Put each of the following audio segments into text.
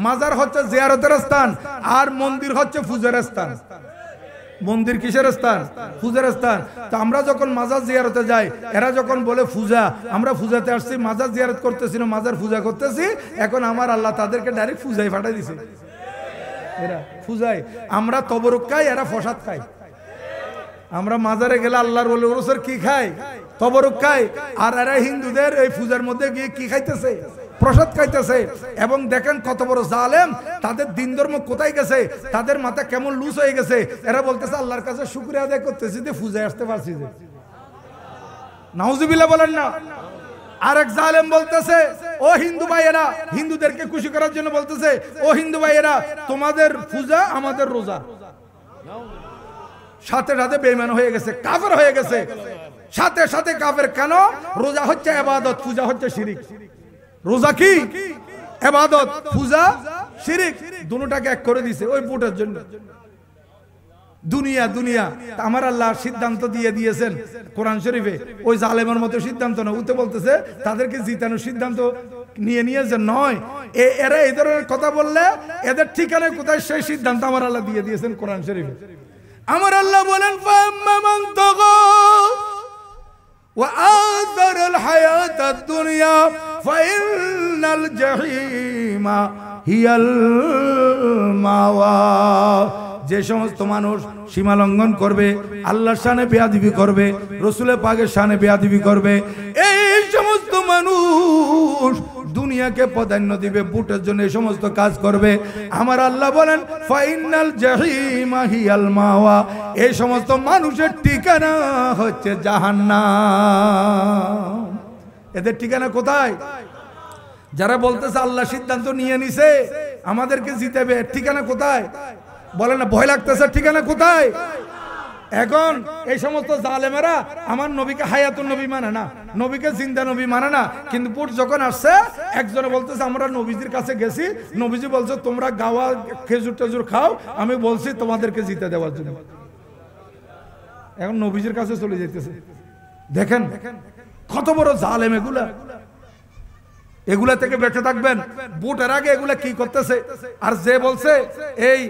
মাজার হচ্ছে জিয়ারতের স্থান আর মন্দির হচ্ছে পূজার স্থান। মন্দির কিসের স্থান? পূজার স্থান। তো আমরা যখন মাজার জিয়ারতে যাই, এরা যখন বলে পূজা, আমরা পূজাতে আসছি, মাজার জিয়ারত করতেছি না, মাজার পূজা করতেছি। এখন আমার আল্লাহ তাদেরকে ডাইরেক্ট পূজায় পাঠাই দিছে। এরা পূজায়, আমরা তবরুক খাই, এরা প্রসাদ খাই। আমরা মাজারে গেলে আল্লাহর ওলি ওরসের কি খাই? তবরুক খাই। আর এরা হিন্দুদের এই পূজার মধ্যে গিয়ে কি খাইতেছে? প্রসাদ খাইতেছে। এবং দেখেন কত বড় জালেম, তাদের দিন ধর্ম কোথায় গেছে, তাদের মাথা কেমন লুজ হয়ে গেছে। এরা বলতেছে আল্লাহর কাছে শুকরিয়া আদায় করতেছি যে পূজায় আসতে পারছি। যে নাউজুবিল্লাহ বলেন না। আরেক জালেম বলতেছে, ও হিন্দু ভাইয়েরা, হিন্দুদেরকে খুশি করার জন্য বলতেছে, ও হিন্দু ভাইয়েরা, তোমাদের পূজা আমাদের রোজা। সাথে সাথে বেঈমান হয়ে গেছে, কাফের হয়ে গেছে। সাথে সাথে কাফের। কেন? রোজা হচ্ছে ইবাদত, পূজা হচ্ছে শিরিক। রোজা কি? ইবাদত, পূজা শিরিক। দুটোটাকে এক করে দিয়েছে ওই বুটের জন্য। দুনিয়া দুনিয়া। আমার আল্লাহ সিদ্ধান্ত দিয়ে দিয়েছেন কোরআন শরীফে। ওই জালেমের মতো সিদ্ধান্ত না, উঠে বলতেছে তাদেরকে জিতানোর সিদ্ধান্ত নিয়ে নিয়েছে নয়। এরা এই ধরনের কথা বললে এদের ঠিকানা কোথায়, সেই সিদ্ধান্ত আমার আল্লাহ দিয়ে দিয়েছেন কোরআন শরীফে। আমার আল্লাহ বলেন, ফাম্মান তাগা ওয়া আযারাল হায়াতাদ দুনিয়া ফাইনাল জাহিমা হিয়াল মাওয়া। যে সমস্ত মানুষ সীমা লঙ্ঘন করবে, আল্লাহর শানে বেয়াদবি করবে, রাসূলের পাকের শানে বেয়াদবি করবে, এই সমস্ত মানুষ দুনিয়াকে প্রাধান্য দিবে, বুটের জন্য এই সমস্ত কাজ করবে। আমার আল্লাহ বলেন, ফাইনাল জাহিমা হিয়াল মাওয়া। এই সমস্ত মানুষের ঠিকানা হচ্ছে জাহান্নাম। এদের ঠিকানা কোথায়? যারা বলতেছে আল্লাহ সিদ্ধান্ত নিয়ে নিছে আমাদেরকে জিতাবে, ঠিকানা কোথায়? বলে না, ভয় লাগতেছে, ঠিকানা কোথায়? এখন এই সমস্ত জালেমেরা আমার নবীকে হায়াতুন নবী মানে না, নবীকে জিন্দা নবী মানে না। কিন্তু পুট যখন আসছে, একজনে বলতেছে আমরা নবীজির কাছে গেছি, নবীজি বলছে তোমরা গাওয়া খেজুর টেজুর খাও, আমি বলছি তোমাদেরকে জিতে দেওয়ার জন্য। এখন নবীজির কাছে চলে যেতেছে। দেখেন কত বড় জালেম এগুলা। এগুলা থেকে বেঁচে থাকবেন। ভোটের আগে এগুলা কি করতেছে। আর যে বলছে এই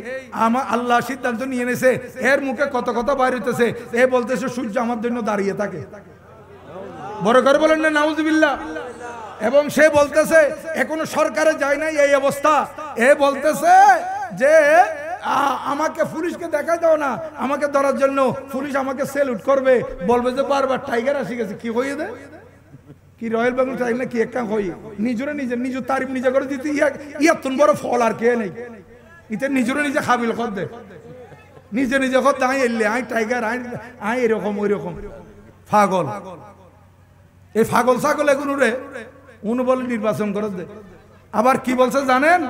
আমার আল্লাহ সিদ্ধান্ত নিয়ে নিয়েছে, এর মুখে কত কথা বাইর হইতেছে। এ বলতেছে সূর্য আমার জন্য দাঁড়িয়ে থাকে। বড় করে বলেন না নাউজুবিল্লাহ। এবং সে বলতেছে এখনো সরকারে যায় নাই এই অবস্থা। এ বলতেছে যে আমাকে পুলিশকে দেখা দাও না, আমাকে ধরার জন্য পুলিশ আমাকে সেলুট করবে, বলবে যে বারবার টাইগার আসি গেছে। কি হয়ে দেয় কি রয়্যাল বেঙ্গল টাইগার না কি একটা হই, নিজরে নিজের তারিফ নিজে করে দিতে ইয়াতুন বড় ফল আর কে নেই। ইতে নিজরে নিজে খাবিল কর দে, নিজে নিজে কর আই এলে আই টাইগার আই এরকম ওই রকম পাগল। এই পাগল ছাগল এগুলো রে উনি বলে নির্বাচন করে দে। আবার কি বলছে জানেন?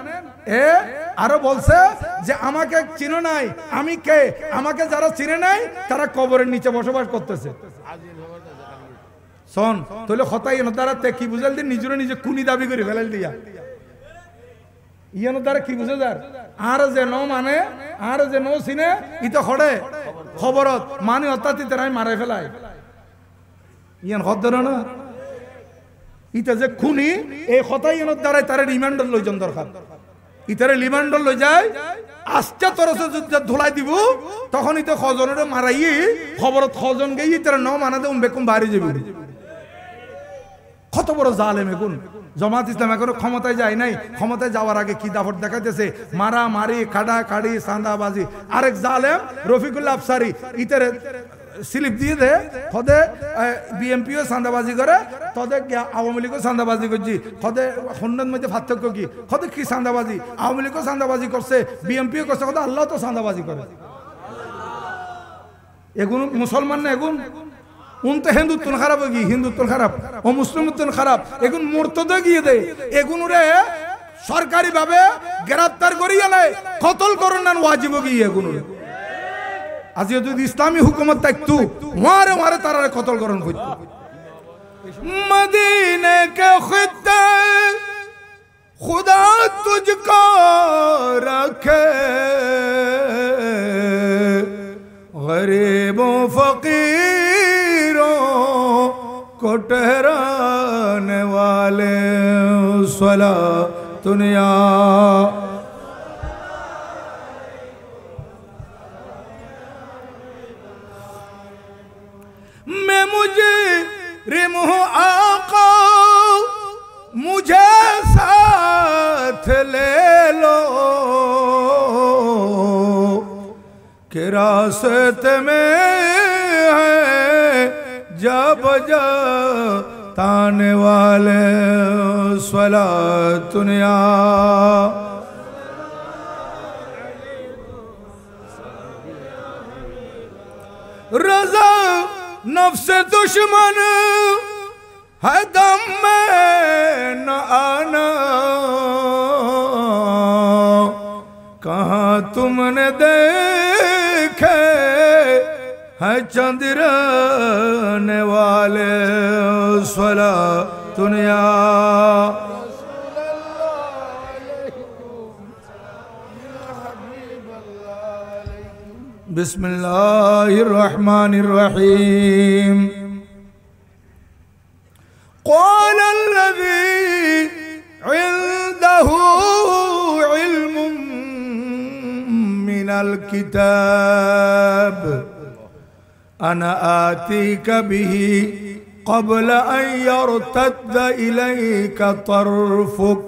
আরো বলছে যে আমাকে চিনো নাই, আমি কে? আমাকে যারা চিনে নাই তারা কবরের নিচে বসবাস করতেছে। শোন তাহলে হতাই দ্বারা কি বুঝাল দিন, নিজের নিজে কুনি দাবি করে ফেলাল দিয়া ইয়ানো দ্বারা কি বুঝে যার আর যে ন মানে আর যে ন চিনে ইতো খড়ে খবরত মানে অর্থাৎ তারাই মারে ফেলায় ইয়ান হদ না ইটা যে খুনি এই হতাই ইয়ানোর দ্বারাই তারা রিমান্ডার লই যান দরকার। ইতারে রিমান্ডার লই যায় আস্তে তরসে যদি ধুলাই দিব তখন ইতো খজনের মারাই খবরত খজন গেই তারা ন মানাতে বেকুম বাড়ি যাবে। কত বড় জালেম এগুন। জামাত ইসলাম এখনো ক্ষমতায় যায় নাই, ক্ষমতায় যাওয়ার আগে কি দাপট দেখাইতেছে, মারা মারি কাটা কাড়ি চাঁদাবাজি। আরেক জালেম রফিকুল্লাহ আফসারি ইতারে স্লিপ দিয়ে দে খদে বিএমপিও চাঁদাবাজি করে, তদে আওয়ামী লীগও চাঁদাবাজি করছি, খদে খন্ডের মধ্যে পার্থক্য কি? খদে কি চাঁদাবাজি? আওয়ামী লীগও চাঁদাবাজি করছে, বিএমপিও করছে, খদে আল্লাহ তো চাঁদাবাজি করে। এগুন মুসলমান না, এগুন উন তো হিন্দুত্ব খারাপ কি হিন্দুত্ব খারাপ ও মুসলিমত্ব খারাপ। এগুন মুর্তদে গিয়ে দেয়, এগুনরে সরকারি ভাবে গ্রেফতার করিয়ে নেয়, কতল করুন না ওয়াজিব গিয়ে এগুন। আজ যদি ইসলামী হুকুমত থাকতো মারে মারে তারা কতল করণ করত। মদিনে কে খুদা খুদা তুঝকো রাখে গরিবো ফकीरों को ठहराने वाले सलातुन या ले लो कि रास्ते में है जब ताने वाले स्वलातुनिया रज़ा नफ्स दुश्मन है दम में न आना कहाँ तुमने देखे है चंद्रने वाले स्वलातुनिया बिस्मिल्लाहिर्रहमानिर्रहीम क़ाल अल्लज़ी इन्दहु इल्मुम मिनल किताब अना आतीका बिही क़ब्ल अन यर्तद्द इलैका तर्फुक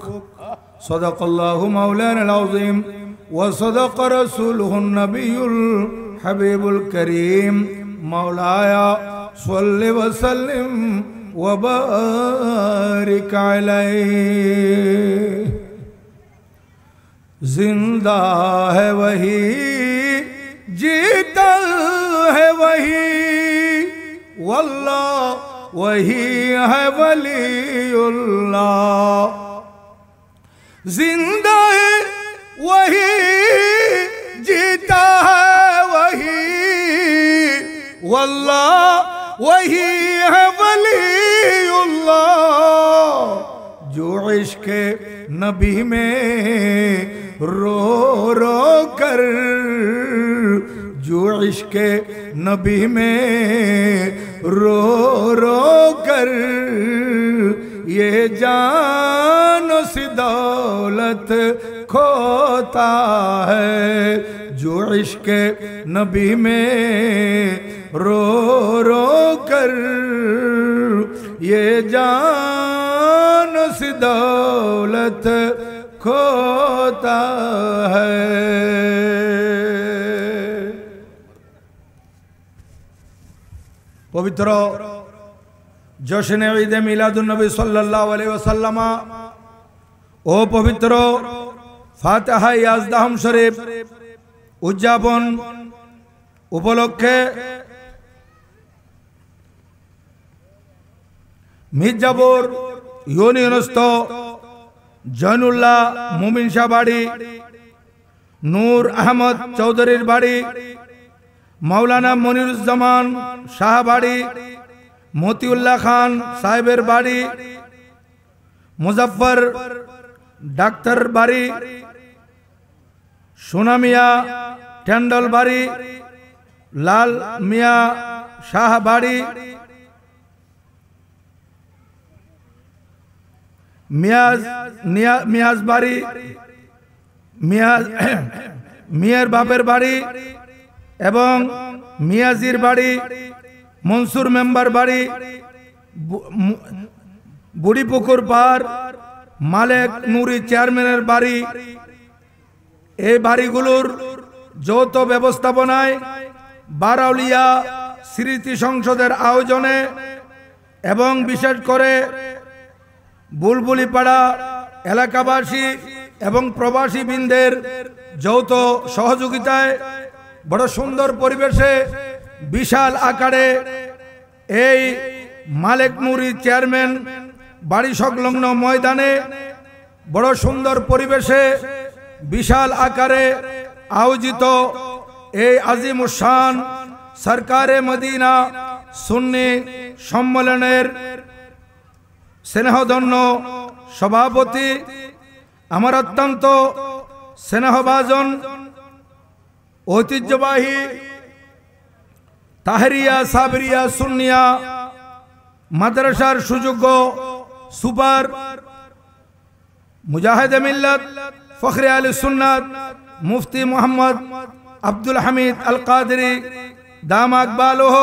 सदक़ल्लाहु मौलाना अज़ीम वसदक़ रसूलुहुन नबियुल हबीबुल करीम मौलाया सल्लि वसल्लिम वबारिक अलैहि। जिंदा है वही जीता है वही वल्लाह वही है वलीउल्लाह। जिंदा है वही जीता है वही वल्लाह वही है वलीउल्लाह। जो इश्क़ नबी में रो रो कर जो इश्क़ नबी में रो रो कर ये जान सी दौलत खोता है। जो इश्क़ नबी में रो रो कर ये जान सी दौलत खोता है। पवित्र जश्न ईद मिलादुन नबी सल्लल्लाहु अलैहि वसल्लम ओ पवित्र फातिहा याजदाहम शरीफ उद्यापन उपलक्षे मिर्जापुर यूनियनस्थ जैनुल्लाह मुमिन शाह बाड़ी नूर अहमद चौधरीर बाड़ी मौलाना मनिरुज्जामान शाह बाड़ी मोतिउल्लाह खान साहेबर बाड़ी मुजफ्फर डाक्टर बाड़ी सोना मिया टेंडल बाड़ी लाल मिया शाह बाड़ी मियाज बाड़ी मियार बापेर बाड़ी एवं मियाजिर बाड़ी मंसूर मेम्बर बाड़ी बुड़ी पुकुर पार मालिक नूरी चेयरमैनेर बाड़ी ए बाड़ीगुलोर যৌথ ব্যবস্থাপনায় বারাউলিয়া স্মৃতি সংসদের আয়োজনে এবং বিশেষ করে বুলবুলিপাড়া এলাকাবাসী এবং প্রবাসী বৃন্দের যৌথ সহযোগিতায় বড় সুন্দর পরিবেশে বিশাল আকারে এই মালিক নুরি চেয়ারম্যান বাড়ি সংলগ্ন ময়দানে বড় সুন্দর পরিবেশে বিশাল আকারে आयोजित आजिमुशान सरकारे मदीना सुन्नी सम्मेलनेर स्नेहधन्य सभापति आमार अत्यंत स्नेहभाजन ऐतिह्यबाही ताहरिया साबरिया सुन्निया माद्रासार सुयोग्य सुपार मुजाहिद मिल्लत फखरे आले सुन्नत मुफ्ती मोहम्मद अब्दुल हमीद अल कादरी दाम अकबालोह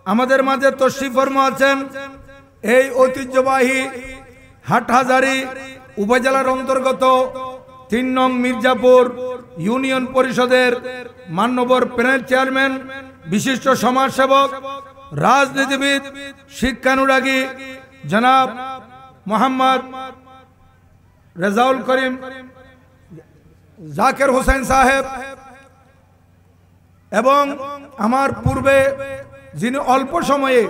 आमादेर माझे तशरीफ फरमा आছেন এই ঐতিহ্যবাহী হাটহাজারী উপজেলার অন্তর্গত 3 নং মির্জাপুর ইউনিয়ন পরিষদের মান্যবর প্যানেল চেয়ারম্যান, বিশিষ্ট সমাজসেবক, রাজনীতিবিদ, শিক্ষানুরাগী জনাব মোহাম্মদ রেজাউল করিম জাকির হোসেন সাহেব এবং আমার পূর্বে যিনি অল্প সময়ে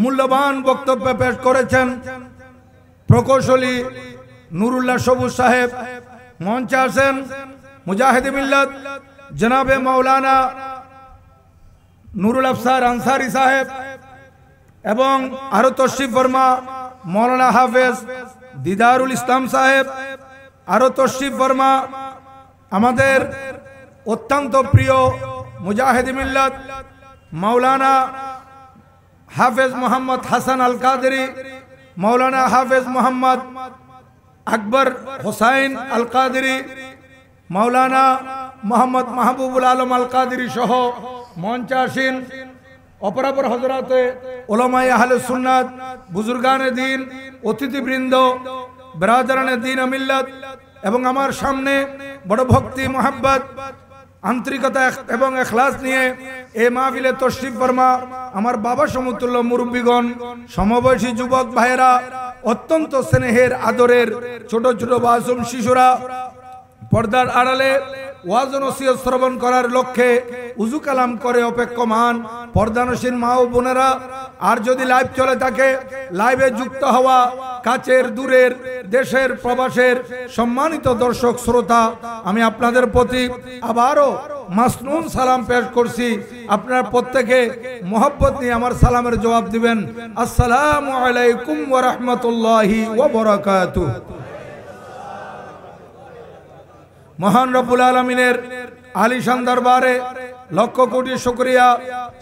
মূল্যবান বক্তব্য পেশ করেছেন প্রকৌশলী নুরুল্লাহ সবুজ সাহেব, মঞ্চে আছেন মুজাহিদে মিল্লাত জনাবে মাওলানা নুরুল আফসার আনসারি সাহেব এবং আরো তশরিফ ফরমা মৌলানা হাফেজ দিদারুল ইসলাম সাহেব, আরো তশরিফ ফরমা আমাদের অত্যন্ত প্রিয় মুজাহিদে মিল্লাত মাওলানা হাফেজ মোহাম্মদ হাসান আল কাদেরি, মৌলানা হাফেজ মোহাম্মদ আকবর হোসাইন আল কাদেরি, মৌলানা মোহাম্মদ মাহবুবুল আলম আল কাদেরি সহ মঞ্চে আসীন অপরাপর হযরতে উলামায়ে আহলে সুন্নাত, বুজুর্গানে দ্বীন, অতিথিবৃন্দ, বিরাদরানে দ্বীন ও মিল্লাত এবং আমার সামনে বড় ভক্তি মোহাব্বত আন্তরিকতা এবং ইখলাস নিয়ে এই মাহফিলে তশরিফ ফরমা আমার বাবা সমতুল্য মুরব্বীগণ, সমবয়সী যুবক ভাইয়েরা, অত্যন্ত স্নেহের আদরের ছোট ছোট মাসুম শিশুরা, পর্দার আড়ালে ওয়াজ ও নসিহত শ্রবণ করার লক্ষ্যে উযু কালাম করে অপেক্ষমান পর্দানসীন মা ও বোনেরা, আর যদি লাইভ চলে থাকে লাইভে যুক্ত হওয়া কাছের দূরের দেশের প্রবাসের সম্মানিত দর্শক শ্রোতা, আমি আপনাদের প্রতি আবারও মাসনুন সালাম পেশ করছি। আপনারা প্রত্যেকে মোহাব্বত নিয়ে আমার সালামের জবাব দিবেন। আসসালামু আলাইকুম ওয়া রাহমাতুল্লাহি ওয়া বারাকাতুহু। মহান রব্বুল আলামিনের আলিশান দরবারে লক্ষ কোটি শুকরিয়া।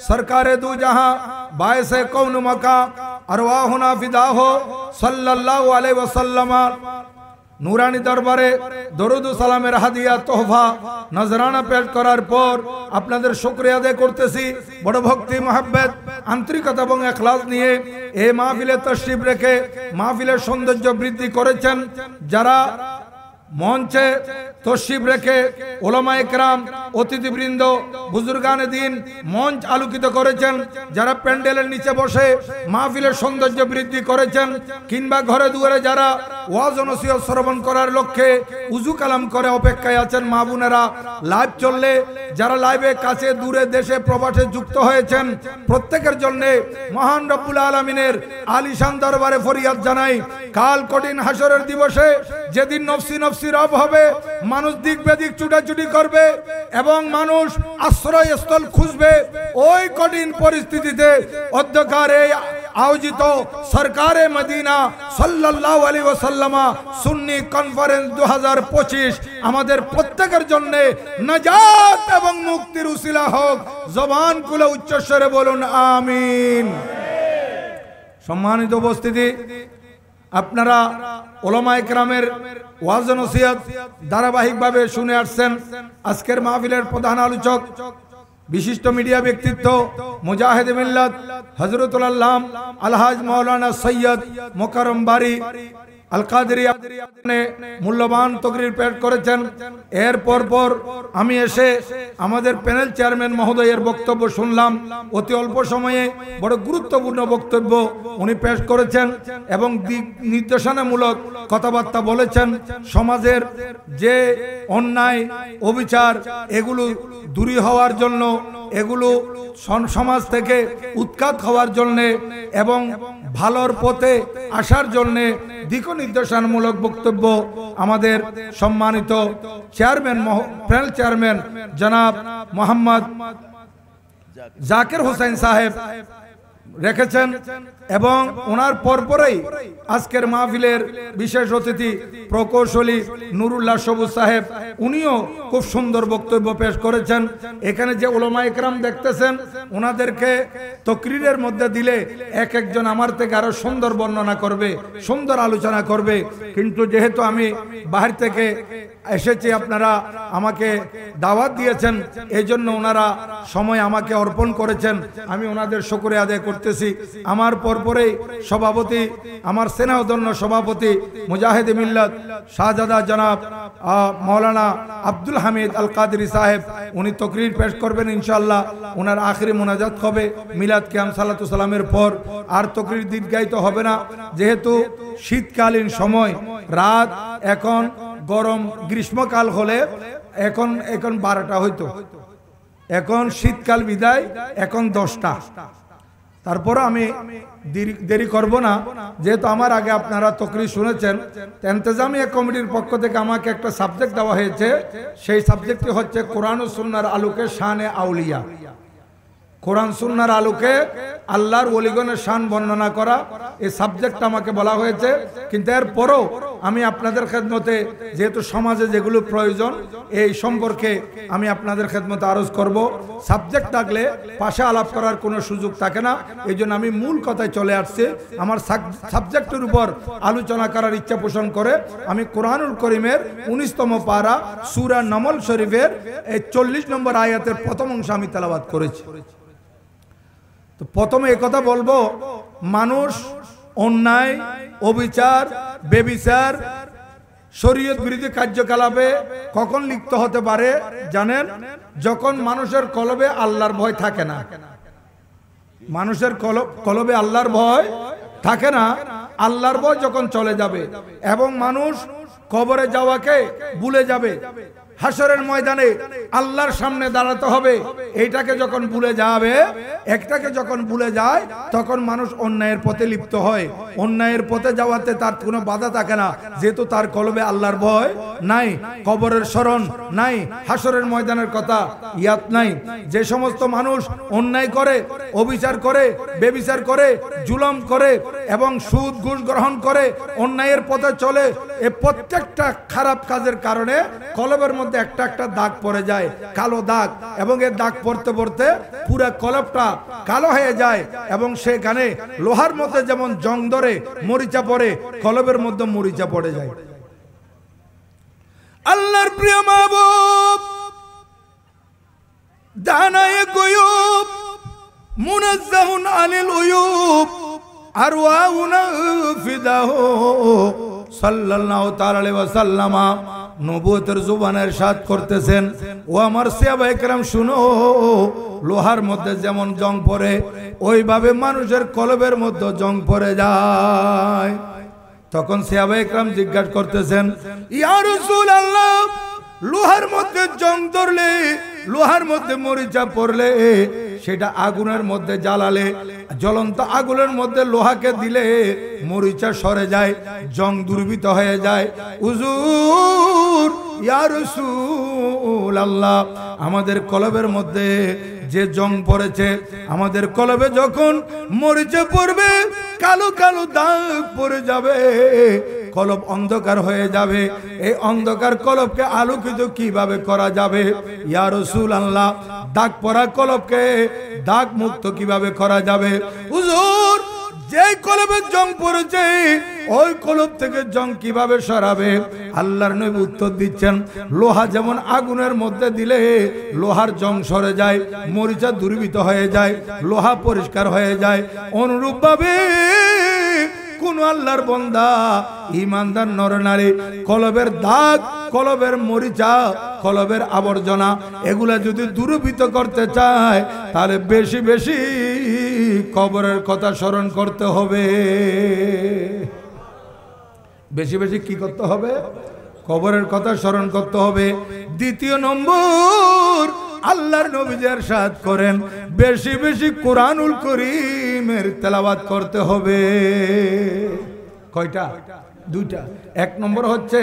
সরকারে দু জাহাं বায়সে কৌন মাকা আরওয়াহুনা ফিদাহু সাল্লাল্লাহু আলাইহি ওয়াসাল্লাম নুরানি দরবারে দরুদ ও সালামের হাদিয়া তোহফা নজরানা পেশ করার পর আপনাদের শুকরিয়া আদায় করতেছি। বড় ভক্তি মোহাব্বত আন্তরিকতা এবং ইখলাস নিয়ে এই মাহফিলে তশরিফ রেখে মাহফিলের সৌন্দর্য বৃদ্ধি করেছেন যারা, মঞ্চে তশরিফ রেখে ওলামায়ে কেরাম, অতিথিবৃন্দ, বুজুর্গানে দ্বীন মঞ্চ আলোকিত করেছেন, যারা প্যান্ডেলের নিচে বসে মাহফিলের সৌন্দর্য বৃদ্ধি করেছেন, কিংবা ঘরে দুয়ারে যারা ওয়াজ ও নসিহত শ্রবণ করার লক্ষ্যে উযু কালাম করে অপেক্ষায় আছেন মা বোনেরা, লাইভ চললে যারা লাইভে কাছে দূরে দেশে প্রবাসে যুক্ত হয়েছেন, প্রত্যেকের জন্য মহান রব্বুল আলামিনের আলিশান দরবারে ফরিয়াদ জানাই, কাল কঠিন হাসরের দিবসে যেদিন নফসি নফসি রব হবে, মানুষ দিক বেদিক ছুটাছুটি করবে এবং মানুষ আশ্রয়স্থল খুঁজবে, ওই কঠিন পরিস্থিতিতে অধ্যকার এই আয়োজিত সরকারে মদিনা সাল্লাল্লাহু আলাইহি ওয়াসাল্লাম সুন্নি কনফারেন্স 2025 আমাদের প্রত্যেকের জন্য নাজাত এবং মুক্তির উসিলা হোক। জবান খুলে উচ্চস্বরে বলুন আমিন। সম্মানিত উপস্থিতি, আপনারা উলামায়ে কেরামের ওয়াজ ও নসিহত ধারাবাহিকভাবে শুনে আসছেন। আজকের মাহফিলের প্রধান আলোচক বিশিষ্ট মিডিয়া ব্যক্তিত্ব মুজাহিদে মিল্লাত হযরতুল আল্লাম আলহাজ মাওলানা সৈয়দ মোকাররম বারী আল কাদেরী মূল্যবান তকরির পেশ করেছেন। এর পর আমি এসে আমাদের প্যানেল চেয়ারম্যান মহোদয়ের বক্তব্য শুনলাম। অতি অল্প সময়ে বড় গুরুত্বপূর্ণ বক্তব্য উনি পেশ করেছেন এবং দিক নির্দেশনামূলক কথাবার্তা বলেছেন। সমাজের যে অন্যায় অবিচার এগুলো দূর হওয়ার জন্য, এগুলো সমাজ থেকে উৎখাত হওয়ার জন্য এবং ভালোর পথে আসার জন্য দিক নির্দেশনামূলক বক্তব্য আমাদের সম্মানিত চেয়ারম্যান, প্যানেল চেয়ারম্যান জনাব মোহাম্মদ জাকির হোসেন সাহেব রেখেছেন এবং ওনার পরপরই আজকের মাহফিলের বিশেষ অতিথি প্রকৌশলী নুরুল্লাহ সবুজ সাহেব, উনিও খুব সুন্দর বক্তব্য পেশ করেছেন। এখানে যে উলামায়ে কেরাম দেখতেছেন, ওনাদেরকে তকরিরের মধ্যে দিলে এক একজন আমার থেকে আরো সুন্দর বর্ণনা করবে, সুন্দর আলোচনা করবে, কিন্তু যেহেতু আমি বাহির থেকে এসেছি, আপনারা আমাকে দাওয়াত দিয়েছেন, এই জন্য ওনারা সময় আমাকে অর্পণ করেছেন, আমি ওনাদের শুকরিয়া আদায় করতেছি। আমার পর পরে সভাপতি আমার স্নেহধন্য সভাপতি মুজাহিদ মিল্লাত শাহজাদা জনাব মৌলানা আব্দুল হামিদ আল কাদরি সাহেব উনি তকরির পেশ করবেন ইনশাআল্লাহ। ওনার আখেরি মোনাজাত হবে মিলাদ কিয়াম সালাতু সালামের পর। আর তকরির দীর্ঘায়িত হবে না, যেহেতু শীতকালীন সময়, রাত এখন গরম, গ্রীষ্মকাল হলে এখন 12টা হইতো, এখন শীতকাল বিদায় এখন 10টা। তারপর আমি দেরি করব না, যেহেতু আমার আগে আপনারা তকরির শুনেছেন। ইন্তেজামিয়া কমিটির পক্ষ থেকে আমাকে একটা সাবজেক্ট দেওয়া হয়েছে, সেই সাবজেক্টটি হচ্ছে কোরআন ও সুন্নাহর আলোকে শানে আউলিয়া। কোরআন সুন্নাহর আলোকে আল্লাহর ওলিগণের শান বর্ণনা করা, এই সাবজেক্টটা আমাকে বলা হয়েছে। কিন্তু এরপরও আমি আপনাদের খেদমতে, যেহেতু সমাজে যেগুলো প্রয়োজন এই সম্পর্কে আমি আপনাদের খেদমতে আরজ করব। সাবজেক্ট থাকলে পাশে আলাপ করার কোনো সুযোগ থাকে না, এই জন্য আমি মূল কথায় চলে আসছি। আমার সাবজেক্টের উপর আলোচনা করার ইচ্ছা পোষণ করে আমি কোরআনুল করিমের 19তম পারা সূরা নমল শরীফের এই 40 নম্বর আয়াতের প্রথম অংশ আমি তেলাওয়াত করেছি। তো প্রথমে এই কথা বলবো, মানুষ অন্যায়, অবিচার, বেবিচার, শরীয়ত বিরোধী কার্যকলাপে কখন লিপ্ত হতে পারে জানেন? যখন মানুষের কলবে আল্লাহর ভয় থাকে না। মানুষের কলবে আল্লাহর ভয় থাকে না, আল্লাহর ভয় যখন চলে যাবে এবং মানুষ কবরে যাওয়াকে ভুলে যাবে, হাসরের ময়দানে আল্লাহর সামনে দাঁড়াতে হবে, এইটাকে যখন ভুলে যাবে, একটাকে যখন ভুলে যায়, তখন মানুষ অন্যায়ের পথে লিপ্ত হয়। অন্যায়ের পথে যাওয়াতে তার কোনো বাধা থাকে না, যেহেতু তার কলবে আল্লাহর ভয় নাই, কবরের স্মরণ নাই, হাসরের ময়দানের কথা ইয়াদ নাই। যে সমস্ত মানুষ অন্যায় করে, অবিচার করে, বেবিচার করে, জুলুম করে এবং সুদ ঘুষ গ্রহণ করে, অন্যায়ের পথে চলে, এই প্রত্যেকটা খারাপ কাজের কারণে কলবের মধ্যে একটা একটা দাগ পড়ে যায়, কালো দাগ, এবং এই দাগ পড়তে পড়তে পুরো কলবটা কালো হয়ে যায় এবং সেখানে লোহার মধ্যে যেমন জং ধরে, মরিচা পড়ে, কলবের মধ্যে মরিচা পড়ে যায়। আল্লাহর প্রিয় মাহবুব দানায়ে গুয়ুব মুনাজ্জাহুন আনিল উয়ুব আরওয়াহুনা ফিদাহু সাল্লাল্লাহু তাআলা আলাইহি ওয়াসাল্লাম নবুয়তের জবানে ইরশাদ করতেছেন, ও আমার সাহাবায়ে কেরাম শুনো, লোহার মধ্যে যেমন জং পড়ে ওইভাবে মানুষের কলবের মধ্যে জং পড়ে যায়। তখন সাহাবায়ে কেরাম জিজ্ঞাসা করতেছেন, ইয়া রাসূলুল্লাহ, লোহার মধ্যে জং ধরলে, লোহার মধ্যে মরিচা পড়লে, সেটা আগুনের মধ্যে জ্বালালে, জ্বলন্ত আগুনের মধ্যে লোহাকে দিলে মরিচা সরে যায়, জং দুর্বৃত হয়ে যায়। হুজুর, ইয়া রাসূলুল্লাহ, আমাদের কলবের মধ্যে যে জং পড়েছে, আমাদের কলবে যখন মরিচা পড়বে, কালো কালো দাগ পড়ে যাবে, কলব অন্ধকার হয়ে যাবে। এই অন্ধকার কলবকে আলোকিত কিভাবে করা যাবে? ইয়া রাসূলুল্লাহ, দাগ পড়া কলবকে দাগ মুক্ত কিভাবে করা যাবে? হুজুর, যে কলবে জং পড়েছে ওই কলব থেকে জং কিভাবে সরাবে? আল্লাহর নবী উত্তর দিচ্ছেন, লোহা যেমন আগুনের মধ্যে দিলে লোহার জং সরে যায়, মরিচা দুর্বৃত হয়ে যায়, লোহা পরিষ্কার হয়ে যায়, অনুরূপভাবে কোন আল্লাহর বান্দা, ঈমানদার নরনারী কলবের দাগ, কলবের মরিচা, কলবের আবর্জনা, এগুলা যদি দূরীভূত করতে চায়, তাহলে বেশি বেশি কবরের কথা স্মরণ করতে হবে। বেশি বেশি কি করতে হবে? কবরের কথা স্মরণ করতে হবে। দ্বিতীয় নম্বর, আল্লাহর নবী ইরশাদ করেন, বেশি বেশি কোরআনুল করিমের তেলাওয়াত করতে হবে। কয়টা? দুইটা। এক নম্বর হচ্ছে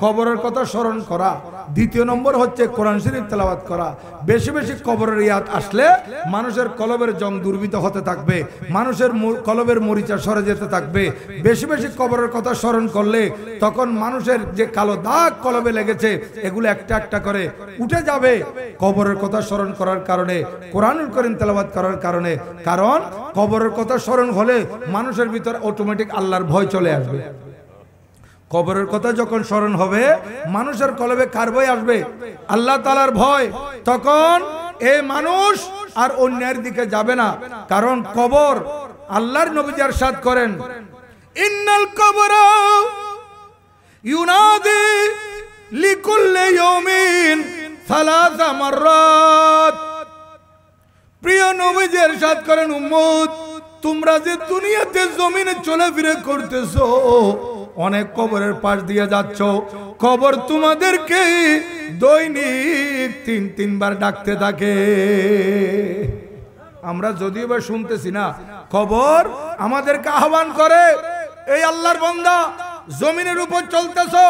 কবরের কথা স্মরণ করা, দ্বিতীয় নম্বর হচ্ছে কোরআন শরীফ তেলাওয়াত করা। বেশি বেশি কবরের ইয়াদ আসলে মানুষের কলবের জং দুর্বৃত হতে থাকবে, মানুষের কলবের মরিচা সরে যেতে থাকবে। বেশি বেশি কবরের কথা স্মরণ করলে তখন মানুষের যে কালো দাগ কলবে লেগেছে, এগুলো একটা একটা করে উঠে যাবে কবরের কথা স্মরণ করার কারণে, কোরআনুল কারীম তেলাওয়াত করার কারণে। কারণ কবরের কথা স্মরণ হলে মানুষের ভিতর অটোমেটিক আল্লাহর ভয় চলে আসবে। কবরের কথা যখন স্মরণ হবে, মানুষের কলবে কার ভয় আসবে? আল্লাহ তাআলার ভয়। তখন এই মানুষ আর অন্যের দিকে যাবে না, কারণ কবর আল্লাহর নবী ইরশাদ করেন ইন্নাল কবরা ইউনাদি লিকুল্লি ইয়াউমিন সালাসা মাররাত। প্রিয় নবী ইরশাদ করেন উম্মত তোমরা যে দুনিয়াতে জমিনে চলাফেরা করতেছো অনেক কবরের পাশ দিয়ে যাচ্ছ, কবর তোমাদেরকে দৈনিক 3 বার ডাকতে থাকে। আমরা যদিও বা শুনতেছি না, কবর আমাদেরকে আহ্বান করে, এই আল্লাহর বান্দা জমিনের উপর চলতেছো,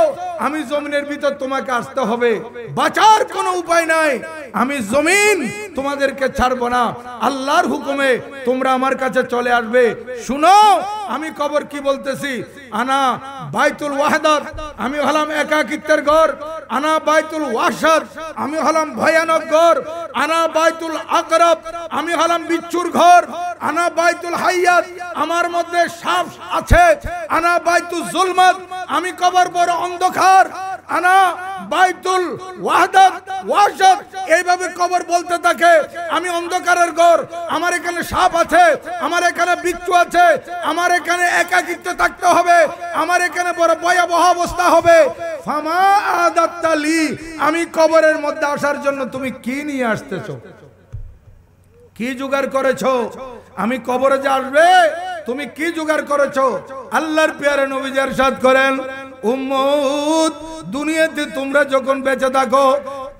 আমি জমিনের ভিতর তোমাকে আসতে হবে, বাঁচার কোনো উপায় নাই, আমি জমিন তোমাদেরকে ছাড়বো না, আল্লাহর হুকুমে তোমরা আমার কাছে চলে আসবে। শুনো আমি কবর কি বলতেছি, আনা বাইতুল ওয়াহদাত, আমি হলাম একাকিত্বের ঘর, আনা বাইতুল ওয়াহশাত, আমি হলাম ভয়ানক ঘর, আনা বাইতুল আকরাব, আমি হলাম বিচ্ছুর ঘর, আনা বাইতুল হাইয়াত, আমার মধ্যে সাপ আছে, আনা বাইতুল জুলমাত, আমি কবর বড় অন্ধকার, আনা বাইতুল ওয়াহদাত ওয়াহশাত, এইভাবে কবর বলতে থাকে আমি অন্ধকারের ঘর, আমার এখানে সাপ আছে, আমার এখানে বিচ্ছু আছে, আমার এখানে একাকিত্ব থাকতে হবে, আমার এখানে বড় ভয়াবহ অবস্থা হবে। ফামা আদাত্তালি, আমি কবরের মধ্যে আসার জন্য তুমি কি নিয়ে আসতেছো, কি জোগাড় করেছো, আমি কবরে যে আসবে তুমি কি জোগাড় করেছো? আল্লাহর প্যারে নবী ইরশাদ করেন উম্মত দুনিয়াতে তোমরা যখন বেঁচে থাকো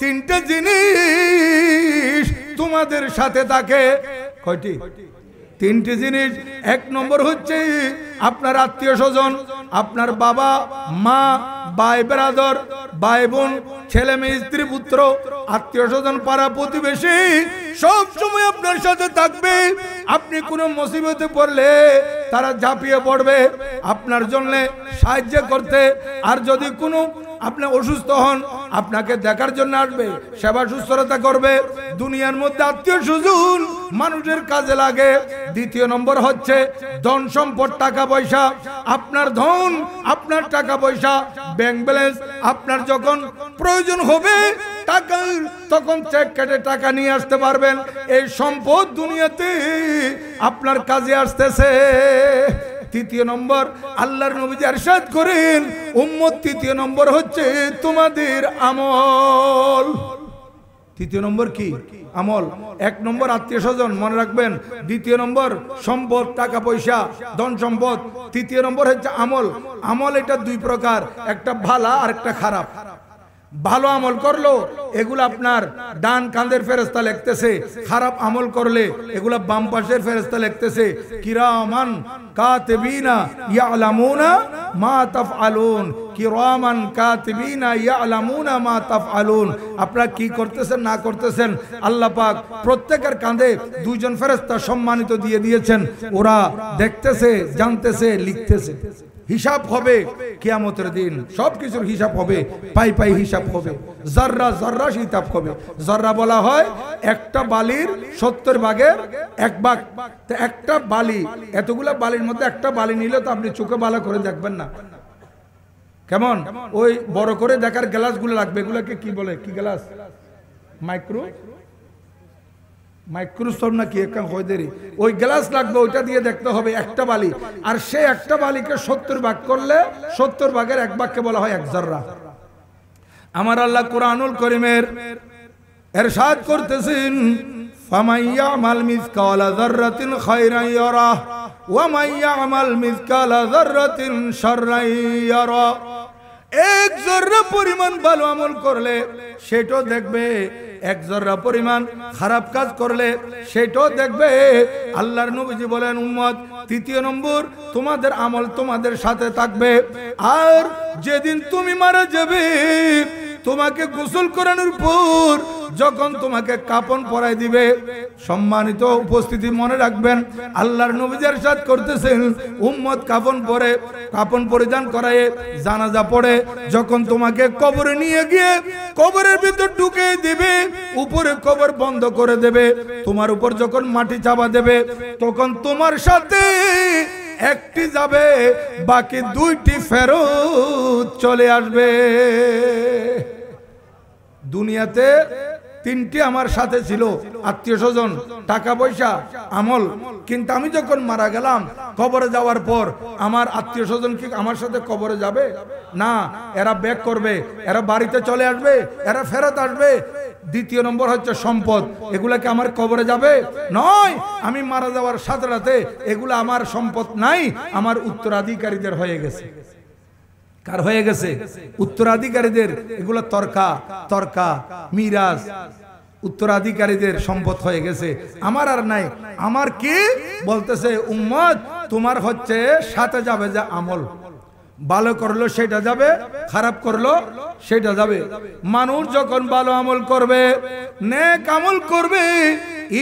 3টে জিনিস তোমাদের সাথে থাকে। কয়টি? 3টি জিনিস। 1 নম্বর হচ্ছে আপনার আত্মীয় স্বজন, আপনার বাবা মা ভাই ব্রাদার ভাই বোন ছেলে মেয়ে স্ত্রী পুত্র আত্মীয় স্বজন পাড়া প্রতিবেশী সব সময় আপনার সাথে থাকবে। আপনি কোনো মুসিবতে পড়লে তারা ঝাঁপিয়ে পড়বে আপনার জন্য সাহায্য করতে, আর যদি কোনো আপনি অসুস্থ হন আপনাকে দেখার জন্য আসবে, সেবা সুস্থতা করবে। দুনিয়ার মধ্যে আত্মীয় স্বজন মানুষের কাজে লাগে। 2 নম্বর হচ্ছে ধন সম্পদ টাকা পয়সা, আপনার ধন আপনার টাকা পয়সা ব্যাংক ব্যালেন্স, আপনার যখন প্রয়োজন হবে টাকা তখন চেক কেটে টাকা নিয়ে আসতে পারবেন। এই সম্পদ দুনিয়াতে আপনার কাজে আসতেছে। 3 নম্বর আল্লাহর নবী ইরশাদ করেন উম্মত 3 নম্বর হচ্ছে তোমাদের আমল। 3 নম্বর কি? আমল। 1 নম্বর আত্মীয় স্বজন মনে রাখবেন, 2 নম্বর সম্পদ টাকা পয়সা ধন সম্পদ, 3 নম্বর হচ্ছে আমল। আমল এটা 2 প্রকার, একটা ভালো আর একটা খারাপ। ভালো আমল করলো এগুলো আপনার ডান কাঁধের ফেরেশতা লিখতেছে, খারাপ আমল করলে এগুলো বাম পাশের ফেরেশতা লিখতেছে। কিরামান কাতিবিনা ইয়ালামুনা মা তাফআলুন, কিরামান কাতিবিনা ইয়ালামুনা মা তাফআলুন। আপনারা কি করতেছেন না করতেছেন আল্লাহ পাক প্রত্যেকের কাঁধে 2 জন ফেরেশতা সম্মানিত দিয়ে দিয়েছেন, ওরা দেখতেছে জানতেছে লিখতেছে। হিসাব হবে কিয়ামতের দিন, সবকিছুর হিসাব হবে, পাই পাই হিসাব হবে, জাররা জাররা হিসাব হবে। জাররা বলা হয় একটা বালির 70 ভাগের 1 ভাগ। তো একটা বালি, এতগুলা বালির মধ্যে একটা বালি নিলে তো আপনি চোখে ভালো করে দেখবেন না। কেমন ওই বড় করে দেখার গ্লাসগুলো লাগবে, এগুলোকে কি বলে, কি গ্লাস? মাইক্রোস্কোপ না কি একটা হয়দেরই ওই গ্লাস লাগবে, ওইটা দিয়ে দেখতে হবে একটা বালি। আর সেই একটা বালিকে 70 ভাগ করলে 70 ভাগের 1 ভাগকে বলা হয় 1 জাররা। আমার আল্লাহ কুরআনুল কারীমের ইরশাদ করতেছেন ফামাইয়ামাল মিসকালা যাররাতিন খায়রান ইয়ারা ওয়া মাইয়ামাল মিসকালা যাররাতিন শাররান ইয়ারা। 1 জাররা পরিমাণ ভালো আমল করলে সেটাও দেখবে, 1 জাররা পরিমাণ খারাপ কাজ করলে সেটাও দেখবে। আল্লাহর নবীজি বলেন উম্মত 3 নম্বর তোমাদের আমল তোমাদের সাথে থাকবে। আর যেদিন তুমি মারা যাবে তোমাকে গোসল করানোর পর যখন তোমাকে কাফন পরাই দিবে, সম্মানিত উপস্থিতি মনে রাখবেন আল্লাহর নবী ইরশাদ করতেছেন উম্মত কাফন পরিধান করায় জানাজা পড়ে যখন তোমাকে কবরে নিয়ে গিয়ে কবরের ভিতর ঢুকে দিবে, উপরে কবর বন্ধ করে দেবে, তোমার উপর যখন মাটি চাপা দেবে তখন তোমার সাথে একটি যাবে, বাকি 2টি ফেরত চলে আসবে। দুনিয়াতে তিনটি আমার সাথে ছিল, আত্মীয় স্বজন, টাকা পয়সা, আমল। কিন্তু আমি যখন মারা গেলাম, কবরে যাওয়ার পর আমার আত্মীয় স্বজন কি আমার সাথে কবরে যাবে? না, এরা ব্যাক করবে, এরা বাড়িতে চলে আসবে, এরা ফেরত আসবে। দ্বিতীয় নম্বর হচ্ছে সম্পদ, এগুলাকে আমার কবরে যাবে নয়। আমি মারা যাওয়ার সাথে সাথে এগুলা আমার সম্পদ নাই, আমার উত্তরাধিকারীদের হয়ে গেছে। কার হয়ে গেছে? উত্তরাধিকারীদের। এগুলো তরকা মিরাজ উত্তরাধিকারীদের সম্পদ হয়ে গেছে, আমার আর নাই। আমার কি বলতেছে উম্মত, তোমার হচ্ছে সাথে যাবে যে আমল, ভালো করলো সেটা যাবে, খারাপ করলো সেটা যাবে। মানুষ যখন ভালো আমল করবে, নেক আমল করবে,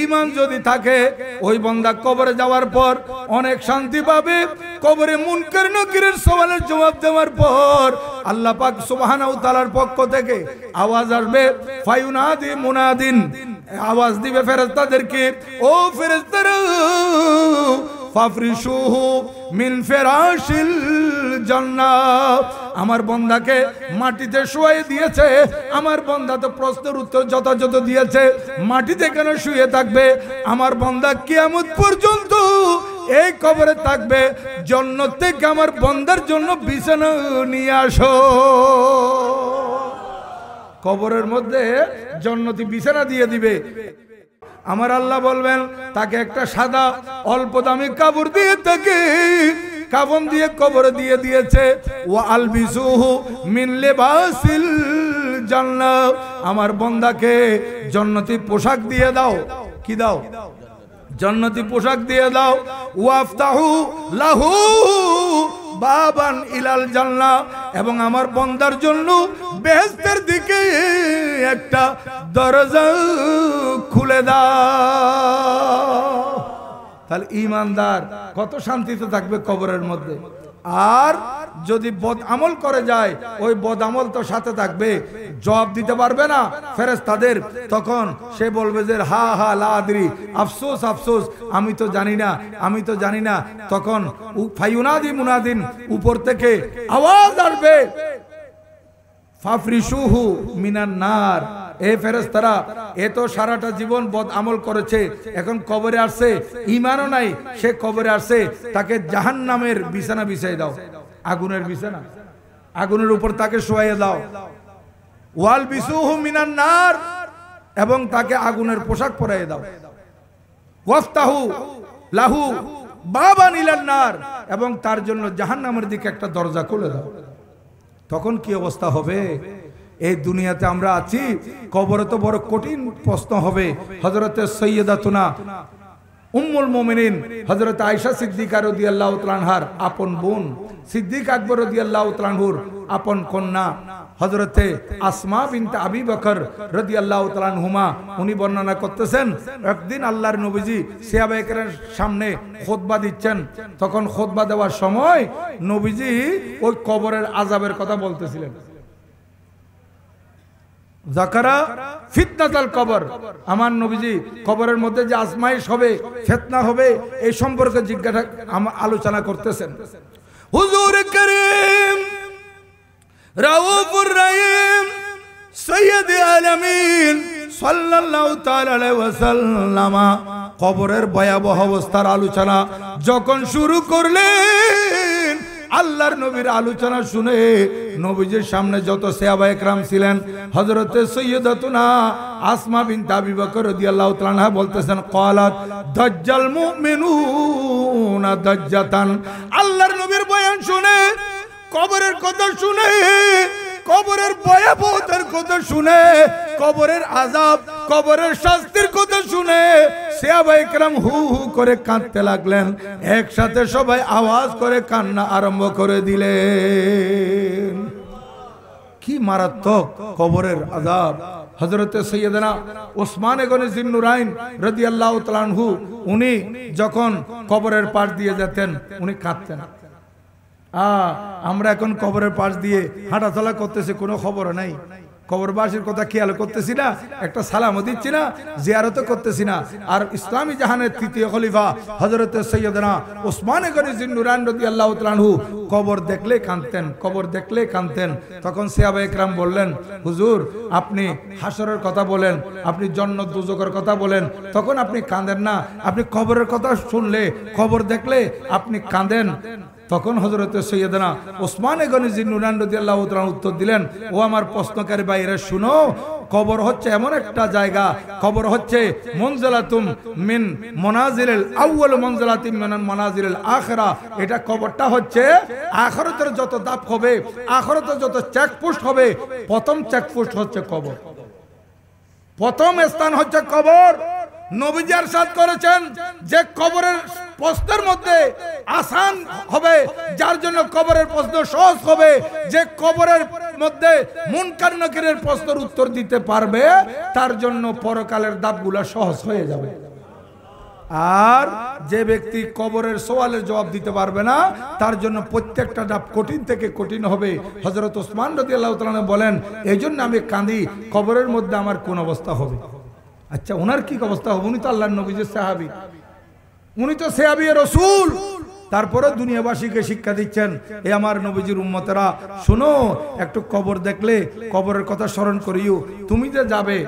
ঈমান যদি থাকে, ওই বান্দা কবরে যাওয়ার পর অনেক শান্তি পাবে। কবরে মুনকার নাকিরের সওয়ালের জবাব দেওয়ার পর আল্লাহ পাক সুবহানাহু ওয়া তাআলার পক্ষ থেকে আওয়াজ আসবে, ফায়ুনাদি মুনাদিন, আওয়াজ দিবে ফেরেশতাদেরকে, ও ফেরেশতারা ফাফরিশুহু মিন ফিরাশিল জান্নাহ। আমার বান্দাকে মাটিতে শুয়ে দিয়েছে, আমার বান্দা তো প্রশ্নের উত্তর যথাযথ দিয়েছে, মাটিতে কেন শুয়ে থাকবে? আমার বান্দা কিয়ামত পর্যন্ত এই কবরে থাকবে। জান্নাত থেকে আমার বান্দার জন্য বিছানা নিয়ে আসো। কবরের মধ্যে জান্নাতি বিছানা দিয়ে দিবে। আমার আল্লাহ বলবেন, তাকে একটা সাদা অল্প দামি কাপড় দিয়ে তাকে কাফন দিয়ে কবরে দিয়ে দিয়েছে। ওয়া আলবিসুহু মিন লিবাসিল জান্নাহ, আমার বান্দাকে জান্নাতি পোশাক দিয়ে দাও। কি দাও? জান্নাতি পোশাক দিয়ে দাও। ওয়াফতাহু লাহু বাবান ইলাল জান্নাহ, এবং আমার বান্দার জন্য বেহেশতের দিকে একটা দরজা খুলে দাও। তাহলে ঈমানদার কত শান্তিতে থাকবে কবরের মধ্যে। আর যদি বদ আমল করে যায়, ওই বদ আমল তো সাথে থাকবে, জবাব দিতে পারবে না ফেরেশতাদের। তখন সে বলবে যে হা হা লা আদরি, আফসোস আফসোস, আমি তো জানি না, আমি তো জানি না। তখন ফায়ুনাদি মুনাদিন, উপর থেকে আওয়াজ আসবে, ফাফরিশুহু মিনান নার। এ ফেরেশতারা, এ তো সারাটা জীবন বদ আমল করেছে, এখন কবরে আসছে, ঈমানও নাই, সে কবরে আসছে, তাকে জাহান্নামের বিছানা বিছাই দাও, আগুনের বিছানা, আগুনের উপর তাকে শোয়াইয়ে দাও। ওয়াল বিসুহু মিনান নার, এবং তাকে আগুনের পোশাক পরাইয়ে দাও। ওয়াফতাহু লাহু বাবান ইলান নার, এবং তার জন্য জাহান্নামের দিকে একটা দরজা খুলে দাও। তখন কি অবস্থা হবে? এই দুনিয়াতে আমরা আছি, কবরে তো বড় কঠিন প্রশ্ন হবে। হযরতে সৈয়দাতুনা উম্মুল মুমিনিন হযরত আয়েশা সিদ্দিকা রাদিয়াল্লাহু তাআলা আনহার আপন বোন, সিদ্দিক আকবর রাদিয়াল্লাহু তাআলা আনহুর আপন কন্যা হযরতে আসমা বিনতে আবি বকর রাদিয়াল্লাহু তাআলা আনহুমা, উনি বর্ণনা করতেছেন, একদিন আল্লাহর নবীজি সাহাবায়ে কেরামের সামনে খুতবা দিচ্ছেন। তখন খুতবা দেওয়ার সময় নবীজি ওই কবরের আযাবের কথা বলতেছিলেন। যাকারা ফিতনাতুল কবর, আমার নবীজি কবরের মধ্যে যে আজমাইশ হবে, ফিতনা হবে, এই সম্পর্কে জিজ্ঞাসা আলোচনা করতেছেন। হুজুর করিম রাউফুর রহিম সৈয়দ আলামিন সাল্লাল্লাহু তাআলা আলাইহি ওয়াসাল্লাম কবরের ভয়াবহ অবস্থার আলোচনা যখন শুরু করলেন, আল্লাহর নবীর আলোচনা শুনে নবীজির সামনে যত সাহাবায়ে কেরাম ছিলেন, হযরতে সৈয়দাতুনা আসমা বিনতে আবি বকর রাদিয়াল্লাহু তাআলা আনহা বলতেছেন, ক্বালাত দাজ্জাল মুমিনুনা দাজ্জাতান। আল্লাহর নবীর বয়ান শুনে, কবরের কথা শুনে, কবরের ভয়াবহতার কথা শুনে, কবরের আযাব, কবরের শাস্তির কথা শুনে সাহাবায়ে কেরাম হু হু করে কাঁদতে লাগলেন। একসাথে সবাই আওয়াজ করে কান্না আরম্ভ করে দিলেন। কি মারাত্মক কবরের আযাব! হযরতে সৈয়দনা ওসমান গনি জিন্নুরাইন রাদিয়াল্লাহু তাআলা আনহু, উনি যখন কবরের পাশ দিয়ে যেতেন, উনি কাঁদতেন। আমরা এখন কবরের পাশ দিয়ে হাঁটাচলা করতেছি, কোনো খবর নাই। কবরবাসীর কথা খেয়াল করতেছি না, একটা সালামও দিচ্ছি না, জিয়ারতও করতেছি না। আর ইসলামী জাহানের তৃতীয় খলিফা হযরত সৈয়দনা ওসমান গনি জিন্নুরান রাদিয়াল্লাহু তাআলা আনহু কবর দেখলে কাঁদতেন, কবর দেখলে কাঁদতেন। তখন সাহাবায়ে কেরাম বললেন, হুজুর আপনি হাসরের কথা বলেন, আপনি জান্নাত দোজখের কথা বলেন, তখন আপনি কাঁদেন না, আপনি কবরের কথা শুনলে, কবর দেখলে আপনি কাঁদেন। তখন হযরত সৈয়দনা ওসমান গনি জিন্নুরান রাদিয়াল্লাহু তাআলা উত্তর দিলেন, ও আমার প্রশ্নকারী ভাইরা শুনো, কবর হচ্ছে এমন একটা জায়গা, কবর হচ্ছে মনজিলাতুম মিন মানাজিলিল আউয়াল মনজিলাতিন মিন মানাজিলিল আখিরা। এটা কবরটা হচ্ছে আখিরাতের যত ধাপ হবে, আখিরাতের যত চেকপোস্ট হবে, প্রথম চেকপোস্ট হচ্ছে কবর, প্রথম স্থান হচ্ছে কবর। নবীজি ইরশাদ করেছেন যে কবরের প্রশ্নের মধ্যে আসান হবে, যার জন্য কবরের প্রশ্ন সহজ হবে, যে কবরের মধ্যে মুনকার নাকিরের প্রশ্নের উত্তর দিতে পারবে, তার জন্য পরকালের ধাপগুলো সহজ হয়ে যাবে। আর যে ব্যক্তি কবরের সওয়ালের জবাব দিতে পারবে না, তার জন্য প্রত্যেকটা ধাপ কঠিন থেকে কঠিন হবে। হযরত ওসমান রাদিয়াল্লাহু তাআলা বলেন, এই জন্য আমি কাঁদি, কবরের মধ্যে আমার কোন অবস্থা হবে। আচ্ছা, ওনার কি অবস্থা হবে? উনি তো আল্লাহর নবীর সাহাবী, উনি তো সাহাবী রাসূল, তারপরে দুনিয়াবাসীকে শিক্ষা দিচ্ছেন, এ আমার নবীজির উম্মতেরা শুনো, একটু কবর দেখলে কবরের কথা স্মরণ করিও। তুমি যে যাবে,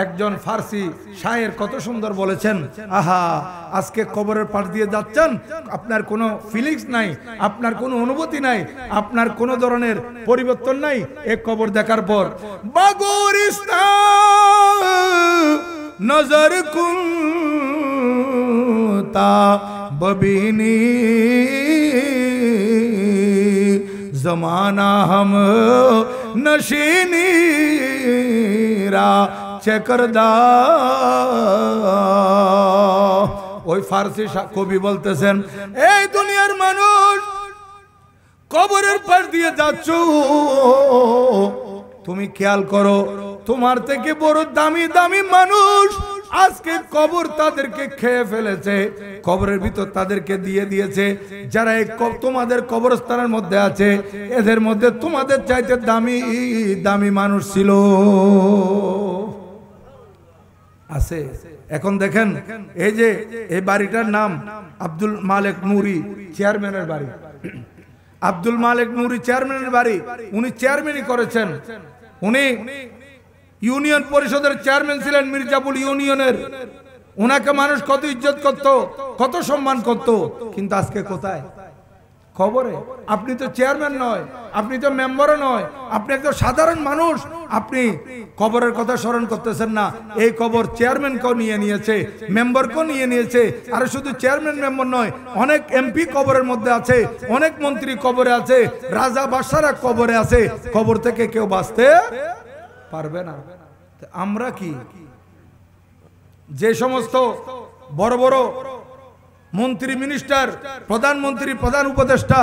একজন ফার্সি শায়ের কত সুন্দর বলেছেন, আহা আজকে কবরের পাশ দিয়ে যাচ্ছেন, আপনার কোনো ফিলিংস নাই, আপনার কোনো অনুভূতি নাই, আপনার কোনো ধরনের পরিবর্তন নাই এই কবর দেখার পর। বাগুরিস্তা নজর কুন তা बबीनी जमाना हम नशीनी रा चकरदा। ওই ফারসি কবি বলতেছেন, এই দুনিয়ার মানুষ কবরের পাশ দিয়ে যাচ্ছ, তুমি খেয়াল করো, তোমার থেকে বড় দামি দামি মানুষ আজকে কবর তাদেরকে খেয়ে ফেলেছে, কবরের ভিতর তাদেরকে দিয়ে দিয়েছে। যারা এই তোমাদের কবরস্থানের মধ্যে আছে, এদের মধ্যে তোমাদের চাইতে দামি দামি মানুষ ছিল আছে। এখন দেখেন, এই যে এই বাড়িটার নাম আব্দুল মালেক নুরি, চেয়ারম্যানের বাড়ি। আব্দুল মালেক নুরি চেয়ারম্যানের বাড়ি, উনি চেয়ারম্যানই করেছেন। উনি ইউনিয়ন পরিষদের চেয়ারম্যান ছিলেন, মির্জাপুর ইউনিয়নের। ওনাকে মানুষ কত ইজ্জত করত, কত সম্মান করত, কিন্তু আজকে কোথায়? কবরে। আপনি তো চেয়ারম্যান নয়, আপনি তো মেম্বারও নয়, আপনি একজন সাধারণ মানুষ, আপনি কবরের কথা স্মরণ করতেছেন না। এই কবর চেয়ারম্যানকেও নিয়ে নিয়েছে, মেম্বারকেও নিয়ে নিয়েছে। আর শুধু চেয়ারম্যান মেম্বার নয়, অনেক এমপি কবরের মধ্যে আছে, অনেক মন্ত্রী কবরে আছে, রাজা বাদশারা কবরে আছে। কবর থেকে কেউ বাঁচতে পারবে না। আমরা কি, যে সমস্ত বড় বড় মন্ত্রী, মিনিস্টার, প্রধানমন্ত্রী, প্রধান উপদেষ্টা,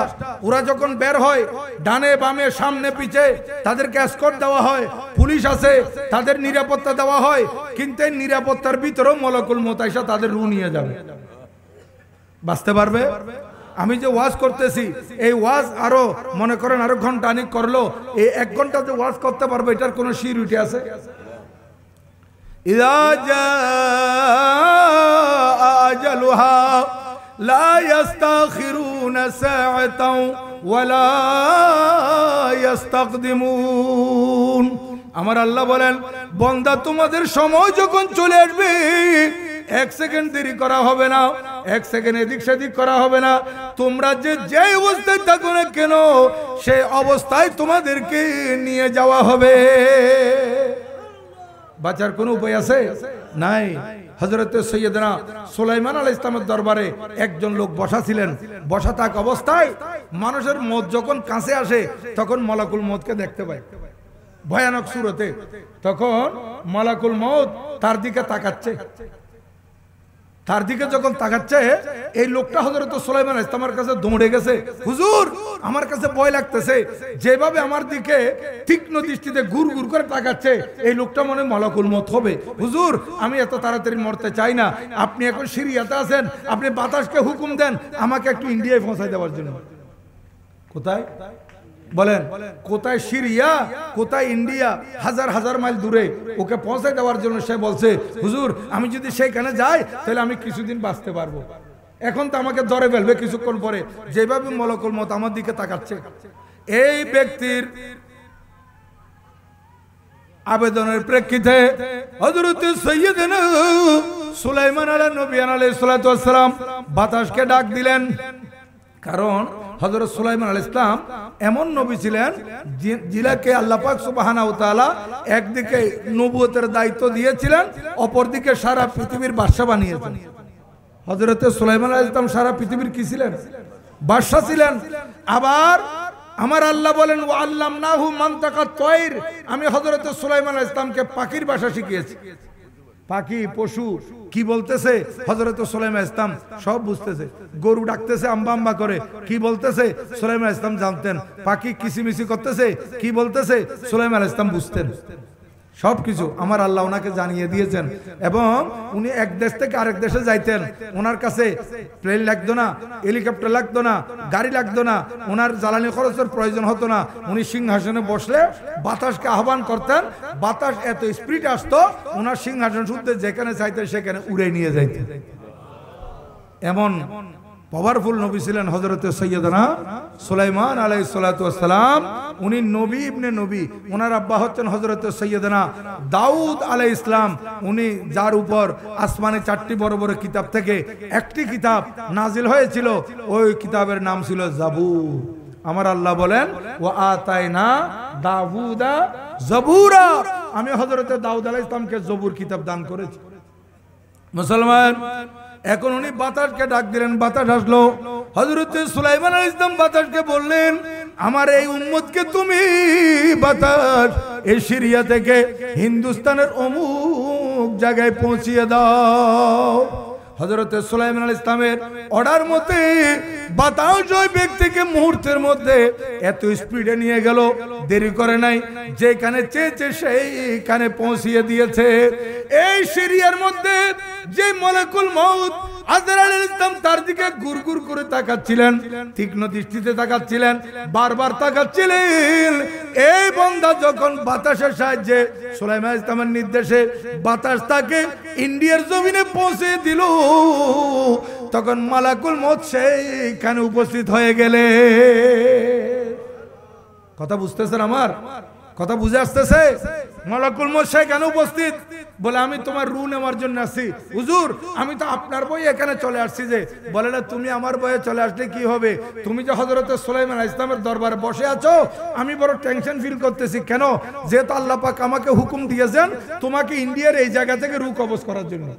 ওরা যখন বের হয়, ডানে বামে সামনে পিছে তাদেরকে এসকর্ট দেওয়া হয়, পুলিশ আছে, তাদের নিরাপত্তা দেওয়া হয়, কিন্তু এই নিরাপত্তার ভিতরেও মলকুল মউত আইসা তাদের রু নিয়ে যাবে। বাঁচতে পারবে? আমি যে ওয়াজ করতেছি, এই ওয়াজ আরো মনে করেন আরো ঘন্টা অনেক করলো, এই 1 ঘন্টা যে ওয়াজ করতে পারবে, এটার কোন সিউরিটি আছে? ইযা জাআ আজালুহা লা ইস্তাখিরুনা সাআতাও ওয়ালা ইস্তাকদিমুন। আমার আল্লাহ বলেন, বান্দা তোমাদের সময় যখন চলে আসবে, 1 সেকেন্ড দেরি করা হবে না, 1 সেকেন্ড এদিক সেদিক করা হবে না। তোমরা যে অবস্থায় থাকো না কেন, সেই অবস্থায় তোমাদেরকে নিয়ে যাওয়া হবে। বাঁচার কোনো উপায় আছে? নাই। হযরত সৈয়দনা সুলাইমান আলাইহিস সালামের দরবারে একজন লোক বসা ছিলেন। বসা থাক অবস্থায় মানুষের মত যখন কাছে আসে, তখন মালাকুল মউতকে দেখতে পায় ভয়ানক সুরতে। তখন মালাকুল মউত তার দিকে তাকাচ্ছে। তার দিকে যখন তাকাচ্ছে, এই লোকটা হযরত সুলাইমান আলাইহিস সালামের কাছে দৌড়ে গেছে, হুজুর আমার কাছে ভয় লাগতেছে, যেভাবে আমার দিকে তীক্ষ্ণ দৃষ্টিতে ঘুর ঘুর করে তাকাচ্ছে, এই লোকটা মনে মালাকুল মউত হবে। হুজুর আমি এত তাড়াতাড়ি মরতে চাই না, আপনি এখন সিরিয়াতে আছেন, আপনি বাতাসকে হুকুম দেন আমাকে একটু ইন্ডিয়ায় পৌঁছায় দেওয়ার জন্য। কোথায়? বলেন কোথায় সিরিয়া কোথায় ইন্ডিয়া, হাজার হাজার মাইল দূরে, ওকে পৌঁছে দেওয়ার জন্য সে বলছে হুজুর আমি যদি সেখানে যাই তাহলে আমি কিছুদিন বাঁচতে পারবো। এখন তো আমাকে ধরে ফেলবে কিছুক্ষণ পরে, যেভাবে মলকুল মত আমার দিকে তাকাচ্ছে। এই ব্যক্তির আবেদনের প্রেক্ষিতে হযরত সাইয়্যিদনা সুলাইমান আলাইহিস সালাম বাতাসকে ডাক দিলেন। কারণ হযরত সুলাইমান আলাইহিস সালাম এমন নবী ছিলেন যিনাকে আল্লাহ পাক সুবহানাহু ওয়া তাআলা একদিকে নবুয়তের দায়িত্ব দিয়েছিলেন, অপরদিকে সারা পৃথিবীর বাদশা বানিয়েছেন। হযরত সুলাইমান আলাইহিস সালাম সারা পৃথিবীর কি ছিলেন? বাদশা ছিলেন। আবার আমার আল্লাহ বলেন ওয়া আল্লামনাহু মানতাকাত তায়র, আমি হযরত সুলাইমান আলাইহিস সালামকে পাখির ভাষা শিখিয়েছি। পাখি পশু কি বলতেছে হযরত সুলাইমান আলাইহিস সালাম সব বুঝতেছে। গরু ডাকতেছে আম্বা আম্বা করে, কি বলতেছে সুলাইমান আলাইহিস সালাম জানতেন। পাখি কিচিমিচি করতেছে, কি বলতেছে সুলাইমান আলাইহিস সালাম বুঝতেন। সবকিছু আমার আল্লাহ ওনাকে জানিয়ে দিয়েছেন। এবং উনি এক দেশ থেকে আরেক দেশে যাইতেন, ওনার কাছে প্লেন লাগতো না, হেলিকপ্টার লাগতো না, গাড়ি লাগতো না, ওনার জ্বালানি খরচের প্রয়োজন হতো না। উনি সিংহাসনে বসলে বাতাসকে আহ্বান করতেন, বাতাস এত স্পিড আসতো ওনার সিংহাসন শুদ্ধ যেখানে চাইতেন সেখানে উড়ে নিয়ে যাইতেন। এমন পাওয়ারফুল নবী ছিলেন হযরত সাইয়্যিদনা সুলাইমান আলাইহিস সালাতু ওয়াস সালাম। উনি নবী ইবনে নবী, ওনার আব্বা হচ্ছেন হযরত সাইয়্যিদনা দাউদ আলাইহিস সালাম। উনি যার উপর আসমানে 4টি বড় বড় কিতাব থেকে একটি কিতাব নাজিল হয়েছিল, ওই কিতাবের নাম ছিল জাবুর। আমার আল্লাহ বলেন ওয়া আতাইনা দাউদা জাবুরা, আমি হযরত দাউদ আলাইহিস সালামকে জবুর কিতাব দান করেছি। মুসলমান, এখন উনি বাতাসকে ডাক দিলেন, বাতাস আসলো। হযরত সুলাইমান আলাইহিস সালাম বাতাসকে বললেন আমার এই উম্মতকে তুমি বাতাস এই সিরিয়া থেকে হিন্দুস্তানের অমুক জায়গায় পৌঁছিয়ে দাও। হযরত সুলাইমান আলাইহিস সালামের অর্ডার মতে বাতাস ওই ব্যক্তিকে মুহূর্তের মধ্যে এত স্পিডে নিয়ে গেল, দেরি করে নাই, যেখানে চেয়েছে সেইখানে পৌঁছিয়ে দিয়েছে। এই সিরিয়ার মধ্যে যে মলাকুল মউত আজরাইল আলাইহিস সালাম তার দিকে গুরগুর করে তাকাচ্ছিলেন, তীক্ষ্ণ দৃষ্টিতে তাকাচ্ছিলেন, বারবার তাকাচ্ছিলেন। এই বান্দা যখন বাতাসের সাহায্যে সুলাইমান আলাইহিস সালামের নির্দেশে বাতাস তাকে ইন্ডিয়ার জমিনে পৌঁছে দিল, তখন মালাকুল মউত সেইখানে উপস্থিত হয়ে গেলে। কথা বুঝতেছেন? আমার কথা বুঝে আসতেছে? মালাকুল মউত সেখানে উপস্থিত, বলে আমি তোমার রু নেওয়ার জন্য আসছি। হুজুর আমি তো আপনার বয়ে এখানে চলে আসছি। যে বলে না তুমি আমার বয়ে চলে আসলে কি হবে, তুমি যে হযরত সুলাইমান আলাইহিস সালামের দরবারে বসে আছো আমি বড় টেনশন ফিল করতেছি। কেন? যেহেতু আল্লাহ পাক আমাকে হুকুম দিয়েছেন তোমাকে ইন্ডিয়ার এই জায়গা থেকে রু কবজ করার জন্য।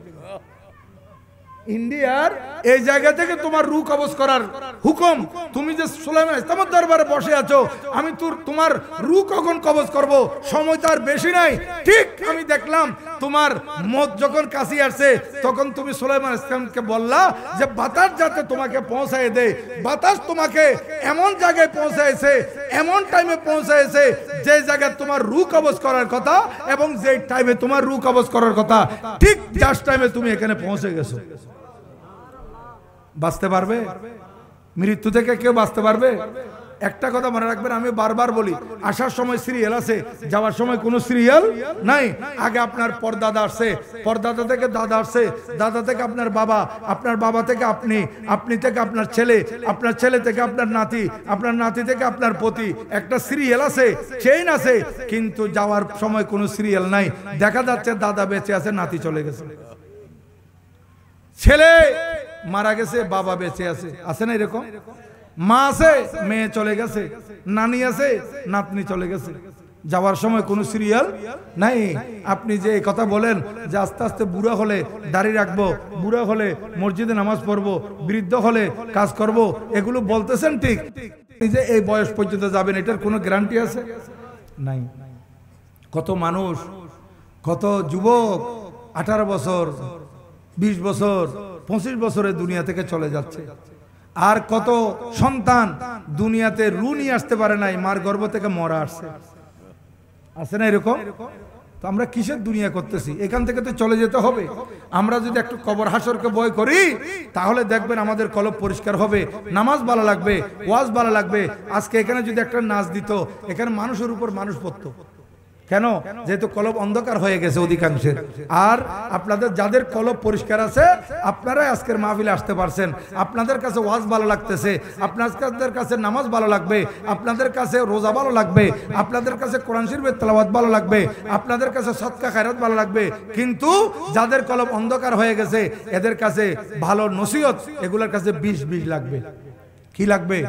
ইন্ডিয়ার এই জায়গা থেকে তোমার রু কবজ করার হুকুম। তুমি যে সুলাইমান আলাইহিস সালামের দরবারে বসে আছো, আমি তোমার রু কখন কবজ করব, সময় তো আর বেশি নাই। ঠিক আমি দেখলাম তোমার মত যখন কাছে আসছে তখন তুমি সুলাইমান আলাইহিস সালামকে বললা যে বাতাস যাতে তোমাকে পৌঁছায় দেয়। বাতাস তোমাকে এমন জায়গায় পৌঁছায়ছে, এমন টাইমে পৌঁছায়ছে যে জায়গায় তোমার রু কবজ করার কথা এবং যে টাইমে তোমার রু কবজ করার কথা, ঠিক জাস্ট টাইমে তুমি এখানে পৌঁছে গেছো। বাঁচতে পারবে? মৃত্যু থেকে কেউ বাঁচতে পারবে? একটা কথা মনে রাখবেন, আমি বারবার বলি, আসার সময় সিরিয়াল আছে, যাওয়ার সময় কোনো সিরিয়াল নাই। আগে আপনার পরদাদা আসছে, পরদাদা থেকে দাদা আসছে, দাদা থেকে আপনার বাবা, আপনার বাবা থেকে আপনি, আপনি থেকে আপনার ছেলে, আপনার ছেলে থেকে আপনার নাতি, আপনার নাতি থেকে আপনার পতি। একটা সিরিয়াল আছে, চেইন আছে, কিন্তু যাওয়ার সময় কোনো সিরিয়াল নাই। দেখা যাচ্ছে দাদা বেঁচে আছে, নাতি চলে গেছে, ছেলে মারা গেছে, বাবা বেঁচে আছে, আছে না এরকম? মা আছে, মেয়ে চলে গেছে, নানি আছে, নাতনি চলে গেছে। যাওয়ার সময় কোনো সিরিয়াল নাই। আপনি যে কথা বলেন যে আস্তে আস্তে বুড়া হলে দাড়ি রাখবো, বুড়া হলে মসজিদে নামাজ পড়বো, বৃদ্ধ হলে কাজ করব, এগুলো বলতেছেন ঠিক, যে এই বয়স পর্যন্ত যাবেন এটার কোনো গ্যারান্টি আছে? নাই। কত মানুষ, কত যুবক 18 বছর, 20 বছর, 25 বছরে দুনিয়া থেকে চলে যাচ্ছে। আর কত সন্তান দুনিয়াতে রু নিয়ে আসতে পারে নাই, মার গর্ভ থেকে মরা আসছে, আছে না এরকম? তো তো আমরা কিসের দুনিয়া করতেছি? এখান থেকে তো চলে যেতে হবে। আমরা যদি একটু কবর হাসরকে ভয় করি তাহলে দেখবেন আমাদের কলব পরিষ্কার হবে, নামাজ ভালো লাগবে, ওয়াজ ভালো লাগবে। আজকে এখানে যদি একটা নাচ দিত, এখানে মানুষের উপর মানুষ পড়তো কেন? যেহেতু কলব অন্ধকার হয়ে গেছে অধিকাংশের। আর আপনাদের যাদের কলব পরিষ্কার আছে আপনারাই আজকের মাহফিলে আসতে পারছেন। আপনাদের কাছে ওয়াজ ভালো লাগতেছে, আপনাদের কাছে নামাজ ভালো লাগবে, আপনাদের কাছে রোজা ভালো লাগবে, আপনাদের কাছে কোরআন শরীফের তেলাওয়াত ভালো লাগবে, আপনাদের কাছে সদকা খায়রাত ভালো লাগবে। কিন্তু যাদের কলব অন্ধকার হয়ে গেছে এদের কাছে ভালো নসিহত এগুলোর কাছে 20 লাগবে। কি লাগবে?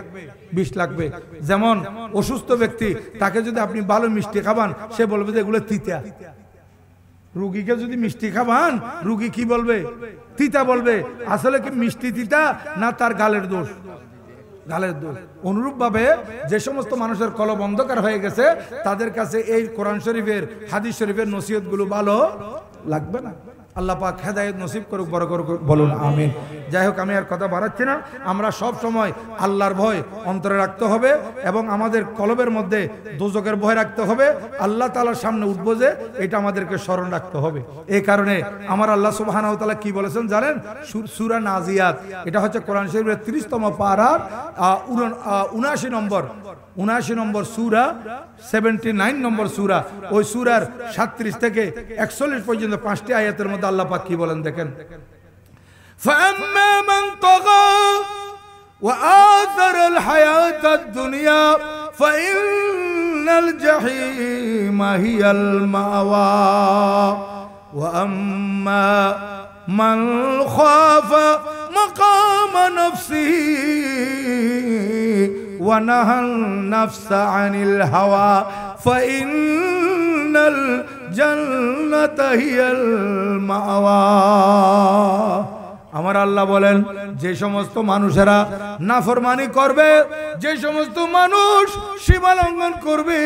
20 লাগবে। যেমন অসুস্থ ব্যক্তি, তাকে যদি আপনি ভালো মিষ্টি খাবান সে বলবে যে এগুলো তিতা। রুগীকে যদি মিষ্টি খাবান রুগী কি বলবে? তিতা বলবে। আসলে কি মিষ্টি তিতা না তার গালের দোষ? গালের দোষ। অনুরূপ ভাবে যে সমস্ত মানুষের কলব অন্ধকার হয়ে গেছে তাদের কাছে এই কোরআন শরীফের হাদিস শরীফের নসিহত গুলো ভালো লাগবে না। আল্লাহ পাক হেদায়েত নসিব করুক, বড় করুক, বলুন আমিন। যাই হোক, আমি আর কথা বাড়াচ্ছি না। আমরা সব সময় আল্লাহর ভয় অন্তরে রাখতে হবে এবং আমাদের কলবের মধ্যে দোজকের ভয় রাখতে হবে। আল্লাহ তাআলার সামনে উঠবো যে এটা আমাদেরকে স্মরণ রাখতে হবে। এই কারণে আমার আল্লাহ সুবহানাহু ওয়া তাআলা কি বলেছেন জানেন? সূরা নাজিয়াত, এটা হচ্ছে কোরআন শরীফের 30তম পারার 79 নম্বর সূরা, 79 নম্বর সূরা। ওই সূরার 37 থেকে 41 পর্যন্ত 5টি আয়াতের মধ্যে আল্লাহ পাক কি বলেন দেখেন। فَأَمَّا مَنْ طَغَى وَآثَرَ الْحَيَاةَ الدُّنْيَا فَإِنَّ الْجَحِيمَ هِيَ الْمَأْوَى وَأَمَّا مَنْ خَافَ مَقَامَ نَفْسِهِ وَنَهَى النَّفْسَ عَنِ الْهَوَى فَإِنَّ الْجَنَّةَ هِيَ الْمَأْوَى। আমার আল্লাহ বলেন, যে সমস্ত মানুষেরা নাফরমানি করবে, যে সমস্ত মানুষ সীমা লঙ্ঘন করবে,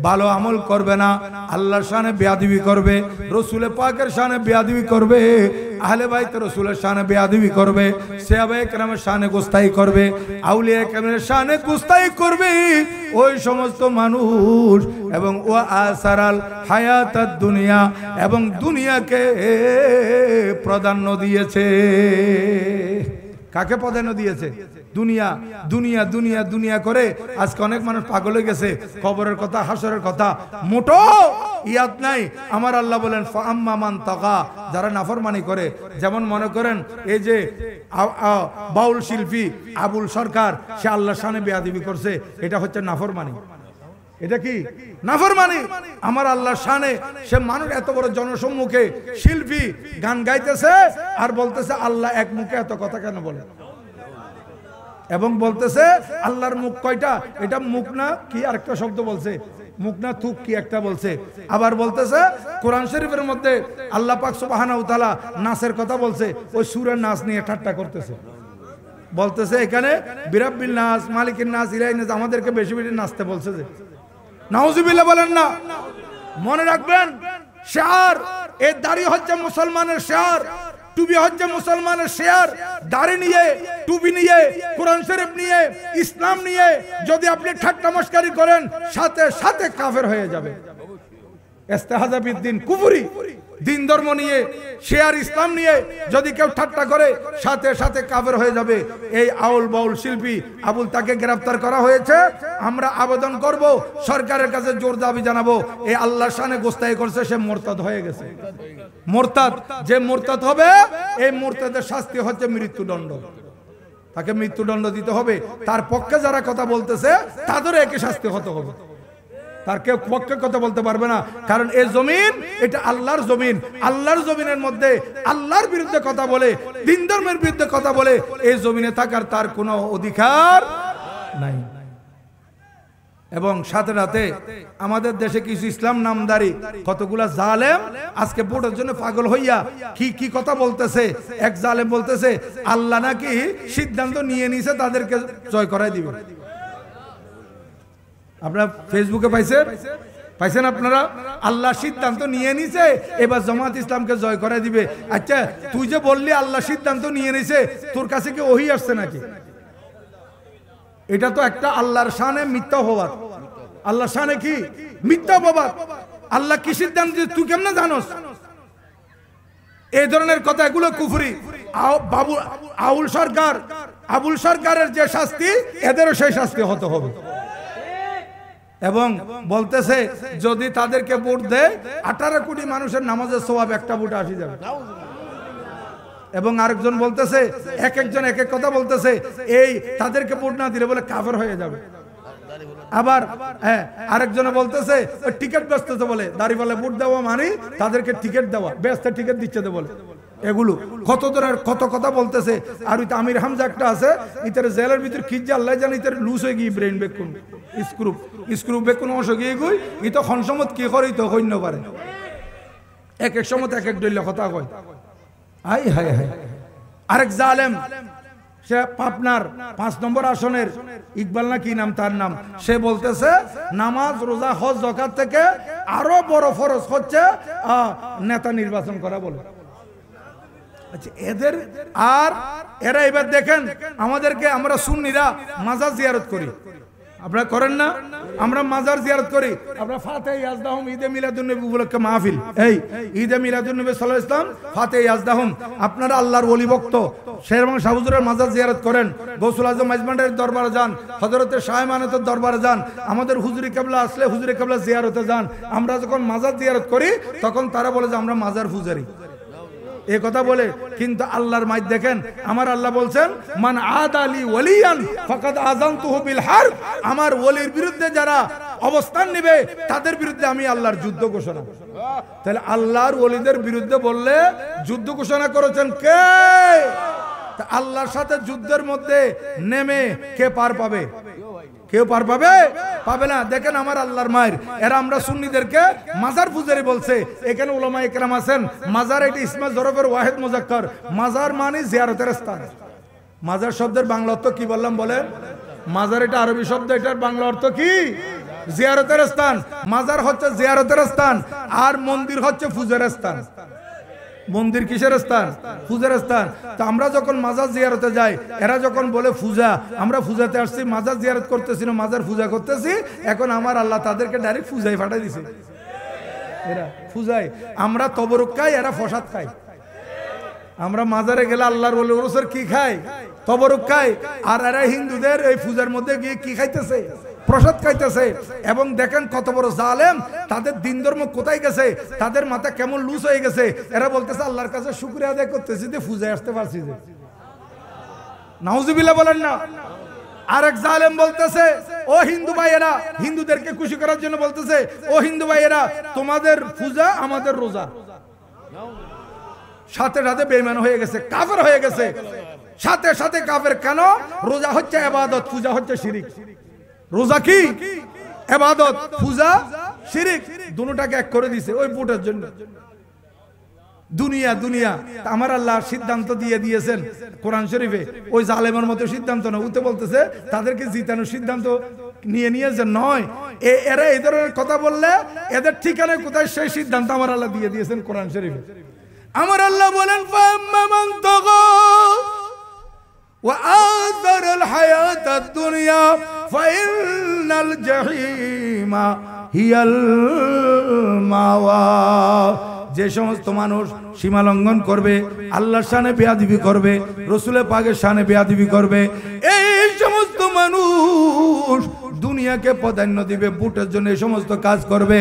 ভালো আমল করবে না, আল্লাহর শানে বেয়াদবি করবে, রাসূল পাকের শানে বেয়াদবি করবে, আহলে বাইত রাসূলের শানে বেয়াদবি করবে, সাহাবায়ে কেরামের শানে গোস্তাই করবে, আউলিয়া কেরামের শানে গোস্তাই করবে, ওই সমস্ত মানুষ এবং ও আসারাল হায়াতাদ দুনিয়া এবং দুনিয়াকে প্রাধান্য দিয়েছে। কাকে প্রাধান্য দিয়েছে? দুনিয়া দুনিয়া দুনিয়া দুনিয়া করে আজকে অনেক মানুষ পাগল হয়ে গেছে। কবরের কথা, হাসরের কথা মোটো ইয়াদ নাই। আমার আল্লাহ বলেন ফাআম্মা মান তাগা, যারা নাফরমানি করে। যেমন মনে করেন এই যে বাউল শিল্পী আবুল সরকার, সে আল্লাহর শানে বেয়াদবি করছে, এটা হচ্ছে নাফরমানি। এটা কি? নাফরমানি। আমার আল্লাহর শানে সে মানুষ এত বড় জনসম্মুখে শিল্পী গান গাইতেছে আর বলতেছে আল্লাহ এক মুখে এত কথা কেন বলে, এবং বলতেছে আল্লাহর মুখ কয়টা? এটা মুখ না কি আরেকটা শব্দ বলছে, মুখ না থুক কি একটা বলছে। আবার বলতেছে কোরআন শরীফের মধ্যে আল্লাহ পাক সুবহানাহু ওয়া তাআলা নাচের কথা বলছে, ওই সূরার নাচ নিয়ে ঠাট্টা করতেছে। বলতেছে এখানে বিরাব্বিল নাস, মালিকিন নাস, ইলাহিন নাস, আমাদেরকে বেশি বেশি নাচতে বলছে। যে নাউজুবিল্লাহ বলেন না। মনে রাখবেন, শেয়ার, এই দাড়ি হচ্ছে মুসলমানের শেয়ার, টুপি হচ্ছে মুসলমানের শেয়ার। দাড়ি নিয়ে, টুপি নিয়ে, কোরআন শরীফ নিয়ে, ইসলাম নিয়ে যদি আপনি ঠাট্টা মস্কারি করেন, সাথে সাথে কাফের হয়ে যাবে। ইস্তেহাজা বিদ্দিন কুফরি। দিন ধর্ম নিয়ে, শেয়ার ইসলাম নিয়ে যদি কেউ ঠাট্টা করে, সাথে সাথে কাফের হয়ে যাবে। এই আউল বাউল শিল্পী আবুল, তাকে গ্রেফতার করা হয়েছে। আমরা আবেদন করব, সরকারের কাছে জোর দাবি জানাবো, এই আল্লাহর শানে গোস্তাই করছে, সে মুরতাদ হয়ে গেছে। মুরতাদ, যে মুরতাদ হবে, এই মুরতাদের শাস্তি হচ্ছে মৃত্যুদণ্ড। তাকে মৃত্যুদণ্ড দিতে হবে। তার পক্ষে যারা কথা বলতেছে তাদেরও একই শাস্তি হতে হবে। তার কেউ পক্ষে কথা বলতে পারবে না, কারণ এই জমিন এটা আল্লাহর জমিন। আল্লাহর জমিনের মধ্যে আল্লাহর বিরুদ্ধে কথা বলে, দিন ধর্মের বিরুদ্ধে কথা বলে, এই জমিনে থাকার তার কোনো অধিকার নাই। এবং সাথে সাথে আমাদের দেশে কিছু ইসলাম নামদারি কতগুলা জালেম আজকে ভোটের জন্য পাগল হইয়া কি কি কথা বলতেছে। এক জালেম বলতেছে আল্লাহ নাকি সিদ্ধান্ত নিয়ে নিছে তাদেরকে জয় করাই দিবে। আপনারা ফেসবুকে পাইছেন আপনারা? আল্লাহ সিদ্ধান্ত নিয়ে নিছে, এবার জামাত ইসলামকে জয় করে দিবে। আচ্ছা, তুই যে বললি আল্লাহ সিদ্ধান্ত নিয়ে নিছে, তোর কাছে কি ওহী আসছে নাকি? এটা তো একটা আল্লাহর শানে মিথ্যা অপবাদ। আল্লাহর শানে কি? মিথ্যা অপবাদ। আল্লাহ কি সিদ্ধান্ত দিয়েছে তুই কেমনে জানোস? এই ধরনের কথা, এগুলো কুফরি। আবুল সরকারের যে শাস্তি, এদেরও সেই শাস্তি হতে হবে। এবং বলতেছে যদি তাদেরকে ভোট দেয় 18 কোটি মানুষের নামাজের সওয়াব একটা ভোটে আসি যাবে। এবং আরেকজন বলতেছে, একজন এক এক কথা বলতেছে, এই তাদেরকে ভোট না দিলে বলে কাফের হয়ে যাবে। আবার হ্যাঁ, আরেকজনে বলতেছে টিকিট বেচতেছে, বলে দাঁড়িপাল্লা ভোট দেওয়া মানে তাদেরকে টিকিট দেওয়া, বেচতে টিকিট দিচ্ছে বলে। এগুলো কত ধরনের কত কথা বলতেছে। আর ওই আমির হামজা একটা আছে, ইতার জেলের ভিতর কি যে আল্লাহ জানে, ইতার লুজ হয়ে গিয়ে ব্রেন বেকুন স্ক্রুপ বেকুন অংশ গিয়ে গই, ই তো খনসমত কি করে তো হইন্য পারে, এক এক সময় এক এক ডইলে কথা কয়। High high high. আরেক জালেম, সে পাবনার 5 নম্বর আসনের ইকবাল না কি নাম তার নাম, সে বলতেছে নামাজ রোজা হজ যাকাত থেকে আরো বড় ফরজ হচ্ছে নেতা নির্বাচন করা বলে। আচ্ছা এদের আর এরা এবার দেখেন আমাদেরকে, আমরা সুন্নিরা মাজার জিয়ারত করি, আপনারা করেন না? আমরা মাজার জিয়ারত করি, আমরা ফাতে ইয়াজদাহুম ঈদে মিলাদুন্নবী উপলক্ষে মাহফিল, এই ঈদে মিলাদুন্নবী সাল্লাল্লাহু আলাইহি ওয়াসাল্লাম ফাতে ইয়াজদাহুম, আপনারা আল্লাহর ওলি ভক্ত শেরবাং শাহ হুজুরের মাজার জিয়ারত করেন, গৌসুল আজম মাইজবান্ডারির দরবারে যান, হযরতে শাহ মানাতের দরবারে যান, আমাদের হুজুরি কিবলা আসলে হুজুরি কিবলা জিয়ারতে যান। আমরা যখন মাজার জিয়ারত করি তখন তারা বলে যে আমরা মাজার পূজারি, এই কথা বলে। কিন্তু আল্লাহর মাইত দেখেন, আমার আল্লাহ বলছেন মান আদালি ওয়ালিয়ান ফাকাদ আযানতুহু বিল হারব, আমার ওলির বিরুদ্ধে যারা অবস্থান নেবে তাদের বিরুদ্ধে আমি আল্লাহর যুদ্ধ ঘোষণা। তাহলে আল্লাহর ওলিদের বিরুদ্ধে বললে যুদ্ধ ঘোষণা করেছেন কে? তা আল্লাহর সাথে যুদ্ধের মধ্যে নেমে কে পার পাবে? কেউ পার পাবে? পাবে না। দেখেন আমার আল্লাহর মায়ের, এরা আমরা সুন্নিদেরকে মাজার পূজারি বলছে। এখানে উলামা ইকরাম আছেন, মাজার এটা ইসমে জরফের ওয়াহিদ মুজাক্কার, মাজার মানে জিয়ারতের স্থান। মাজার শব্দের বাংলা অর্থ কি বললাম বলেন? মাজার এটা আরবি শব্দ, এটার বাংলা অর্থ কি? জিয়ারতের স্থান। মাজার হচ্ছে জিয়ারতের স্থান, আর মন্দির হচ্ছে পূজার স্থান। মন্দির কিসের স্থান? পূজার স্থান। তো আমরা যখন মাজার জিয়ারতে যাই, এরা যখন বলে পূজা, আমরা পূজাতে আসছি, মাজার জিয়ারত করতেছি না, মাজার পূজা করতেছি। এখন আমার আল্লাহ তাদেরকে ডাইরেক্ট পূজায় পাঠাই দিছে। এরা পূজায়, আমরা তবরুক খাই, এরা প্রসাদ খাই। আমরা মাজারে গেলে আল্লাহর ওলি ওরসের কি খাই? তবরুক খাই। আর এরা হিন্দুদের এই পূজার মধ্যে গিয়ে কি খাইতেছে? প্রসাদ খাইতেছে। এবং দেখেন কত বড় জালেম, তাদের দিন ধর্ম কোথায় গেছে, তাদের মাথা কেমন লুজ হয়ে গেছে। এরা বলতেছে আল্লাহর কাছে শুকরিয়া আদায় করতেছি যে পূজায় আসতে পারছি। যে নাউজুবিল্লাহ বলেন না। আরেক জালেম বলতেছে ও হিন্দু ভাইয়েরা, হিন্দুদেরকে খুশি করার জন্য বলতেছে ও হিন্দু ভাইয়েরা, তোমাদের পূজা আমাদের রোজা। সাথে সাথে বেঈমান হয়ে গেছে, কাফের হয়ে গেছে। সাথে সাথে কাফের কেন? রোজা হচ্ছে ইবাদত, পূজা হচ্ছে শিরিক। রোজা কি? ইবাদত, পূজা শিরিক, দুটোটাকে এক করে দিয়েছে ওই ভোটের জন্য। দুনিয়া দুনিয়া আমার আল্লাহ সিদ্ধান্ত দিয়ে দিয়েছেন কোরআন শরীফে, ওই জালেমের মতো সিদ্ধান্ত না। উঠে বলতেছে তাদেরকে জিতানোর সিদ্ধান্ত নিয়ে নিয়েছে নয়। এরা এই ধরনের কথা বললে এদের ঠিকানা কোথায়, সেই সিদ্ধান্ত আমার আল্লাহ দিয়ে দিয়েছেন কোরআন শরীফে। আমার আল্লাহ বলেন ফাম্মান তাগা ওয়া আযারাল হায়াতাদ দুনিয়া ফাইনাল জাহিমা হিয়াল মাওয়া। যে সমস্ত মানুষ সীমা লঙ্ঘন করবে, আল্লাহর শানে বেয়াদবি করবে, রাসূলের পাকের শানে বেয়াদবি করবে, এই সমস্ত মানুষ দুনিয়াকে প্রাধান্য দিবে, ভোটের জন্য এই সমস্ত কাজ করবে।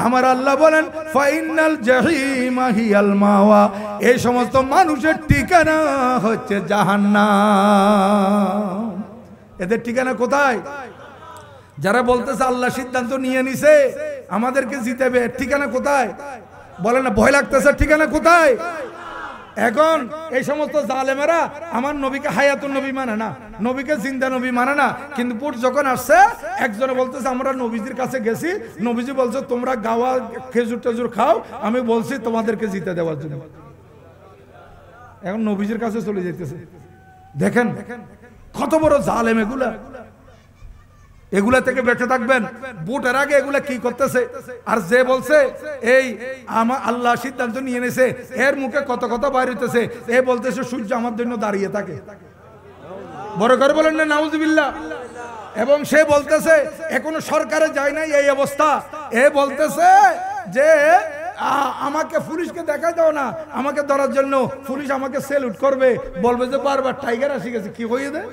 আমার আল্লাহ বলেন ফাইনাল জাহিমা হিয়াল মাওয়া, এই সমস্ত মানুষের ঠিকানা হচ্ছে জাহান্নাম। এদের ঠিকানা কোথায়? যারা বলতেছে আল্লাহ সিদ্ধান্ত নিয়ে নিছে আমাদেরকে জিতাবে, ঠিকানা কোথায়? বলে না ভয় লাগতেছে, ঠিকানা কোথায়? এখন এই সমস্ত জালেমেরা আমার নবীকে হায়াতুন নবী মানে না, নবীকে জিন্দা নবী মানে না। কিন্তু ভোট যখন আসছে, একজনে বলতেছে আমরা নবীজির কাছে গেছি, নবীজি বলছে তোমরা গাওয়া খেজুর টেজুর খাও, আমি বলছি তোমাদেরকে জিতে দেওয়ার জন্য। এখন নবীজির কাছে চলে যেতেছে। দেখেন কত বড় জালেম এগুলা। এগুলা থেকে বেঁচে থাকবেন। ভোটের আগে এগুলা কি করতেছে। আর যে বলছে এই আমার আল্লাহ সিদ্ধান্ত নিয়ে নিয়েছে, এর মুখে কত কথা বাইর হইতেছে। এ বলতেছে সূর্য আমার জন্য দাঁড়িয়ে থাকে। বড় করে বলেন না নাউজুবিল্লাহ। এবং সে বলতেছে এখনো সরকারে যায় নাই এই অবস্থা। এ বলতেছে যে আমাকে পুলিশকে দেখা দাও না, আমাকে ধরার জন্য পুলিশ আমাকে সেলুট করবে, বলবে যে বারবার টাইগার আসি গেছে, কি হয়ে দেয়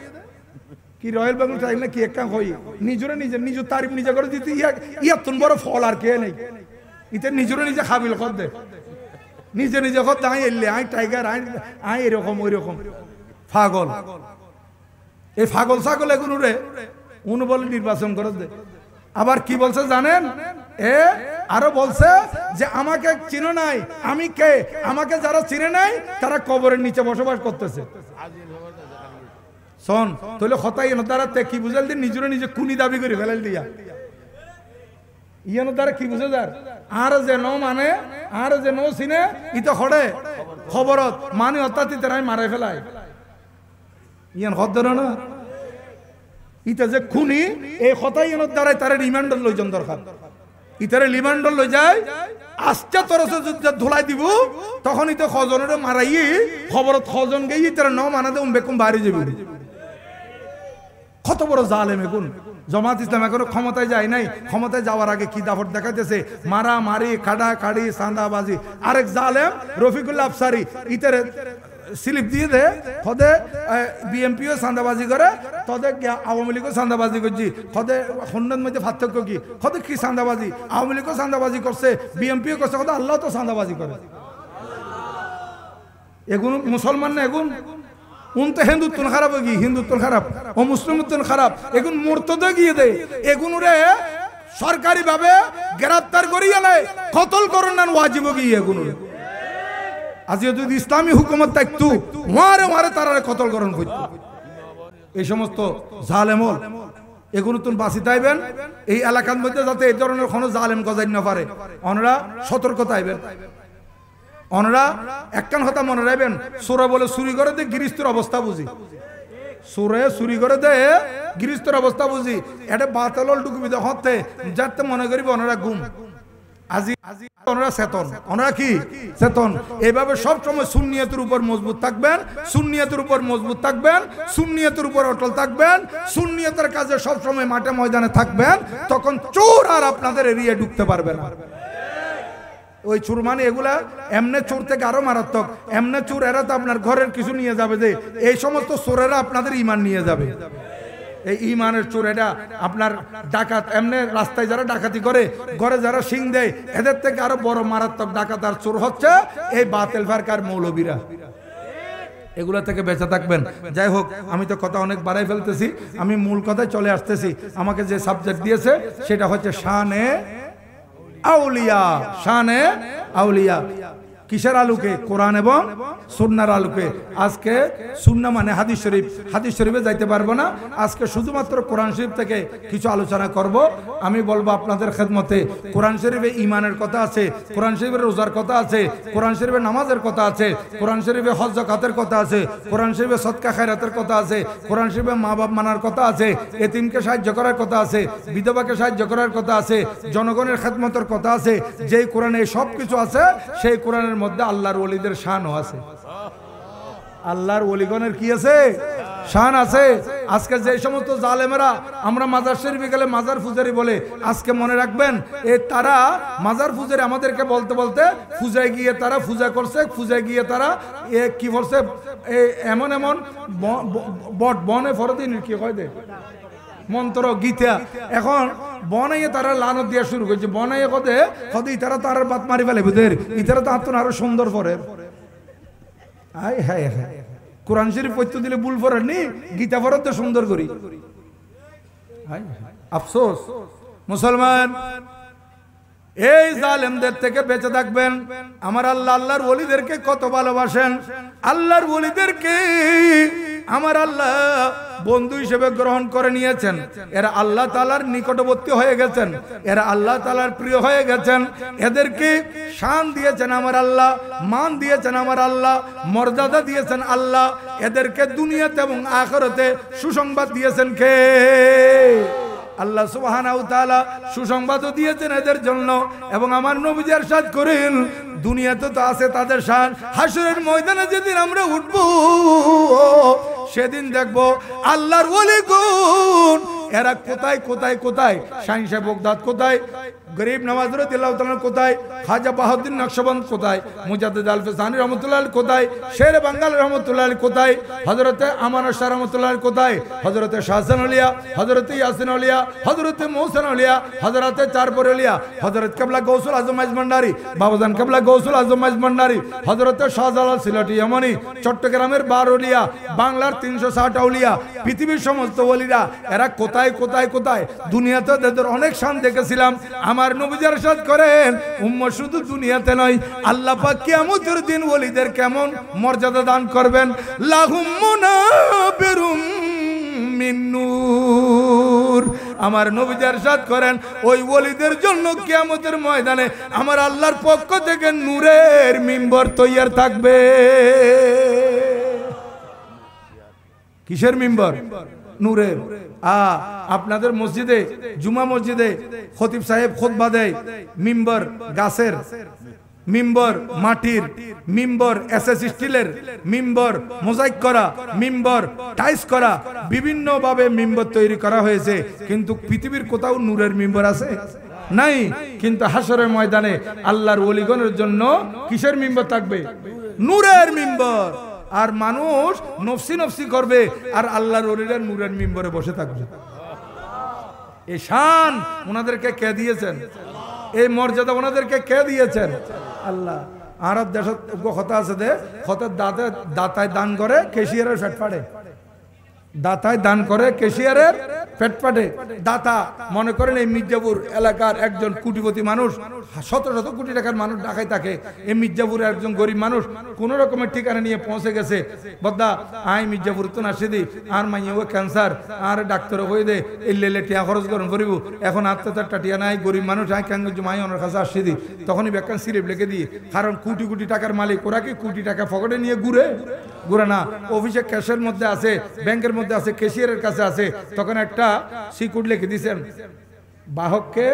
কি রয়্যাল বেঙ্গল টাইগার না কি একটা হই, নিজরে নিজের তারিফ নিজে করে দিতে ইয়াতুন বড় ফল আর কে নেই, ইতে নিজরে নিজে খাবিল কর দে, নিজে নিজে কর আই এলে আই টাইগার আই এরকম ওই রকম পাগল। এই পাগল ছাগল এগুলো রে উনি বলে নির্বাচন করে দে। আবার কি বলছে জানেন, আরো বলছে যে আমাকে চিনো নাই, আমি কে, আমাকে যারা চিনে নাই তারা কবরের নিচে বসবাস করতেছে। শোন তাহলে হতাই দ্বারা কি বুঝাল দিন, নিজের নিজে কুনি দাবি করে ফেলাল দিয়া ইয়ানো দ্বারা কি বুঝে যার আর যে ন মানে আর যে ন চিনে ইতো খড়ে খবরত মানে অর্থাৎ তারাই মারে ফেলায় ইয়ান হদ না ইটা যে খুনি এই হতাই ইয়ানোর দ্বারাই তারা রিমান্ডার লই যান দরকার, ইতারে রিমান্ডার লই যায় আস্তে তরসে যুদ্ধ ধুলাই দিব, তখন ইতো খজনের মারাই খবরত খজন গেই তারা ন মানাতে বেকুম বাড়ি যাবে। কত বড় জালেম এগুন। জামাত ইসলাম এখনো ক্ষমতায় যায় নাই, ক্ষমতায় যাওয়ার আগে কি দাপট দেখাইতেছে, মারা মারি কাটা কাড়ি চাঁদাবাজি। আরেক জালেম রফিকুল্লাহ আফসারি ইতারে স্লিপ দিয়ে দে খদে বিএমপিও চাঁদাবাজি করে, তদে আওয়ামী লীগও চাঁদাবাজি করছি, খদে খন্ডের মধ্যে পার্থক্য কি, খদে কি চাঁদাবাজি, আওয়ামী লীগও চাঁদাবাজি করছে বিএমপিও করছে, খদে আল্লাহ তো চাঁদাবাজি করে। এগুন মুসলমান না এগুন উনতে হিন্দুত্ব খারাপ কি, হিন্দুত্ব খারাপ ও মুসলিমত্ব খারাপ, এগুন মুর্তদে গিয়ে দেয়, এগুনরে সরকারি ভাবে গ্রেফতার করিয়ে নেয়, কতল করুন না ওয়াজিব গিয়ে এগুনরে। আজকে যদি ইসলামী হুকুমত থাকতো মারে মারে তারা কতল করণ করত। এই সমস্ত জালেমল এগুলো তুমি বাঁচি তাইবেন এই এলাকার মধ্যে, যাতে এই ধরনের কোনো জালেম গজাই না পারে, ওনারা সতর্ক তাইবেন। ওনারা একখান কথা মনে রাখবেন, সোরা বলে চুরি করে দে গৃহস্থর অবস্থা বুঝি, সোরে চুরি করে দে গৃহস্থর অবস্থা বুঝি, এটা বাতালল ডুকুবি হতে যাতে মনে করিব ওনারা গুম। আজি ওনারা চেতন, ওনারা কি চেতন। এইভাবে সবসময় সুন্নিয়তের উপর মজবুত থাকবেন, সুন্নিয়তের উপর মজবুত থাকবেন, সুন্নিয়তের উপর অটল থাকবেন, সুন্নিয়তের কাজে সবসময় মাঠে ময়দানে থাকবেন, তখন চোর আর আপনাদের এরিয়া ঢুকতে পারবে না। ওই চোর মানে এগুলা এমনে চোর থেকে আরো মারাত্মক, এমনে চোর এরা তো আপনার ঘরের কিছু নিয়ে যাবে, যে এই সমস্ত চোরেরা আপনাদের ইমান নিয়ে যাবে। এই ইমানের চোর এটা আপনার ডাকাত, এমনি রাস্তায় যারা ডাকাতি করে ঘরে যারা সিং দেয়, এদের থেকে আরো বড় মারাত্মক ডাকাত আর চোর হচ্ছে এই বাতিল ফারকার মৌলবীরা। এগুলা থেকে বেঁচে থাকবেন। যাই হোক, আমি তো কথা অনেক বাড়াই ফেলতেছি, আমি মূল কথায় চলে আসতেছি। আমাকে যে সাবজেক্ট দিয়েছে সেটা হচ্ছে শানে আউলিয়া। শানে আউলিয়া কিসের আলোকে? কোরআন এবং সুন্নাহর আলোকে। আজকে সুন্নাহ মানে হাদিস শরীফ, হাদিস শরীফে যাইতে পারবো না, আজকে শুধুমাত্র কোরআন শরীফ থেকে কিছু আলোচনা করব। আমি বলবো আপনাদের খেদমতে, কোরআন শরীফে ইমানের কথা আছে, কোরআন শরীফে রোজার কথা আছে, কোরআন শরীফে নামাজের কথা আছে, কোরআন শরীফে হজ যাকাতের কথা আছে, কোরআন শরীফে সদকা খায়রাতের কথা আছে, কোরআন শরীফে মা বাপ মানার কথা আছে, এতিমকে সাহায্য করার কথা আছে, বিধবাকে সাহায্য করার কথা আছে, জনগণের খেদমতের কথা আছে। যেই কোরআনে সব কিছু আছে, সেই কোরআনের মধ্যে আল্লাহর ওলিদের শানও আছে। আল্লাহর ওলিগণের কি আছে? শান আছে। আজকে যে সমস্ত জালেমেরা আমরা মাজার শরীফে গেলে মাজার পূজারি বলে, আজকে মনে রাখবেন এই তারা মাজার পূজারি আমাদেরকে বলতে বলতে পূজায় গিয়ে তারা পূজা করছে, পূজায় গিয়ে তারা কি করছে, এমন এমন বট বনে ফরদিন কি হয় দে মন্ত্র গীতা, এখন বনাইয়ে তারা লানত দিয়া শুরু করছে। বনাইয়ে কদে কদে ইতারা তার বাত মারি ফেলে বুঝের, ইতারা তো আত্মন আরো সুন্দর পরে। আই হায় হায়, কোরআন শরীফ পড়তে দিলে ভুল পড়েন নি, গীতা পড়তে তো সুন্দর করি। আফসোস মুসলমান, এই জালেমদের থেকে বেঁচে থাকবেন। আমার আল্লাহ আল্লাহর ওলিদেরকে কত ভালোবাসেন, আল্লাহর ওলিদেরকে আমার আল্লাহ বন্ধু হিসেবে গ্রহণ করে নিয়েছেন। এরা আল্লাহ তাআলার নিকটবর্তী হয়ে গেছেন, এরা আল্লাহ তাআলার প্রিয় হয়ে গেছেন। এদেরকে শান দিয়েছেন আমার আল্লাহ, মান দিয়েছেন আমার আল্লাহ, মর্যাদা দিয়েছেন আল্লাহ। এদেরকে দুনিয়াতে এবং আখিরাতে সুসংবাদ দিয়েছেন কে? আল্লাহ সুবহানাহু ওয়া তাআলা সুসংবাদও দিয়েছেন এদের জন্য। এবং আমার নবী ইরশাদ করেন, দুনিয়াতে তো আছে তাদের শান, হাসরের ময়দানে যেদিন আমরা উঠব সেদিন দেখব আল্লাহর ওলিগণ এরা কোথায় কোথায় কোথায়, শাহিনশাহ বগদাদ কোথায়, গরিব নওয়াজ রাদিয়াল্লাহু তাআলা কোথায়, খাজা বাহাউদ্দিন নকশবন্দ কোথায়, মুজাদ্দিদ আল-ফিসানি রহমাতুল্লাহ আলাইহি কোথায়, শের বাঙ্গাল রহমাতুল্লাহ আলাইহি কোথায়, হযরতে আমানত শাহ রহমাতুল্লাহ আলাইহি কোথায়, হযরতে শাহজান আলিয়া, হযরতে ইয়াসিন আলিয়া, হযরতে মৌসান আলিয়া, হযরতে চারপর আলিয়া, হযরত কিবলা গৌসুল আজম মাইজ ভান্ডারী, বাবাজান কিবলা গৌসুল আজম মাইজ ভান্ডারী, হযরতে শাহজালাল সিলেটি ইয়ামানি, চট্টগ্রামের 12 আলিয়া, বাংলার 360 আউলিয়া, পৃথিবীর সমস্ত ওলিরা এরা কোথায় কোথায় কোথায়। দুনিয়াতে তাদের অনেক শান দেখেছিলাম। আমার নবীজি ইরশাদ করেন উম্মত শুধু দুনিয়াতে নয়, আল্লাহ পাক কিয়ামতের দিন ওলিদের কেমন মর্যাদা দান করবেন। লাহুম মুনাবিরুম মিন নূর। আমার নবীজি ইরশাদ করেন ওই ওলিদের জন্য কিয়ামতের ময়দানে আমার আল্লাহর পক্ষ থেকে নূরের মিম্বর তৈয়ার থাকবে। কিসের মিম্বর? নূরের। আপনাদের মসজিদে, জুমা মসজিদে খতিব সাহেব খুতবা দেয়, মিম্বর গাছের, মিম্বর মাটির, মিম্বর এসএস স্টিলের, মিম্বর মোজাইক করা, মিম্বর টাইস করা, বিভিন্ন ভাবে মিম্বর তৈরি করা হয়েছে। কিন্তু পৃথিবীর কোথাও নূরের মিম্বর আছে? নাই। কিন্তু হাসরের ময়দানে আল্লাহর ওলিগণের জন্য কিসের মিম্বর থাকবে? নূরের মিম্বর। আর মানুষ নফসি নফসি করবে আর আল্লাহর ওলিরা নূরের মিম্বরে বসে থাকবে। এই শান ওনাদেরকে কে দিয়েছেন? এই মর্যাদা ওনাদেরকে কে দিয়েছেন? আল্লাহ। আর দেশত কথা আছে দে, হঠাৎ দাতায় দান করে কেশিয়ারের ফেট ফাড়ে, দাতায় দান করে কেশিয়ারের পেট পাটে। দাতা মনে করেন এই মির্জাপুর এলাকার একজন কোটিপতি মানুষ, শত শত কোটি টাকার মানুষ ঢাকায় থাকে। এই মির্জাপুরের একজন গরিব মানুষ কোন রকমের ঠিকানা নিয়ে পৌঁছে গেছে, বদ্দা আই মির্জাপুর তো নাসি দি আর মাইয়া ও ক্যান্সার আর ডাক্তার হয়ে দে এলে টিয়া খরচ গরম করিব, এখন আত্মচারটা টিয়া নাই, গরিব মানুষ আই ক্যাঙ্গ মাই ওনার কাছে আসছি দি, তখনই ব্যাখ্যান সিরিপ লিখে দিই। কারণ কোটি কোটি টাকার মালিক ওরা কি কোটি টাকা পকেটে নিয়ে ঘুরে না, অফিসে ক্যাশের মধ্যে আছে, ব্যাংকের মধ্যে আছে, ক্যাশিয়ারের কাছে আছে। তখন একটা সিকিউর লিখে দিয়েছেন বাহককে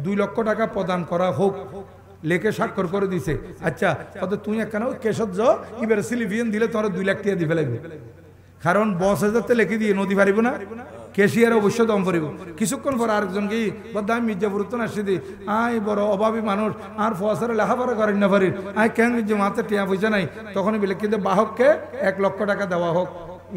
2 লক্ষ টাকা প্রদান করা হোক, লেখে স্বাক্ষর করে দিছে। আচ্ছা কত তুই কেন কেশত যাও এবার সিলিভিয়ান দিলে তোর 2 লাখ টাকা দিবে লাগবে, কারণ বস হাজারতে লিখে দিয়ে নদী পারিব না, কেশিয়ার অবশ্য দম করিব। কিছুক্ষণ পর আরেকজন কি বদ্দা আমি মির্জাপুর তো আসছি দি আই বড় অভাবী মানুষ আর ফসারে লেখাপড়া করেন না পারি, আই কেন যে মাত্র টিয়া পয়সা নাই, তখনই বলে কিন্তু বাহককে 1 লক্ষ টাকা দেওয়া হোক।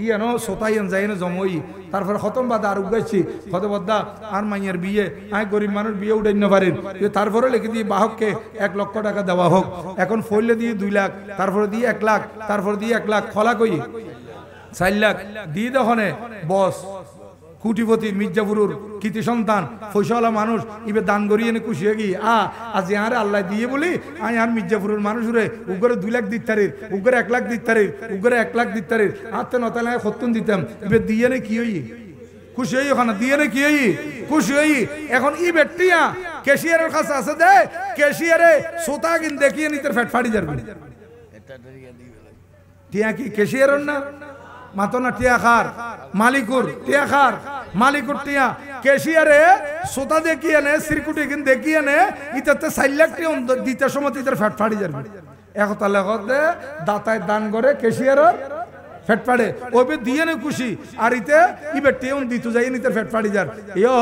ইয়েন সোতাইন যাই না জমই, তারপরে খতম বাদ আর উগাইছি কত বদ্দা আর মাইয়ের বিয়ে, আই গরিব মানুষ বিয়ে উঠাই না পারেন, তারপরে লিখে দিয়ে বাহককে 1 লক্ষ টাকা দেওয়া হোক। এখন ফইলে দিয়ে 2 লাখ, তারপরে দিয়ে 1 লাখ, তারপরে দিয়ে 1 লাখ, খোলা কই 4 লাখ দিয়ে দখনে বস কোটিপতি মির্জাপুরের কৃতি সন্তান পয়সাওয়ালা মানুষ ইবে দান করিয়ে এনে খুশি হয়ে গিয়ে আজ আরে আল্লাহ দিয়ে বলি আই আর মির্জাপুরের মানুষরে উগরে 2 লাখ দিতারির, উগরে 1 লাখ দিতারির, উগরে 1 লাখ দিতারির, আত্ম নতালে খত্তুন দিতাম, ইবে দিয়ে নে কি হই খুশি হই, ওখানে দিয়ে নে কি হই খুশি হই। এখন ই বেটিয়া ক্যাশিয়ারের কাছে আছে দে, ক্যাশিয়ারে সোতা কিন দেখিয়ে নিতে ফেট ফাড়ি যাবে। টিয়া কি ক্যাশিয়ারের না মাতো না, টিয়া খার মালিকুর, টিয়া খার মালিকুর টিয়া ক্যাশিয়ারে সোতা দেখিয়ে নে, সিরকুটি কিন দেখিয়ে নে, ইতাতে 4 লাখ টাকা দিতে সময় ইতার ফেট ফাড়ি যাবে। একতা লেখতে দাতায় দান করে ক্যাশিয়ারের ফেট ফাড়ে, ওবে দিয়ে নে খুশি, আর ইতে ইবে টেউন দিতু যাই নিতে ফেট ফাড়ি যার। ইয়ো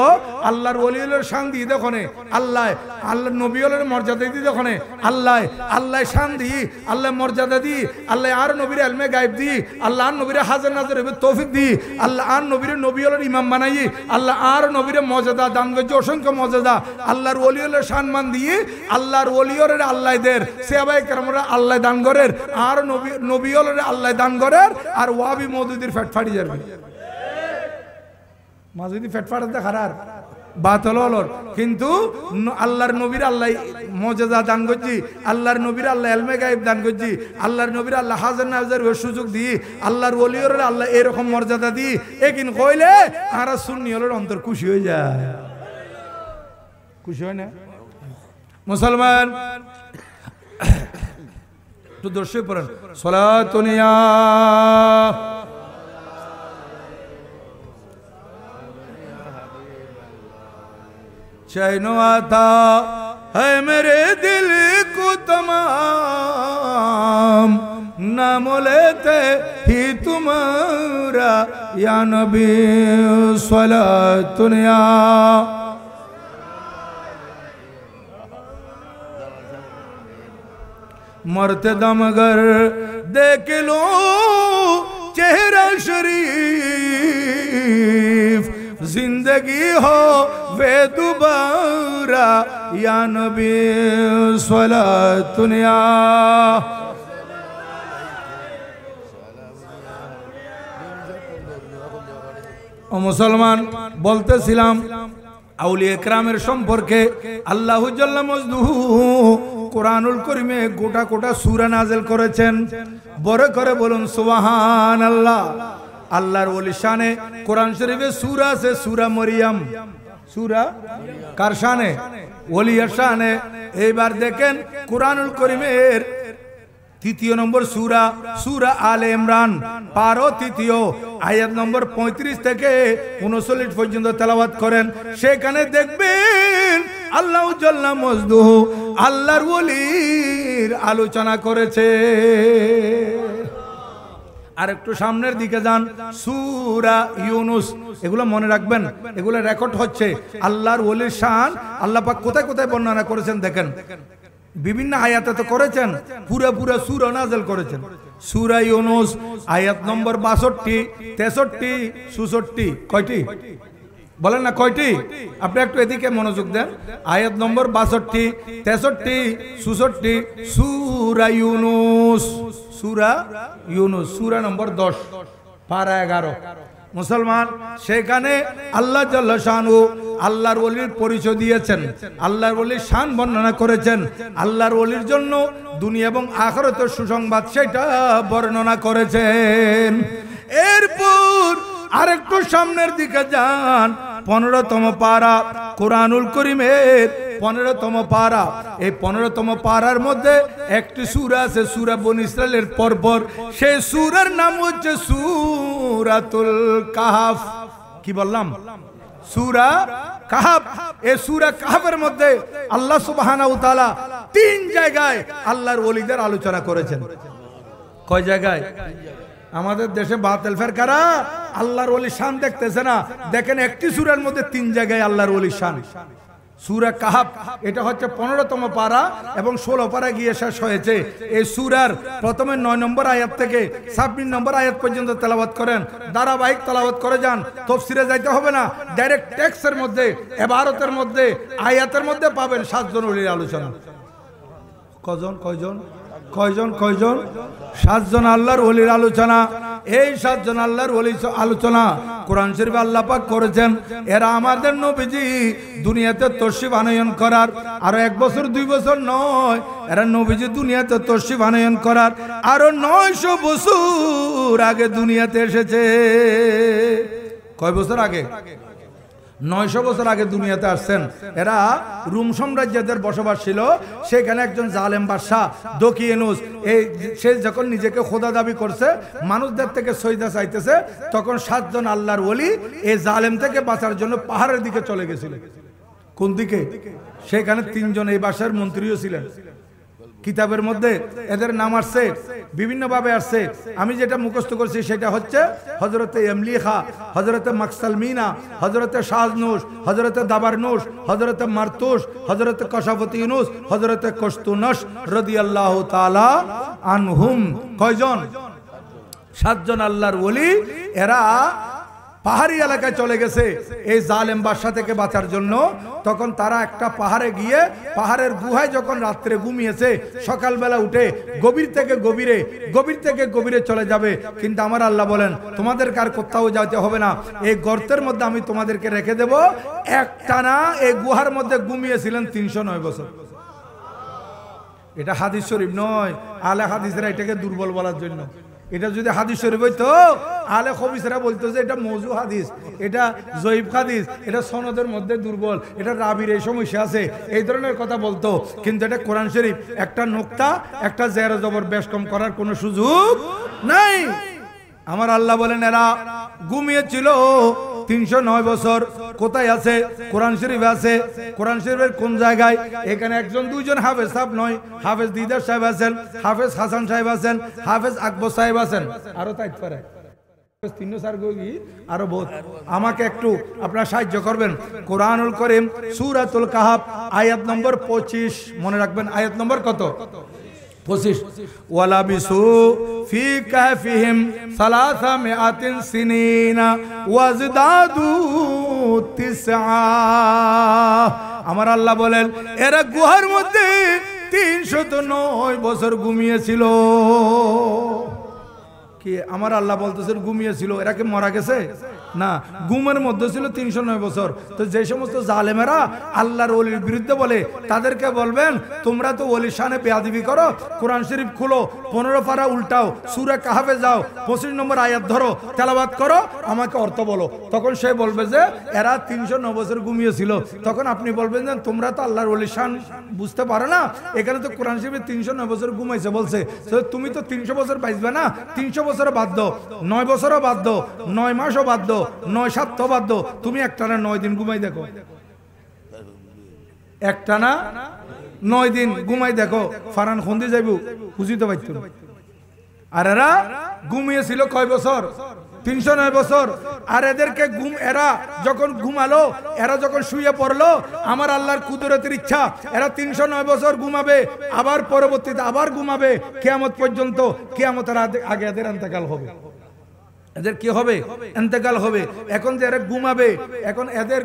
আল্লাহর ওলিদের শান দিয়ে দেখনে, আল্লাহ আল্লাহ নবীর মর্যাদা দিয়ে দেখনে, আল্লাহ শান দি, আল্লাহ মর্যাদা দি, আল্লাহ আর নবীর এলমে গায়েব দি, আল্লাহ আর নবীর হাজার নাজর তৌফিক দি, আল্লাহ আর নবীর নবীর ইমাম বানাই, আল্লাহ আর নবীর মর্যাদা দান করছে, অসংখ্য মর্যাদা আল্লাহর ওলিদের সম্মান দিয়ে, আল্লাহর ওলিয়র আল্লাহদের সেবায়ে কেরামরা আল্লাহ দান করেন, আর নবীর আল্লাহ দান করেন, আর ওয়াবি মওদুদির ফেট ফাড়ি যাবে। মাঝুদি ফেট ফাড়াতে খারার বাত হলর, কিন্তু আল্লাহর নবীর আল্লাহ মর্যাদা দান করছি, আল্লাহর নবীর আল্লাহ এলমে গায়েব দান করছি, আল্লাহর নবীর আল্লাহ হাজার নাজার সুযোগ দিই, আল্লাহর ওলিয়র আল্লাহ এরকম মর্যাদা দিই, একিন কইলে আর সুন্নি হলের অন্তর খুশি হয়ে যায়। খুশি হয় না মুসলমান? একটু দর্শক পড়েন সলাতুনিয়া चैनो आता है मेरे दिल को तमाम, नाम लेते ही तुम्हारा या नबी सलातुनिया। मरते दम अगर देख लो चेहरा शरीफ जिंदगी हो वे दोबारा या नबी सलातुनिया। ও মুসলমান বলতেছিলাম আউলিয়া কেরামের সম্পর্কে আল্লাহু জাল্লা মজদুহু কোরআনুল কারীমে গোটা গোটা সূরা নাযিল করেছেন। বড় করে বলুন সুবহানাল্লাহ। আল্লাহর ওলি শানে কোরআন শরীফে সূরা আছে সূরা মরিয়ম। সূরা কার শানে? ওলিয়ার শানে। এইবার দেখেন কোরআনুল কারীমের তৃতীয় নম্বর সূরা সূরা আলে ইমরান 12 তৃতীয় আয়াত নম্বর 35 থেকে 39 পর্যন্ত তেলাওয়াত করেন। সেখানে দেখবেন আল্লাহু জাল্লা মজদুহু আল্লাহর ওলির আলোচনা করেছে। আর একটু সামনের দিকে যান, সূরা ইউনুস। এগুলো মনে রাখবেন, এগুলো রেকর্ড হচ্ছে। আল্লাহর ওলির শান আল্লাহ পাক কোথায় কোথায় বর্ণনা করেছেন দেখেন। বিভিন্ন আয়াতে তো করেছেন, পুরো পুরো সূরা নাযিল করেছেন। সূরা ইউনুস আয়াত নম্বর 62, 63, 64 কয়টি বলেন না কয়টি? আপনি একটু এদিকে মনোযোগ দেন। আয়াত নম্বর 62, 63, 64 সূরা ইউনুস। সূরা ইউনুস সূরা নম্বর 10 পারা 11। মুসলমান সেখানে আল্লাহ জাল্লা শানহু আল্লাহর ওলির পরিচয় দিয়েছেন, আল্লাহর ওলির শান বর্ণনা করেছেন, আল্লাহর ওলির জন্য দুনিয়া এবং আখিরাতের সুসংবাদ সেটা বর্ণনা করেছেন। এরপর আরেকটু সামনের দিকে যান, 15তম পারা কোরআনুল কারীমের 15তম পারা। এই 15তম পারার মধ্যে একটি সূরা আছে সূরা বনী ইসরাইলের পরপর। সেই সূরার নাম হচ্ছে সূরাতুল কাহফ। কি বললাম? সূরা কাহফ। এই সূরা কাহফের মধ্যে আল্লাহ সুবহানাহু ওয়া তাআলা 3 জায়গায় আল্লাহর ওলিদের আলোচনা করেছেন। কয় জায়গায়? আমাদের দেশে বাতিল ফেরকারা আল্লাহর ওলির শান দেখতেছে না। দেখেন একটি সূরার মধ্যে 3 জায়গায় আল্লাহর ওলির শান। সূরা কাহফ এটা হচ্ছে 15তম পারা এবং 16 পারা গিয়ে শেষ হয়েছে। এই সূরার প্রথমে 9 নম্বর আয়াত থেকে 26 নম্বর আয়াত পর্যন্ত তেলাওয়াত করেন, ধারাবাহিক তেলাওয়াত করে যান। তাফসীরে যাইতে হবে না, ডাইরেক্ট টেক্সটের মধ্যে, ইবারতের মধ্যে, আয়াতের মধ্যে পাবেন 7 জন ওলির আলোচনা। কয়জন? 7 জন আল্লাহর ওলির আলোচনা। এই 7 জন আল্লাহর ওলির আলোচনা কোরআন শরীফে আল্লাহ পাক করেছেন। এরা আমাদের নবীজি দুনিয়াতে তশরিফ আনয়ন করার আরো 1 বছর 2 বছর নয়, এরা নবীজি দুনিয়াতে তশরিফ আনয়ন করার আরো 900 বছর আগে দুনিয়াতে এসেছে। কয় বছর আগে? 900 বছর আগে দুনিয়াতে আসছেন। এরা রোম সাম্রাজ্যের বসবাস ছিল। সেখানে একজন জালেম বাদশা দকিয়ানুস, সে যখন নিজেকে খোদা দাবি করছে, মানুষদের থেকে সজদা চাইতেছে, তখন 7 জন আল্লাহর ওলি এই জালেম থেকে বাঁচার জন্য পাহাড়ের দিকে চলে গেছিল। কোন দিকে? সেখানে 3 জন এই বাদশার মন্ত্রীও ছিলেন। কিতাবের মধ্যে এদের নাম আসছে, বিভিন্ন ভাবে আসছে। আমি যেটা মুখস্থ করছি সেটা হচ্ছে হযরতে ইমলিখা, হযরতে মাকসালমিনা, হযরতে শাহনুস, হযরতে দাবারনুস, হযরতে মারতুস, হযরতে কশাফতি ইউনুস, হযরতে কশতুনস রাদিয়াল্লাহু তাআলা আনহুম। কয়জন? 7 জন আল্লাহর ওলি। এরা পাহাড়ি এলাকায় চলে গেছে এই জালেম বাদশা থেকে বাঁচার জন্য। তখন তারা একটা পাহাড়ে গিয়ে পাহাড়ের গুহায় যখন রাত্রে ঘুমিয়েছে, সকালবেলা উঠে গভীর থেকে গভীরে চলে যাবে। কিন্তু আমার আল্লাহ বলেন তোমাদের কার কোথাও যেতে হবে না, এই গর্তের মধ্যে আমি তোমাদেরকে রেখে দেব। একটানা এই গুহার মধ্যে ঘুমিয়েছিলেন 309 বছর। এটা হাদিস শরীফ নয়। আলে হাদিসরা এটাকে দুর্বল বলার জন্য। এটা যদি হাদিস শরীফ হইতো, আলে খবিসরা বলতো যে এটা মওযু হাদিস, এটা জয়ীফ হাদিস, এটা সনদের মধ্যে দুর্বল, এটা রাবির এই সমস্যা আছে, এই ধরনের কথা বলতো। কিন্তু এটা কোরআন শরীফ, একটা নোক্তা, একটা জের জবর বেশ কম করার কোনো সুযোগ নাই। আমার আল্লাহ বলেন এরা ঘুমিয়েছিল 309 বছর। কোথায় আছে? কোরআন শরীফে আছে। কোরআন শরীফের কোন জায়গায়? এখানে 1 2 জন হাফেজ সাহেব নয়, হাফেজ দিদার সাহেব আছেন, হাফেজ হাসান সাহেব আছেন, হাফেজ আকবর সাহেব আছেন, আরো তাইতে পারে আরো বহুত। আমাকে একটু আপনারা সাহায্য করবেন। কোরআনুল কারীম সূরাতুল কাহফ আয়াত নম্বর 25 মনে রাখবেন। আয়াত নম্বর কত? 25 ওয়ালাবিসু ফি কাহফিহিম সালাসা মিআতিন সিনিনা ওয়াজদাদু তিসআ। আমার আল্লাহ বলেন এরা গুহার মধ্যে 309 বছর ঘুমিয়েছিল। কি আমার আল্লাহ বলতেছেন ঘুমিয়েছিল, এরা কি মারা গেছে না, ঘুমের মধ্যে ছিল 309 বছর। তো যে সমস্ত জালেমেরা আল্লাহর ওলির বিরুদ্ধে বলে তাদেরকে বলবেন তোমরা তো ওলির শানে বেয়াদবি করো, কোরআন শরীফ খুলো, 15 পারা উল্টাও, সূরা কাহফে যাও, 25 নম্বর আয়াত ধরো, তেলাওয়াত করো, আমাকে অর্থ বলো। তখন সে বলবে যে এরা 309 বছর ঘুমিয়েছিল। তখন আপনি বলবেন যে তোমরা তো আল্লাহর ওলির শান বুঝতে পারো না, এখানে তো কোরআন শরীফে 309 বছর ঘুমাইছে বলছে, তুমি তো 300 বছর বাঁচবে না, 300 বছরও বাদ দাও, 9 বছরও বাদ দাও, 9 মাসও বাদ দাও, 9 সপ্তাহ বাদ দাও, তুমি একটানা 9 দিন ঘুমাই দেখো, একটানা 9 দিন ঘুমাই দেখো, ফারান খন্দি যাইব বুঝিতে পারত। আর এরা ঘুমিয়েছিল কয় বছর? 309 বছর। আর এদেরকে এরা যখন ঘুমালো, এরা যখন শুয়ে পড়লো, আমার আল্লাহর কুদরতের ইচ্ছা এরা 309 বছর ঘুমাবে, আবার পরবর্তীতে আবার ঘুমাবে কিয়ামত পর্যন্ত। কিয়ামতের আগে এদের ইন্তেকাল হবে, এদের কি হবে? ইন্তেকাল হবে। এখন যে এরা ঘুমাবে, এখন এদের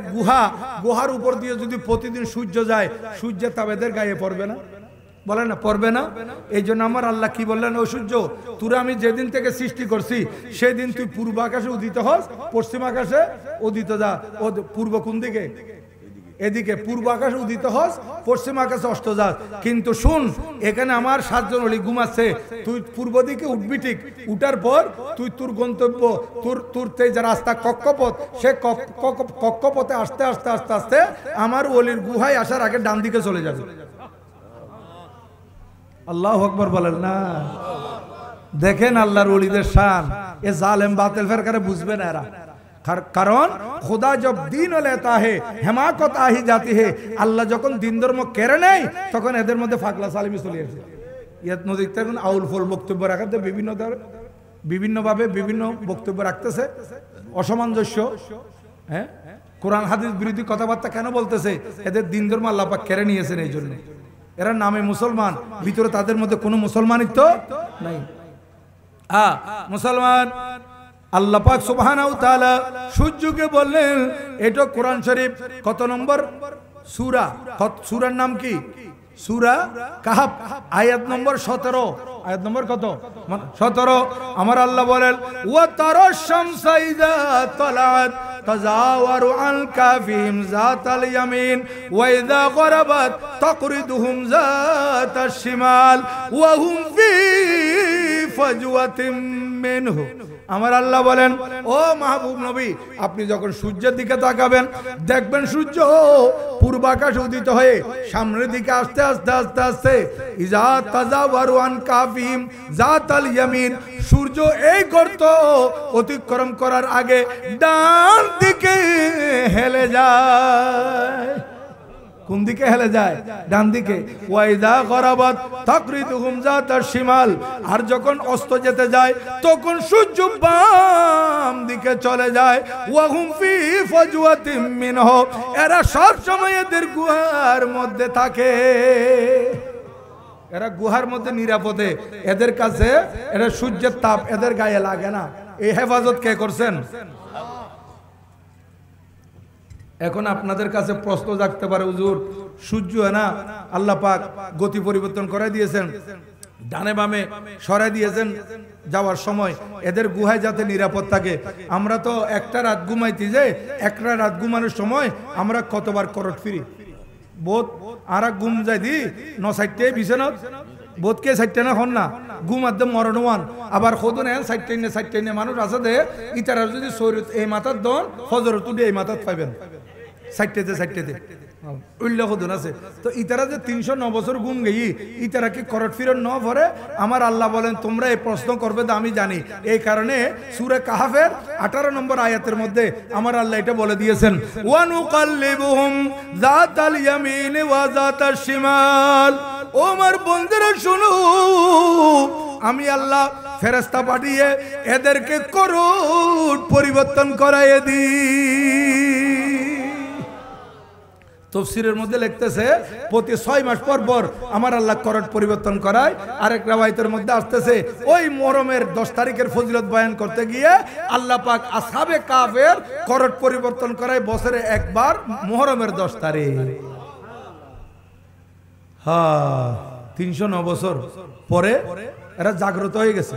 গুহার উপর দিয়ে যদি প্রতিদিন সূর্য যায়, সূর্যের তাপ এদের গায়ে পড়বে না? বলে না পড়বে না? এই জন্য আমার আল্লাহ কি বললেন, ও সূর্য তোরা আমি যেদিন থেকে সৃষ্টি করছি সেদিন তুই পূর্ব আকাশে উদিত হস, পশ্চিম আকাশে উদিত যা। ও পূর্ব কোন দিকে? এদিকে। পূর্ব আকাশে উদিত হস, পশ্চিম আকাশে অস্ত যাস। কিন্তু শুন, এখানে আমার 7 জন ওলি ঘুমাচ্ছে, তুই পূর্ব দিকে উঠবি, ঠিক উঠার পর তুই তোর গন্তব্য, তোর যে রাস্তা কক্ষপথ, সে কক্ষপথে আস্তে আস্তে আস্তে আস্তে আমার ওলির গুহায় আসার আগে ডান দিকে চলে যাবে। আল্লাহু আকবার বলেন না? দেখেন আল্লাহর ওলিদের শান। এ জালেম বাতিল ফেরকারে বুঝবে না এরা, কারণ খোদা জব দিন লেতা হে হেমাকত আহি জাতি হে। আল্লাহ যখন দিন ধর্ম কেড়ে নেয় তখন এদের মধ্যে ফাকলা সালিমি চলে আসে। ইয়াত নদীতে এখন আউল ফল বক্তব্য রাখাতে বিভিন্নভাবে বিভিন্ন বক্তব্য রাখতেছে, অসামঞ্জস্য। হ্যাঁ, কোরআন হাদিস বিরোধী কথাবার্তা কেন বলতেছে? এদের দিন ধর্ম আল্লাহ পাক কেড়ে নিয়েছেন। এই জন্য এরা নামে মুসলমান, ভিতরে তাদের মধ্যে কোনো মুসলমানিত্ব নাই। মুসলমান আল্লাহ পাক সুবহানাহু ওয়া তাআলা সূর্যকে বললেন, এটা কোরআন শরীফ কত নম্বর সূরা? সূরার নাম কি? সূরা কাহফ, আয়াত নম্বর 17। আয়াত নম্বর কত? 17। আমার আল্লাহ বলেন, ওয়া তারাশ শামসা ইযা তালাত তাজাওয়ারু আন কাফিহিম যাতাল ইয়ামিন ওয়া ইযা গরাবাত তাকরিদুহুম যাতাশ শিমাল ওয়া হুম ফি ফাজওয়াতিম মিনহু। আমার আল্লাহ বলেন, ও মাহবুব নবী, আপনি যখন সূর্যের দিকে তাকাবেন দেখবেন সূর্য পূর্ব আকাশে উদিত হয়ে সামনের দিকে আস্তে আস্তে আস্তে আস্তে ইজা তাজাওয়ারু আন কাফিহিম যাতাল ইয়ামিন, সূর্য এই গর্ত অতিক্রম করার আগে ডান দিকে হেলে যায়। কোন দিকে হেলে যায়? ডান দিকে। ওয়াইদা গরাবাত তাকরিদুহুম যাতাশ শিমাল, আর যখন অস্ত যেতে যায় তখন সূর্য বাম দিকে চলে যায়। ওয়াহুম ফি ফাজওয়াতিম মিনহু, এরা সব সময় এদের গুহার মধ্যে থাকে, এরা গুহার মধ্যে নিরাপদে, এদের কাছে এরা সূর্যের তাপ এদের গায়ে লাগে না। এই হেফাজত কে করছেন? এখন আপনাদের কাছে প্রশ্ন জাগতে পারে, হুজুর সূর্য না আল্লাহ পাক গতি পরিবর্তন করে দিয়েছেন, ডানে বামে সরাই দিয়েছেন যাওয়ার সময়, এদের গুহায় যাতে নিরাপদ থাকে। আমরা তো একটা রাত ঘুমাইতে যে, একটা রাত ঘুমানোর সময় আমরা কতবার করট ফিরি, বোধ আর ঘুম যাই দি 9-4 বিছানা বোধকে 4 না হন না ঘুম একদম মরণওয়ান। আবার খোদন এন 4 মানুষ আছে দে, ইতারা যদি শরীর এই মাথার দন ফজর তুলি এই মাথার পাইবেন 4 উল্লেখ খোদন আছে। তো ইতারা যে 309 বছর ঘুম গেই, ইতারা কি করট ফিরন ন পরে? আমার আল্লাহ বলেন, তোমরা এই প্রশ্ন করবে তো আমি জানি। এই কারণে সূরা কাহফের 18 নম্বর আয়াতের মধ্যে আমার আল্লাহ এটা বলে দিয়েছেন, ওয়া নুকাল্লিবুহুম যাতাল ইয়ামিন ওয়া যাতাশ শিমাল। ও আমার বন্ধুরা শুনো, আমি আল্লাহ ফেরেশতা পাঠিয়ে এদেরকে করুণ পরিবর্তন করাইয়ে দিই। তফসিরের মধ্যে লিখতেছে প্রতি 6 মাস পর পর আমার আল্লাহ করট পরিবর্তন করায়। আরেক রাওয়ায়াতের মধ্যে আসতেছে ওই মুহররমের 10 তারিখের ফজিলত বয়ান করতে গিয়ে আল্লাহ পাক আসহাবে কাফের করট পরিবর্তন করায় বছরে একবার মুহররমের 10 তারিখ। হ্যাঁ, 309 বছর পরে এরা জাগ্রত হয়ে গেছে।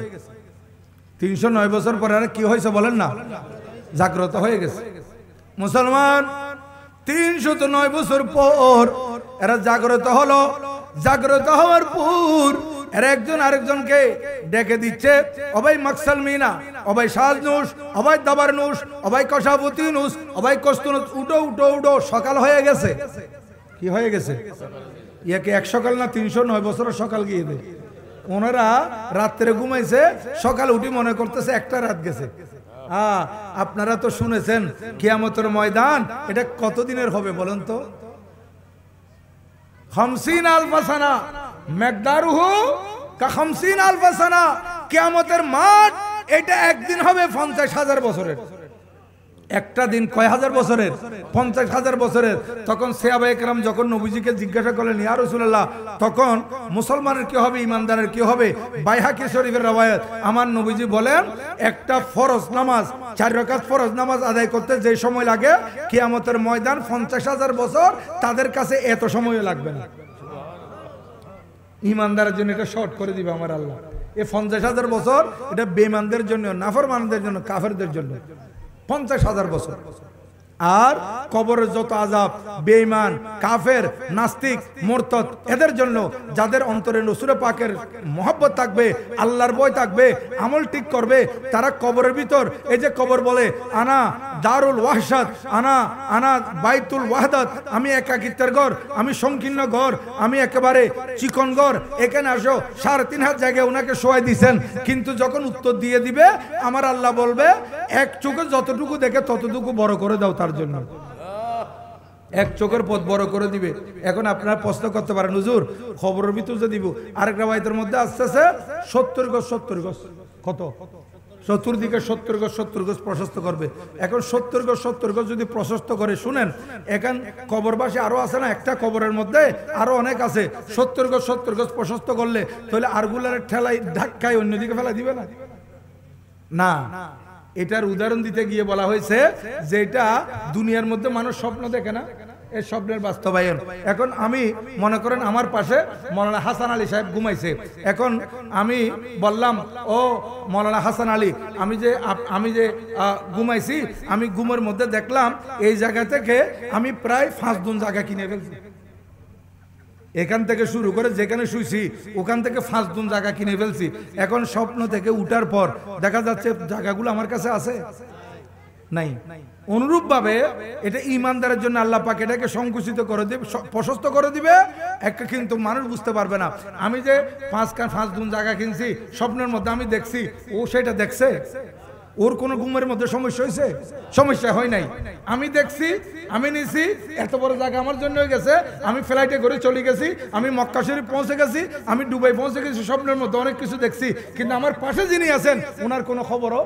309 বছর পরে এরা কি হয়েছে বলেন না? জাগ্রত হয়ে গেছে। মুসলমান 309 বছর পর এরা জাগ্রত হলো। জাগ্রত হওয়ার পর এরা একজন আরেকজনকে ডেকে দিচ্ছে, অবাই মাকসাল মিনা, অবাই সাজনুস, অবাই দাবারনুস, অবাই কষাবতিনুস, অবাই কস্তুনুস, উঠো উঠো উঠো, সকাল হয়ে গেছে। কি হয়ে গেছে? ইয়াকে এক সকাল না 309 বছরের সকাল গিয়ে দেয়। ওনারা রাত্রে ঘুমাইছে, সকাল উঠি মনে করতেছে একটা রাত গেছে। আপনারা তো শুনেছেন কিয়ামতের ময়দান এটা কতদিনের হবে বলেন তো? 50,000 সানা, মিকদারুহু কা 50,000 সানা। কিয়ামতের মাঠ এটা একদিন হবে 50,000 বছরের। একটা দিন কয় হাজার বছরের? 50,000 বছরের। তখন সাহাবায়ে কেরাম যখন নবীজিকে জিজ্ঞাসা করলেন, ইয়া রাসূলুল্লাহ, তখন মুসলমানের কি হবে, ইমানদারের কি হবে? বাইহাকি শরীফের রওয়ায়াত, আমার নবীজি বলেন একটা ফরজ নামাজ, 4 রাকাত ফরজ নামাজ আদায় করতে যে সময় লাগে, কিয়ামতের ময়দান 50,000 বছর তাদের কাছে এত সময় লাগবে না। ইমানদারের জন্য এটা শর্ট করে দিবে আমার আল্লাহ। এই 50,000 বছর এটা বেঈমানদের জন্য, নাফরমানদের জন্য, কাফেরদের জন্য 50,000 বছর। আর কবরের যত আযাব, বেঈমান, কাফের, নাস্তিক, মুরতাদ এদের জন্য, যাদের অন্তরে রাসূল পাকের মহব্বত থাকবে, আল্লাহর ভয় থাকবে, আমল ঠিক করবে, তারা কবরের ভিতর, এই যে কবর বলে আনা দারুল ওয়াহশাত, আনা আনা বাইতুল ওয়াহদাত, আমি একাকিত্বের ঘর, আমি সংকীর্ণ ঘর, আমি একেবারে চিকন ঘর, এখানে আসো। 3.5 হাত জায়গায় ওনাকে শোয়াই দিয়েছেন, কিন্তু যখন উত্তর দিয়ে দিবে আমার আল্লাহ বলবে এক চোখে যতটুকু দেখে ততটুকু বড় করে দাও তার জন্য। এক চোখের পথ বড় করে দিবে। এখন আপনারা প্রশ্ন করতে পারেন, হুজুর খবরের ভিতর যে দিব, আরেক রাওয়ায়াতের মধ্যে আসতেছে 70 গজ, 70 গজ কত? চতুর্দিকে 70 গজ, 70 গজ প্রশস্ত করবে। এখন 70 গজ, 70 গজ যদি প্রশস্ত করে, শুনেন এখন কবরবাসী আরো আছে না, একটা কবরের মধ্যে আরো অনেক আছে। 70 গজ, 70 গজ প্রশস্ত করলে তাহলে আরগুলার ঠেলাই ধাক্কায় অন্যদিকে ফেলা দিবে না? না, এটার উদাহরণ দিতে গিয়ে বলা হয়েছে যেটা দুনিয়ার মধ্যে মানুষ স্বপ্ন দেখে না, এই স্বপ্নের বাস্তবায়ন। এখন আমি মনে করেন আমার পাশে মৌলানা হাসান আলী সাহেব ঘুমাইছে। এখন আমি বললাম, ও মৌলানা হাসান আলী, আমি যে ঘুমাইছি, আমি ঘুমের মধ্যে দেখলাম এই জায়গা থেকে আমি প্রায় 5 গুণ জায়গা কিনে ফেলছি। এখান থেকে শুরু করে যেখানে শুইছি ওখান থেকে 5 গুণ জায়গা কিনে ফেলছি। এখন স্বপ্ন থেকে উঠার পর দেখা যাচ্ছে জায়গাগুলো আমার কাছে আছে নাই। অনুরূপ ভাবে এটা ইমানদারের জন্য আল্লাহ পাক এটাকে সংকুচিত করে দিবে, প্রশস্ত করে দিবে, একটা কিন্তু মানুষ বুঝতে পারবে না। আমি যে 5 গুণ জায়গা কিনছি স্বপ্নের মধ্যে আমি দেখছি, ও সেটা দেখছে, ওর কোনো ঘুমের মধ্যে সমস্যা হয়েছে? সমস্যা হয় নাই। আমি দেখছি, আমি নিছি, এত বড় জায়গা আমার জন্য হয়ে গেছে, আমি ফ্লাইটে করে চলে গেছি, আমি মক্কা শরীফ পৌঁছে গেছি, আমি দুবাই পৌঁছে গেছি, স্বপ্নের মধ্যে অনেক কিছু দেখছি, কিন্তু আমার পাশে যিনি আছেন ওনার কোনো খবরও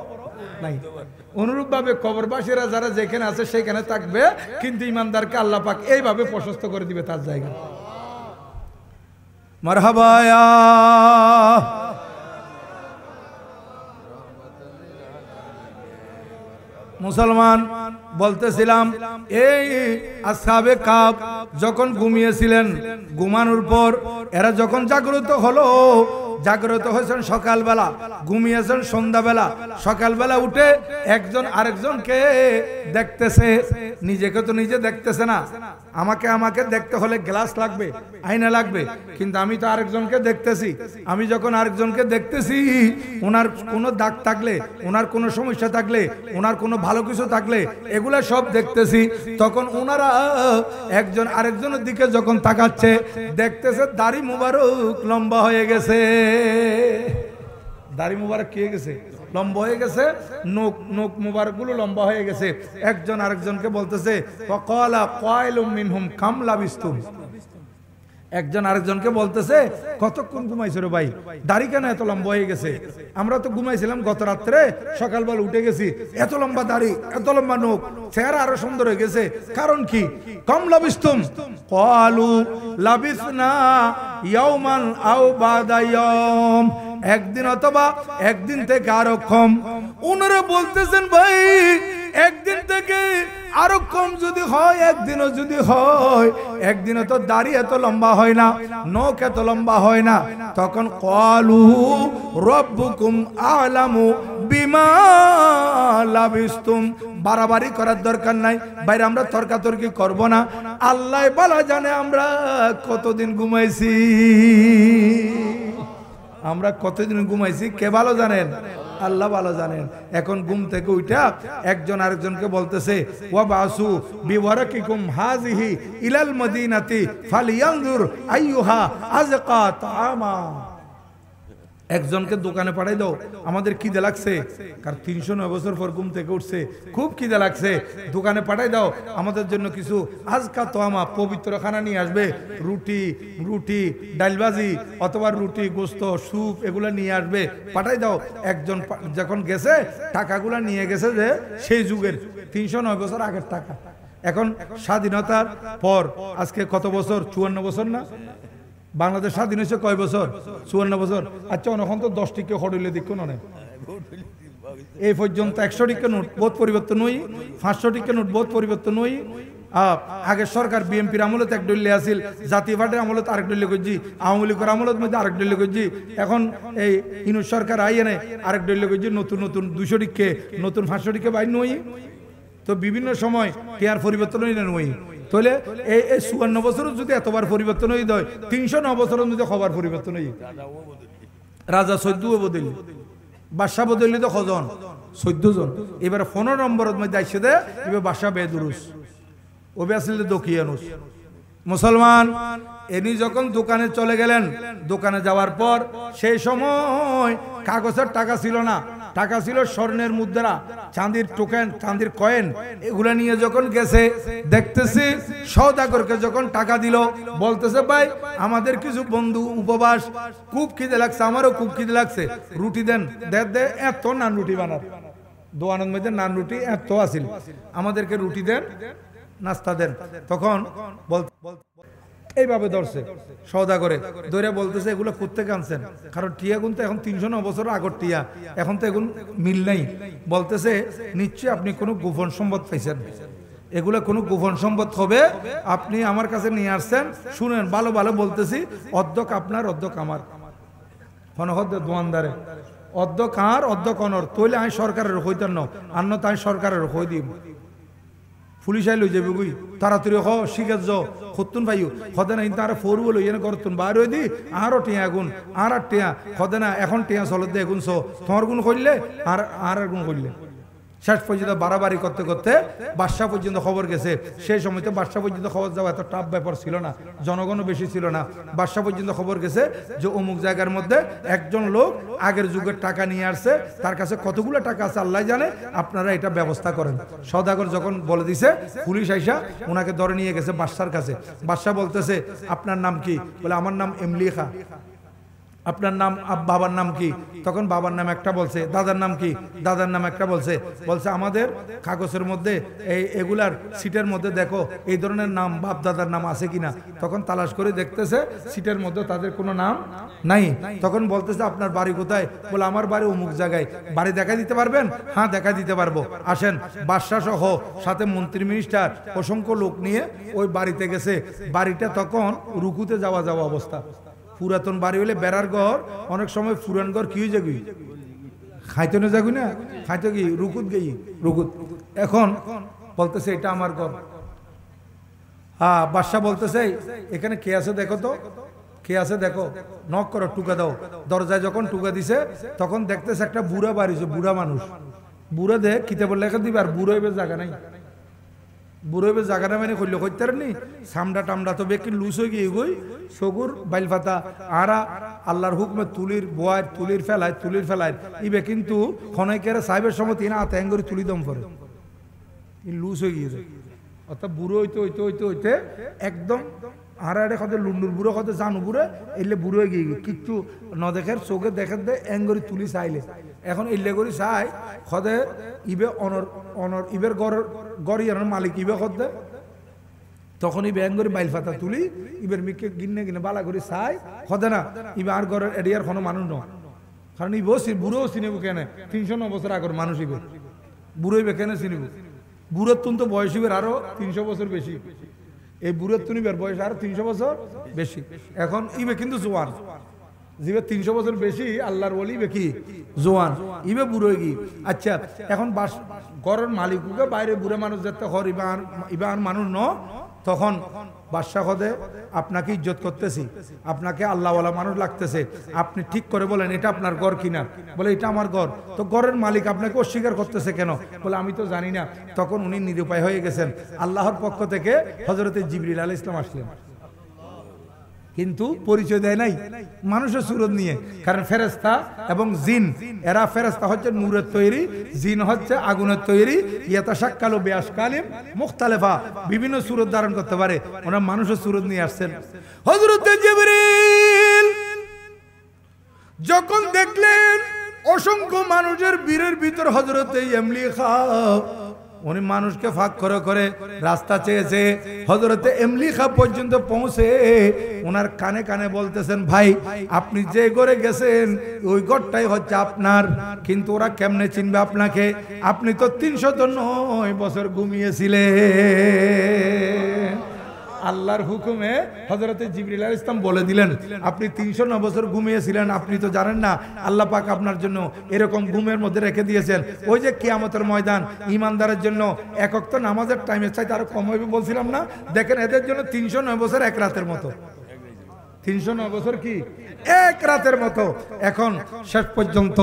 নাই। অনুরূপ ভাবে কবরবাসীরা যারা যেখানে আছে সেখানে থাকবে, কিন্তু ইমানদারকে আল্লাহ পাক এইভাবে প্রশস্ত করে দিবে তার জায়গা। মারহাবা। মুসলমান বলতেছিলাম, এই আসহাবে কাফ যখন ঘুমিয়েছিলেন, ঘুমানোর পর এরা যখন জাগ্রত হলো, জাগ্রত হয়েছেন সকালবেলা, ঘুমিয়েছেন সন্ধ্যাবেলা, সকালবেলা উঠে একজন আরেকজনকে দেখতেছে। নিজেকে তো নিজে দেখতেছে না, আমাকে দেখতে হলে গ্লাস লাগবে, আয়না লাগবে, কিন্তু আমি তো আরেকজনকে দেখতেছি। আমি যখন আরেকজনকে দেখতেছি, ওনার কোনো দাগ থাকলে, ওনার কোনো সমস্যা থাকলে, ওনার কোনো ভালো কিছু থাকলে, এগুলা সব দেখতেছি। তখন ওনারা একজন আরেকজনের দিকে যখন তাকাচ্ছে, দেখতেছে দাড়ি মুবারক লম্বা হয়ে গেছে। দাড়ি মুবারক কি হয়ে গেছে? লম্বা হয়ে গেছে। নখ মুবারক গুলো লম্বা হয়ে গেছে। একজন আরেকজনকে বলতেছে, ফাকালা কায়লুম মিনহুম কাম লাবিস্তুম। একজন আরেকজনকে বলতেছে কতক্ষণ ঘুমাইছো রে ভাই, দাড়ি কেন এত লম্বা হয়ে গেছে? আমরা তো ঘুমাইছিলাম গত রাত্রে, সকালবেলা উঠে গেছি, এত লম্বা দাড়ি, এত লম্বা নখ, চেহারা আরো সুন্দর হয়ে গেছে, কারণ কি? কম লাবিস্তুম ক্বালু লাবিসনা ইয়াওমান আও বাদা ইয়াওম, একদিন অথবা একদিন থেকে আরো কম। ওনারা বলতেছেন ভাই একদিন থেকে আরো কম যদি হয়, একদিনও যদি হয়, একদিনও তো দাড়ি এত লম্বা হয় না, নখ এত লম্বা হয় না। তখন ক্বালু রব্বুকুম আ'লামু বিমা লাবিস্তুম, বাড়াবাড়ি করার দরকার নাই, বাইরে আমরা তর্কাতর্কি করব না, আল্লাহ ভালো জানে আমরা কতদিন ঘুমাইছি, আমরা কতদিন ঘুমাইছি কে ভালো জানেন? আল্লাহ ভালো জানেন। এখন ঘুম থেকে উঠা একজন আরেকজনকে বলতেছে ওয়াবাসু বিওয়ারাকিকুম হাযিহি ইলাল মদিনাতি ফালিয়ানজুর আইয়ুহা আযকা তাআমা, একজনকে দোকানে পাঠাই দাও, আমাদের খিদে লাগছে, কারণ 309 বছর পর ঘুম থেকে উঠছে, খুব খিদে লাগছে, দোকানে পাঠাই দাও আমাদের জন্য কিছু আজকা তোয়ামা, পবিত্র খানা নিয়ে আসবে, রুটি ডালবাজি অথবা রুটি গোস্ত স্যুপ এগুলো নিয়ে আসবে, পাঠাই দাও। একজন যখন গেছে টাকাগুলো নিয়ে গেছে যে সেই যুগের 309 বছর আগের টাকা। এখন স্বাধীনতার পর আজকে কত বছর? 54 বছর না? বাংলাদেশ স্বাধীন হয়েছে কয় বছর? 54 বছর। আচ্ছা এখন তো 10 টিকে হড়ইলে দেখুন অনেক, এই পর্যন্ত 100 টিকে নোট বহুত পরিবর্তন হই, 500 টিকে নোট বহুত পরিবর্তন হই। আগে সরকার বিএনপির আমলত এক ডল্লে আসিল, জাতীয় পার্টির আমলত আরেক ডল্লে করছি, আওয়ামী লীগের আমলত মধ্যে আরেক ডল্লে করছি, এখন এই ইনুস সরকার আইনে আরেক ডল্লে করছি, নতুন নতুন 200 টিকে নতুন 500 টিকে বাইর নই। তো বিভিন্ন সময় টিয়ার পরিবর্তন হই না নই, তাহলে এই 54 বছর যদি এতবার পরিবর্তন হয়ে যায়, 309 বছরের মধ্যে খবর পরিবর্তন হয়ে, রাজা 14 বদলি, বাদশা বদলি তো কজন? 14 জন। এবার 15 নম্বরের মধ্যে আইসে দে এবার বাদশা বেদুরুস, ওবে আসলে দকিয়ানুস মুসলমান। এনি যখন দোকানে চলে গেলেন, দোকানে যাওয়ার পর সেই সময় কাগজের টাকা ছিল না, টাকা ছিল স্বর্ণের মুদ্রা, চাঁদির টোকেন, চাঁদির কয়েন, এগুলা নিয়ে যখন গেছে দেখতেছি সওদাগরকে যখন টাকা দিল, বলতেছে ভাই আমাদের কিছু বন্ধু উপবাস, খুব খিদে লাগছে, আমারও খুব খিদে লাগছে, রুটি দেন, দে এত নান রুটি বানার দোয়ানের মধ্যে নান রুটি এত আসিল, আমাদেরকে রুটি দেন, নাস্তা দেন। তখন এইভাবে ধরছে সওদাগরে, ধরে বলতেছে এগুলো কোত্থেকে আনছেন? কারণ টিয়া গুনতে এখন 309 বছর আগর টিয়া, এখন তো এগুলো মিল নাই। বলতেছে নিশ্চয়ই আপনি কোনো গোপন সম্পদ পাইছেন, এগুলো কোনো গোপন সম্পদ হবে, আপনি আমার কাছে নিয়ে আসছেন, শুনেন ভালো ভালো বলতেছি, অর্ধক আপনার অর্ধক আমার, দোয়ানদারে অর্ধক কার অর্ধক অনর, তৈলে আমি সরকারের হইতেন না, আন্ন তাই সরকারের হই দিব, পুলিশ আইলো যাবে গুই তাড়াতাড়ি হ শিখে যাও খতুন ভাইও খদে না তারা ফোরু লই এনে করতুন বার হই দি আরো টিয়া গুণ আর টিয়া খদে না এখন টিয়া চলত দে গুণ সো তোমার গুণ করলে আর গুণ করলে শেষ পর্যন্ত বাড়াবাড়ি করতে করতে বাদশা পর্যন্ত খবর গেছে। সেই সময় তো বাদশা পর্যন্ত খবর যাওয়া এত টাফ ব্যাপার ছিল না, জনগণও বেশি ছিল না। বাদশা পর্যন্ত খবর গেছে যে অমুক জায়গার মধ্যে একজন লোক আগের যুগের টাকা নিয়ে আসছে, তার কাছে কতগুলো টাকা আছে আল্লাহ জানে, আপনারা এটা ব্যবস্থা করেন। সওদাগর যখন বলে দিছে, পুলিশ আইসা ওনাকে ধরে নিয়ে গেছে বাদশার কাছে। বাদশা বলতেছে আপনার নাম কি? বলে আমার নাম এমলিখা। আপনার নাম বাবার নাম কি? তখন বাবার নাম একটা বলছে। দাদার নাম কি? দাদার নাম একটা বলছে। বলছে আমাদের কাগজের মধ্যে এগুলার সিটের মধ্যে দেখো এই ধরনের নাম বাপ দাদার নাম আছে কিনা। তখন তালাশ করে দেখতেছে সিটের মধ্যে তাদের কোনো নাম নাই। তখন বলতেছে আপনার বাড়ি কোথায়? বলে আমার বাড়ি অমুক জায়গায়। বাড়ি দেখা দিতে পারবেন? হ্যাঁ দেখা দিতে পারবো, আসেন। বাদশা সহ সাথে মন্ত্রী মিনিস্টার অসংখ্য লোক নিয়ে ওই বাড়িতে গেছে। বাড়িটা তখন রুকুতে যাওয়া অবস্থা। পুরাতন বাড়ি হলে বেড়ার ঘর, অনেক সময় পুরান ঘর কি হয়ে যাবি খাইতে না যাবি না, খাইতে কি রুকুত গেই রুকুত। এখন বলতেছে এটা আমার ঘর। বাদশা বলতেছে এখানে কে আছে দেখো তো, কে আছে দেখো, নক করো, টুকা দাও। দরজায় যখন টুকা দিছে তখন দেখতেছে একটা বুড়া বাড়িছে, বুড়া মানুষ। বুড়া দেখ কিতে বললে লেখা দিবে, আর বুড়ো হইবে জায়গা নাই। বুড়ো হইবে জায়গা না মানে করলে করতে পারেনি। সামডা টামডা তো বেকি লুজ হয়ে গিয়ে গই, সগুর বাইল পাতা আরা আল্লাহর হুকমে তুলির বোয়ায়, তুলির ফেলায় ইবে কিন্তু খনাইকের সাহেবের সময় তিনা আতেন করে তুলি দম করে লুজ হয়ে গিয়েছে। অর্থাৎ বুড়ো হইতে একদম আর আরে কত লুন্ডুর বুড়ো কত জানু বুড়ে এলে বুড়ো গিয়ে কিচ্ছু ন দেখের চোখে দেখে দে এঙ্গরি তুলি চাইলে এখন এলে করি চাই খদে ইবে অনর অনর ইবের গড়িয়ার মালিক ইবে খদে তখন ইবে এঙ্গরি বাইল ফাতা তুলি ইবের মিকে গিনে গিনে বালা করে চাই খদে না ইবে আর ঘরের এরিয়ার কোনো মানুষ নয় কারণ ইবো বুড়ো চিনিব কেন 309 বছর আগর মানুষ ইবে বুড়ো ইবে কেন চিনিব বুড়োর তুন তো বয়স ইবের আরো 300 বছর বেশি এই বুড়োর তুন ইবের বয়স আরো 300 বছর বেশি এখন ইবে কিন্তু জোয়ান জিবে 300 বছর বেশি আল্লাহর বলি ইবে কি জোয়ান ইবে বুড়ো কি আচ্ছা এখন ঘরের মালিককে বাইরে বুড়ো মানুষ যেতে হর ইবার মানুষ ন তখন বাদশাহ হদে আপনাকে ইজ্জত করতেছি আপনাকে আল্লাহওয়ালা মানুষ লাগতেছে আপনি ঠিক করে বলেন এটা আপনার ঘর কিনা বলে এটা আমার ঘর তো ঘরের মালিক আপনাকে অস্বীকার করতেছে কেন বলে আমি তো জানি না তখন উনি নিরুপায় হয়ে গেছেন আল্লাহর পক্ষ থেকে হযরতে জিবরিল আলাইহিস সালাম আসলেন কিন্তু পরিচয় দেয় নাই মানুষের সুরত নিয়ে কারণ ফেরেশতা এবং জিন এরা ফেরেশতা হচ্ছে নূরের তৈরি জিন হচ্ছে আগুনের তৈরি ইয়াতাশাক্কালু বিআশকালিম মুখতালিফা বিভিন্ন সুরত ধারণ করতে পারে ওরা মানুষের সুরত নিয়ে আসছেন হযরত জিবরিল যখন দেখলেন অসংখ্য মানুষের বীরের ভিতর হযরত ইমলিখা উনি মানুষকে ফাঁক করে করে রাস্তা চেয়েছে হযরতে ইমলিখা পর্যন্ত পৌঁছে ওনার কানে কানে বলতেছেন ভাই আপনি যে ঘরে গেছেন ওই ঘরটাই হচ্ছে আপনার কিন্তু ওরা কেমনে চিনবে আপনাকে আপনি তো 309 বছর ঘুমিয়েছিলেন আল্লাহর হুকুমে হযরতে জিবরিল আলাইহিস সালাম বলে দিলেন আপনি 309 বছর ঘুমিয়েছিলেন আপনি তো জানেন না আল্লাহ পাক আপনার জন্য এরকম ঘুমের মধ্যে রেখে দিয়েছেন ওই যে কিয়ামতের ময়দান ঈমানদারের জন্য এক ওয়াক্ত নামাজের টাইমের চাইতে আরো কম হবে বলছিলাম না দেখেন এদের জন্য 309 বছর এক রাতের মতো 309 বছর কি এক রাতের মতো এখন শেষ পর্যন্ত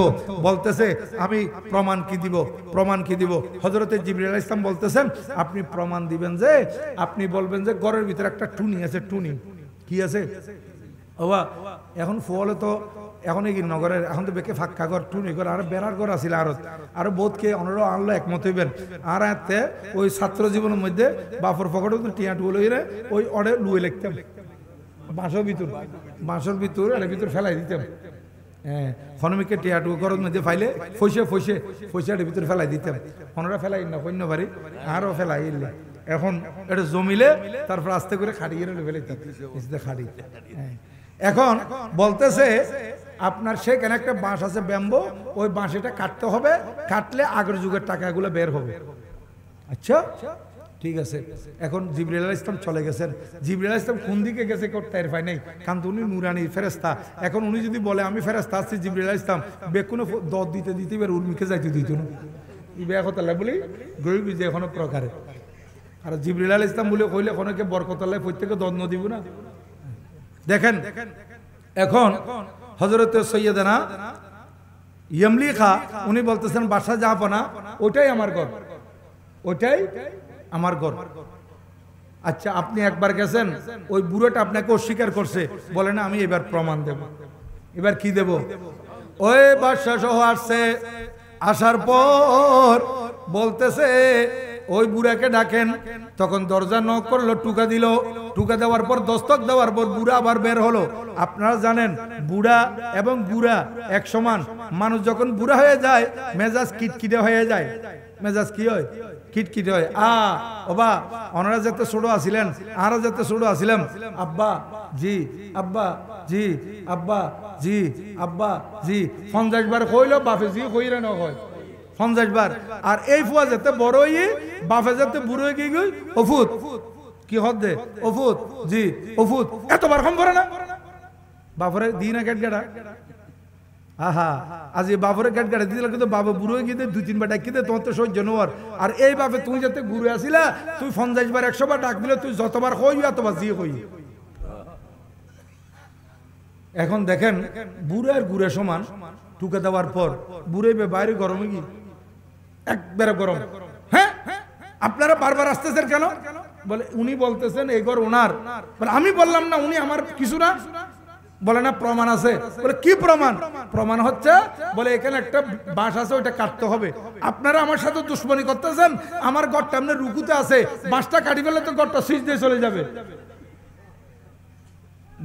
বলতেছে আমি প্রমাণ কি দিব হযরতে জিবরিল আলাইহিস সালাম বলতেছেন আপনি প্রমাণ দিবেন যে আপনি বলবেন যে ঘরের ভিতরে একটা টুনি আছে টুনি কি আছে ওবা এখন ফলে তো এখন এই নগরের এখন তো বেকে ফাঁকা ঘর টুনি ঘর আর বেড়ার ঘর আছিল আরো বোধকে অনরও আনলো একমত হইবেন আর এতে ওই ছাত্র জীবনের মধ্যে বাপর পকেটে টিয়া টুল হইলে ওই অডে লুয়ে লিখতাম বাঁশের ভিতর এর ভিতর ফেলাই দিতাম হ্যাঁ হনমিকে টিয়াটু ঘরের মধ্যে ফাইলে ফইসে ভিতর ফেলাই দিতাম হনরা ফেলাই না কন্য বাড়ি আরও ফেলাই এলে এখন এটা জমিলে তারপর আস্তে করে খাড়িয়ে ফেলাইতাম খাড়ি এখন বলতেছে আপনার সেখানে একটা বাঁশ আছে ব্যাম্বো ওই বাঁশটা কাটতে হবে কাটলে আগের যুগের টাকাগুলো বের হবে আচ্ছা ঠিক আছে এখন জিবরিল আলাইহিস সালাম চলে গেছেন জিবরিল আলাইহিস সালাম কোন দিকে গেছে কোট টের পায় নাই কারণ উনি নূরানি ফেরেশতা এখন উনি যদি বলে আমি ফেরেশতা আছি জিবরিল আলাইহিস সালাম বেকুনো দদ দিতে এবার উর্মিকে যাইতে দিত না ইবে কথা বলি গরিব যে এখনো প্রকারে আর জিবরিল আলাইহিস সালাম বলে কইলে কোনকে বরকত আল্লাহ প্রত্যেককে দদ ন দিব না দেখেন এখন হযরত সৈয়দনা ইমলিখা উনি বলতেছেন বাসা যাবো না ওটাই আমার ঘর ওটাই আমার ঘর আচ্ছা আপনি একবার গেছেন ওই বুড়োটা আপনাকে অস্বীকার করছে বলে না আমি এবার প্রমাণ দেব এবার কি দেব ওই বাদশা সহ আসছে আসার পর বলতেছে ওই বুড়াকে ডাকেন তখন দরজা নক করলো টুকা দিল টুকা দেওয়ার পর দস্তক দেওয়ার পর বুড়া আবার বের হলো আপনারা জানেন বুড়া এবং বুড়া এক সমান মানুষ যখন বুড়া হয়ে যায় মেজাজ কিটকিটে হয়ে যায় মেজাজ কি হয় কিটকিটে হয় ওবা ওনারা যাতে ছোট আছিলেন আরো যাতে ছোট আছিলাম আব্বা জি আব্বা জি আব্বা জি আব্বা জি 50 বার কইলো বাপে জি কইরা না হয় 50 বার আর এই ফুয়া যাতে বড় হই বাপে যাতে বুড়ো হয়ে গই ওফুত কি হদে ওফুত জি ওফুত এতবার কম করে না বাপরে দিনা গেট গেড়া আহা আজ এই বাপরে গেট গেড়া দিলে কিন্তু বাবা বুড়ো হয়ে গিয়ে 2-3 বার ডাকি দে তোমার তো সহ্য নওয়ার আর এই বাপে তুই যাতে গুরু আসিলা তুই 50 বার 100 বার ডাক দিলে তুই যতবার কই এতবার জি কই এখন দেখেন বুড়ো আর গুড়ে সমান টুকে দেওয়ার পর বুড়ে বাইরে গরমে কি একবারে গরম হ্যাঁ আপনারা বারবার আসতেছেন কেন বলে উনি বলতেছেন এই ঘর ওনার বলে আমি বললাম না উনি আমার কিছু না বলে না প্রমাণ আছে বলে কি প্রমাণ প্রমাণ হচ্ছে বলে এখানে একটা বাঁশ আছে ওইটা কাটতে হবে আপনারা আমার সাথে দুশ্মনী করতেছেন আমার ঘরটা আপনার রুকুতে আছে বাঁশটা কাটি ফেলে তো ঘরটা সুইচ দিয়ে চলে যাবে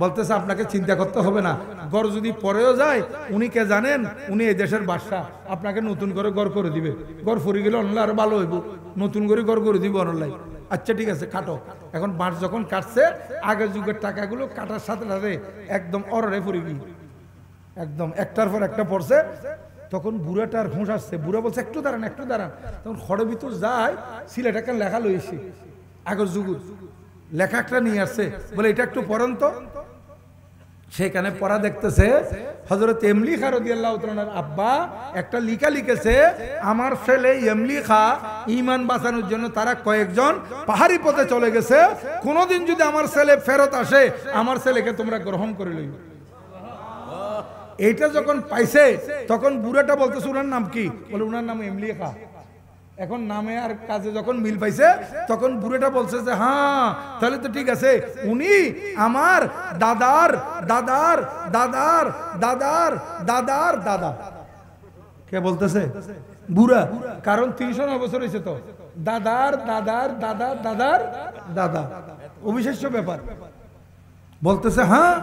বলতেছে আপনাকে চিন্তা করতে হবে না, গড় যদি পরেও যায় উনি কে জানেন, উনি এই দেশের বাদশা, আপনাকে নতুন করে গড় করে দিবে, গড় ফরি গেলে অনলাই আরো ভালো হইব, নতুন করে গড় করে দিবে অনলাই। আচ্ছা ঠিক আছে কাটো। এখন বাঁশ যখন কাটছে আগের যুগের টাকাগুলো কাটার সাথে সাথে একদম অররে ফরি গিয়ে একদম একটার পর একটা পড়ছে। তখন বুড়াটার হুঁশ আসছে, বুড়া বলছে একটু দাঁড়ান একটু দাঁড়ান। তখন খড়ের ভিতর যায় সিলেট একটা লেখা লইছে, আগের যুগ লেখা একটা নিয়ে আসছে, বলে এটা একটু পড়েন তো। সেখানে পড়া দেখতেছে হযরত ইমলি খা রাদিয়াল্লাহু তাআলার আব্বা একটা লিখা লিখেছে, আমার ছেলে ইমলি খা ঈমান বাঁচানোর জন্য তারা কয়েকজন পাহাড়ি পথে চলে গেছে, কোনোদিন যদি আমার ছেলে ফেরত আসে আমার ছেলেকে তোমরা গ্রহণ করে লইবে। এইটা যখন পাইছে তখন বুড়াটা বলতেছে উনার নাম কি, বলে উনার নাম ইমলি খা। এখন নামে আর কাজে যখন মিল পাইছে তখন বুড়াটা বলছে যে হ্যাঁ তাহলে তো ঠিক আছে, উনি আমার দাদার দাদার দাদার দাদার দাদার দাদা। কে বলতেছে? বুড়া, কারণ 309 বছর হয়েছে তো, দাদার দাদার দাদার দাদার দাদা, অবিশ্বাস্য ব্যাপার। বলতেছে হ্যাঁ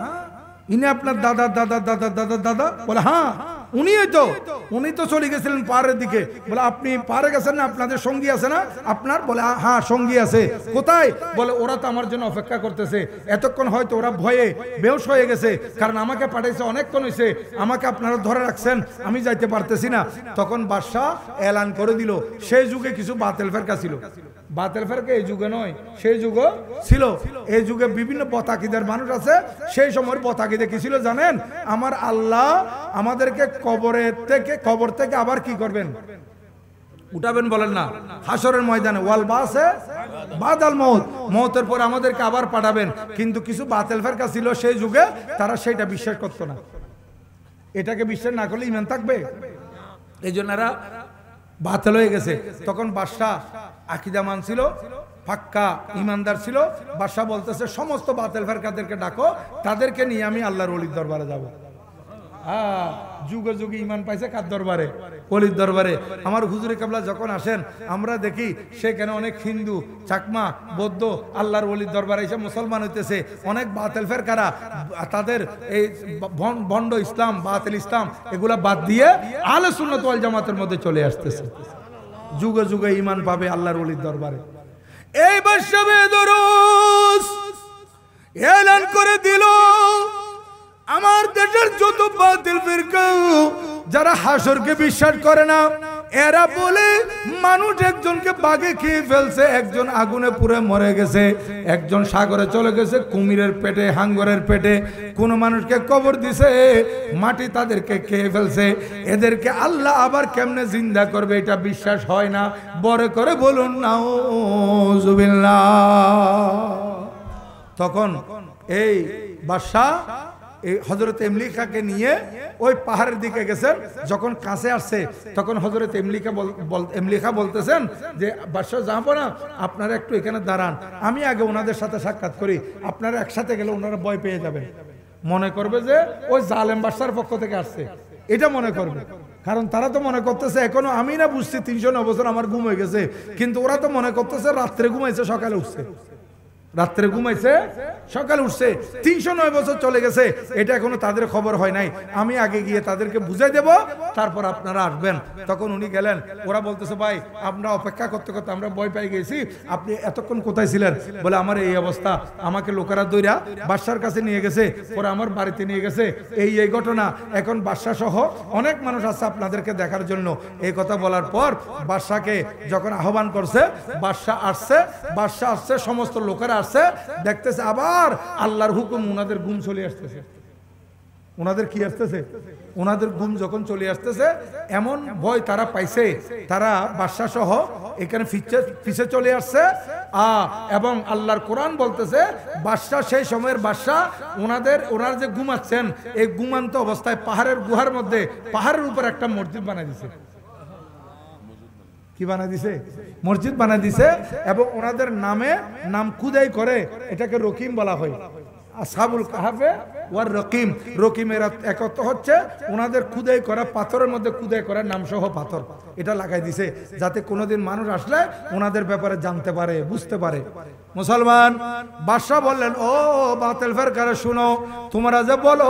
ইনি আপনার দাদা দাদা দাদা দাদা দাদা, বলে হ্যাঁ উনি তো চলে গেছিলেন পাহাড়ের দিকে। বলে আপনি পাহাড়ে গেছেন না, আপনাদের সঙ্গী আছে না আপনার? বলে হ্যাঁ সঙ্গী আছে। কোথায়? বলে ওরা তো আমার জন্য অপেক্ষা করতেছে, এতক্ষণ হয়তো ওরা ভয়ে বেহুশ হয়ে গেছে, কারণ আমাকে পাঠাইছে অনেকক্ষণ হয়েছে, আমাকে আপনারা ধরে রাখছেন, আমি যাইতে পারতেছি না। তখন বাদশা এলান করে দিল, সেই যুগে কিছু বাতিল ফেরকা ছিল, বাতিল ফেরকা এই যুগে নয় সেই যুগও ছিল। এই যুগে বিভিন্ন বতাকিদের মানুষ আছে, সেই সময় বতাকিদে কি ছিল জানেন? আমার আল্লাহ আমাদেরকে কবর থেকে আবার কি করবেন? উঠাবেন, বলেন না হাসরের ময়দানে, ওয়াল বাসে বাদাল মউত, মউতের পর আমাদেরকে আবার পাঠাবেন। কিন্তু কিছু বাতিল ফেরকা ছিল সেই যুগে, তারা সেটা বিশ্বাস করতো না। এটাকে বিশ্বাস না করলে ঈমান থাকবে? এই জন্য এরা বাতিল হয়ে গেছে। তখন বাদশাহ আকীদা মানছিল, পাক্কা ইমানদার ছিল। বাদশাহ বলতেছে সমস্ত বাতিল ফেরকাদেরকে ডাকো, তাদেরকে নিয়ে আমি আল্লাহর ওলির দরবারে যাব। যুগে যুগে ইমান পাইছে কার দরবারে? ওলির দরবারে। আমার হুজুরে কাবলা যখন আসেন আমরা দেখি সেখানে অনেক হিন্দু, চাকমা, বৌদ্ধ আল্লাহর ওলির দরবারে এসে মুসলমান হইতেছে। অনেক বাতিল ফেরকারা তাদের এই ভণ্ড ইসলাম, বাতিল ইসলাম এগুলা বাদ দিয়ে আহলে সুন্নাত ওয়াল জামাতের মধ্যে চলে আসতেছে। যুগে যুগে ইমান পাবে আল্লাহর ওলির দরবারে। এই বাদশাহে দরুস এলান করে দিল, আমার দেশের যত বাতিল ফিরকা যারা হাসরকে বিশ্বাস করে না, এরা বলে মানুষ একজনকে বাঘে খেয়ে ফেলছে, একজন আগুনে পুড়ে মরে গেছে, একজন সাগরে চলে গেছে, কুমিরের পেটে, হাঙ্গরের পেটে, কোন মানুষকে কবর দিছে, মাটি তাদেরকে খেয়ে ফেলছে। এদেরকে আল্লাহ আবার কেমনে জিন্দা করবে এটা বিশ্বাস হয় না। বড় করে বলুন নাউজুবিল্লাহ। তখন এই বাদশা এই হযরত ইমলি খাকে নিয়ে ওই পাহাড়ের দিকে গেছেন। যখন কাছে আসছে তখন হযরত ইমলি খা বলতেছেন যে বাদশা যাবো না, আপনারা একটু এখানে দাঁড়ান, আমি আগে ওনাদের সাথে সাক্ষাৎ করি, আপনারা একসাথে গেলে ওনারা ভয় পেয়ে যাবেন, মনে করবে যে ওই জালেম বাদশার পক্ষ থেকে আসছে, এটা মনে করবে। কারণ তারা তো মনে করতেছে, এখনো আমি না বুঝছি 309 বছর আমার ঘুম হয়ে গেছে, কিন্তু ওরা তো মনে করতেছে রাত্রে ঘুমাইছে সকালে উঠছে, রাত্রে ঘুমাইছে সকালে উঠছে, 309 বছর চলে গেছে, এটা এখনো তাদের খবর হয় নাই। আমি আগে গিয়ে তাদেরকে বুঝাই দেব, তারপর আপনারা আসবেন। তখন উনি গেলেন। ওরা বলতেছে ভাই আমরা অপেক্ষা করতে করতে আমরা ভয় পাই গেছি, আপনি এতক্ষণ কোথায় ছিলেন? বলে আমার এই অবস্থা, আমাকে লোকেরা দইরা বাদশার কাছে নিয়ে গেছে, পরে আমার বাড়িতে নিয়ে গেছে, এই ঘটনা। এখন বাদশা সহ অনেক মানুষ আছে আপনাদেরকে দেখার জন্য। এই কথা বলার পর বাদশাকে যখন আহ্বান করছে, বাদশা আসছে, সমস্ত লোকেরা আসছে, দেখতেছে আবার আল্লাহর হুকুম, ওনাদের ঘুম চলে আসতেছে। ওনাদের কি আসতেছে? ওনাদের ঘুম যখন চলে আসতেছে, এমন ভয় তারা পাইছে, তারা বাদশা সহ এখানে পিছে চলে আসছে। এবং আল্লাহর কোরআন বলতেছে বাদশা সেই সময়ের বাদশা ওনারা যে ঘুমাচ্ছেন, এই ঘুমান্ত অবস্থায় পাহাড়ের গুহার মধ্যে, পাহাড়ের উপর একটা মসজিদ বানাই দিছে। কি বানাই দিছে? মসজিদ বানাই দিছে। এবং ওনাদের নাম খুদাই করে, এটাকে রকিম বলা হয়। আসহাবুল কাহাফে ওয়ার রকিম। রকিমের এক অর্থ হচ্ছে ওনাদের খুদাই করা পাথরের মধ্যে খুদাই করা নামসহ পাথর, এটা লাগাই দিছে যাতে কোনোদিন মানুষ আসলে ওনাদের ব্যাপারে জানতে পারে, বুঝতে পারে। মুসলমান বাদশা বললেন, ও বাতিল ফেরকারা শুনো, তোমরা যে বলো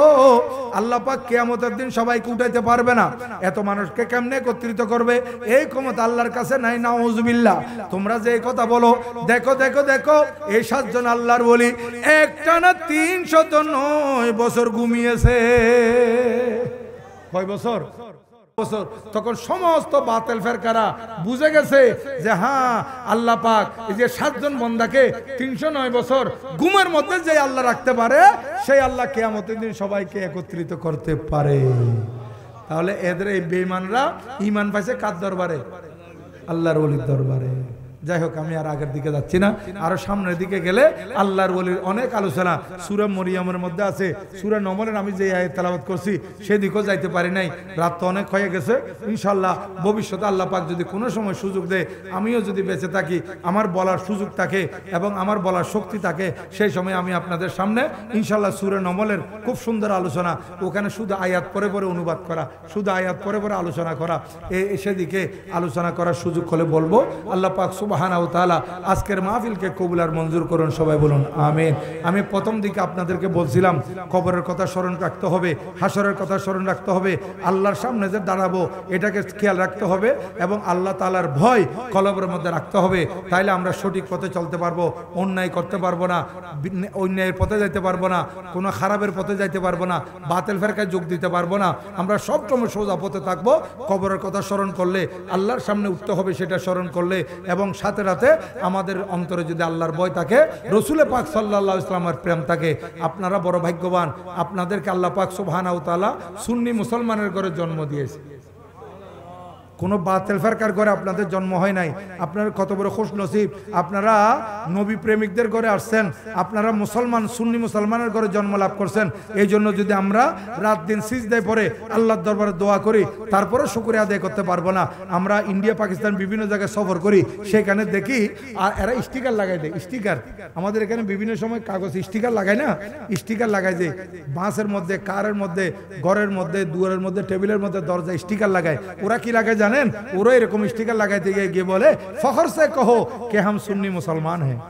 আল্লাহ পাক কিয়ামতের দিন সবাইকে উঠাইতে পারবে না, এত মানুষকে কেমনে একত্রিত করবে, এই ক্ষমতা আল্লাহর কাছে নাই, নাউজুবিল্লাহ। তোমরা যে এই কথা বলো, দেখো দেখো দেখো এই 7 জন আল্লাহর ওলি একটানা 309 বছর ঘুমিয়েছে। কয় বছর? বছর। তখন সমস্ত বাতিল ফেরকারা বুঝে গেছে যে হ্যাঁ আল্লাহ পাক এই যে 7 জন বান্দাকে 309 বছর ঘুমের মধ্যে যে আল্লাহ রাখতে পারে, সেই আল্লাহ কিয়ামতের দিন সবাইকে একত্রিত করতে পারে। তাহলে এদের এই বেঈমানরা ঈমান পাইছে কার দরবারে? আল্লাহর ওলির দরবারে। যাই হোক, আমি আর আগের দিকে যাচ্ছি না, আরো সামনের দিকে গেলে আল্লাহর ওলির অনেক আলোচনা সূরা মরিয়মের মধ্যে আছে। সূরা নমলের আমি যে আয়াত তেলাওয়াত করছি সেদিকেও যাইতে পারি নাই, রাত তো অনেক হয়ে গেছে। ইনশাআল্লাহ ভবিষ্যতে আল্লাহ পাক যদি কোনো সময় সুযোগ দেয়, আমিও যদি বেঁচে থাকি, আমার বলার সুযোগ থাকে এবং আমার বলার শক্তি থাকে, সেই সময় আমি আপনাদের সামনে ইনশাআল্লাহ সূরা নমলের খুব সুন্দর আলোচনা, ওখানে শুধু আয়াত পরে পরে অনুবাদ করা, শুধু আয়াত পরে পরে আলোচনা করা, সেদিকে আলোচনা করার সুযোগ হলে বলবো। আল্লাহ পাক সুবহানাহু ওয়া তাআলা আজকের মাহফিলকে কবুল আর মঞ্জুর করুন, সবাই বলুন আমিন। আমি প্রথম দিকে আপনাদেরকে বলছিলাম কবরের কথা স্মরণ রাখতে হবে, হাসরের কথা স্মরণ রাখতে হবে, আল্লাহর সামনে যে দাঁড়াবো এটাকে খেয়াল রাখতে হবে এবং আল্লাহ তাআলার ভয় কলবের মধ্যে রাখতে হবে। তাইলে আমরা সঠিক পথে চলতে পারবো, অন্যায় করতে পারবো না, অন্যায়ের পথে যাইতে পারবো না, কোনো খারাপের পথে যাইতে পারবো না, বাতিল ফেরকায় যোগ দিতে পারবো না। আমরা সবসময় সোজা পথে থাকবো। কবরের কথা স্মরণ করলে, আল্লাহর সামনে উঠতে হবে সেটা স্মরণ করলে, এবং সাথে রাতে আমাদের অন্তরে যদি আল্লাহর ভয় থাকে, রসুল পাক সাল্লাল্লাহু আলাইহি ওয়াসাল্লামের প্রেম থাকে, আপনারা বড় ভাগ্যবান। আপনাদেরকে আল্লাহ পাক সুবহানাহু ওয়া তাআলা সুন্নি মুসলমানের ঘরে জন্ম দিয়েছে, কোনো বাতিল ফেরকার ঘরে আপনাদের জন্ম হয় নাই। আপনার কত বড় খুশ নসিব, আপনারা নবী প্রেমিকদের ঘরে আসছেন, আপনারা মুসলমান সুন্নি মুসলমানের ঘরে জন্ম লাভ করছেন। এই জন্য যদি আমরা রাত দিন সিজদায় পড়ে আল্লাহর দরবারে দোয়া করি, তারপরে শুকরিয়া আদায় করতে পারবো না। আমরা ইন্ডিয়া পাকিস্তান বিভিন্ন জায়গায় সফর করি, সেখানে দেখি আর এরা স্টিকার লাগাই দেয়। স্টিকার আমাদের এখানে বিভিন্ন সময় কাগজ স্টিকার লাগায় না, স্টিকার লাগাই যে বাসের মধ্যে, কারের মধ্যে, ঘরের মধ্যে, দুয়ারের মধ্যে, টেবিলের মধ্যে, দরজায় স্টিকার লাগায়। ওরা কি লাগায় জানেন? ওরা এরকম স্টিকার লাগাইতে গিয়ে বলে ফখর সে কহো কে হাম সুন্নি মুসলমান হ্যাঁ।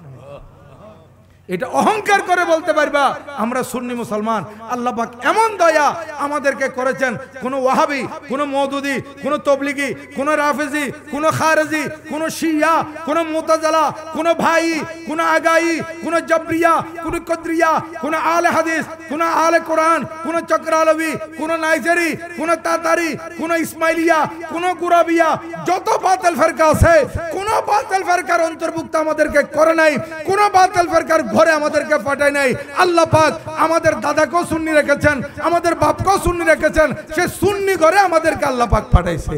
এটা অহংকার করে বলতে পারবা আমরা সুন্নি মুসলমান। আল্লাহ পাক এমন দয়া আমাদেরকে করেছেন, কোন ওয়াহাবি, কোন মওদুদি, কোন তবলিগি, কোন রাফেজি, কোন খারেজি, কোন শিয়া, কোন মুতাজিলা, কোন ভাই, কোন আগাই, কোন জবরিয়া, কোন কদরিয়া, কোন আলে হাদিস, কোন আলে কোরআন, কোন চক্রালবি, কোন নাইজেরি, কোন তাতারি, কোন ইসমাইলিয়া, কোন গুরাবিয়া, যত বাতিল ফেরকা আছে, কোন বাতিল ফেরকার অন্তর্ভুক্ত আমাদেরকে করে নাই, কোন বাতিল ফেরকার ঘরে আমাদেরকে পাঠায় নাই। আল্লাহ পাক আমাদের দাদাকেও সুন্নি রেখেছেন, আমাদের বাপকেও সুন্নি রেখেছেন, সে সুন্নি ঘরে আমাদেরকে আল্লাহ পাক পাঠাইছে।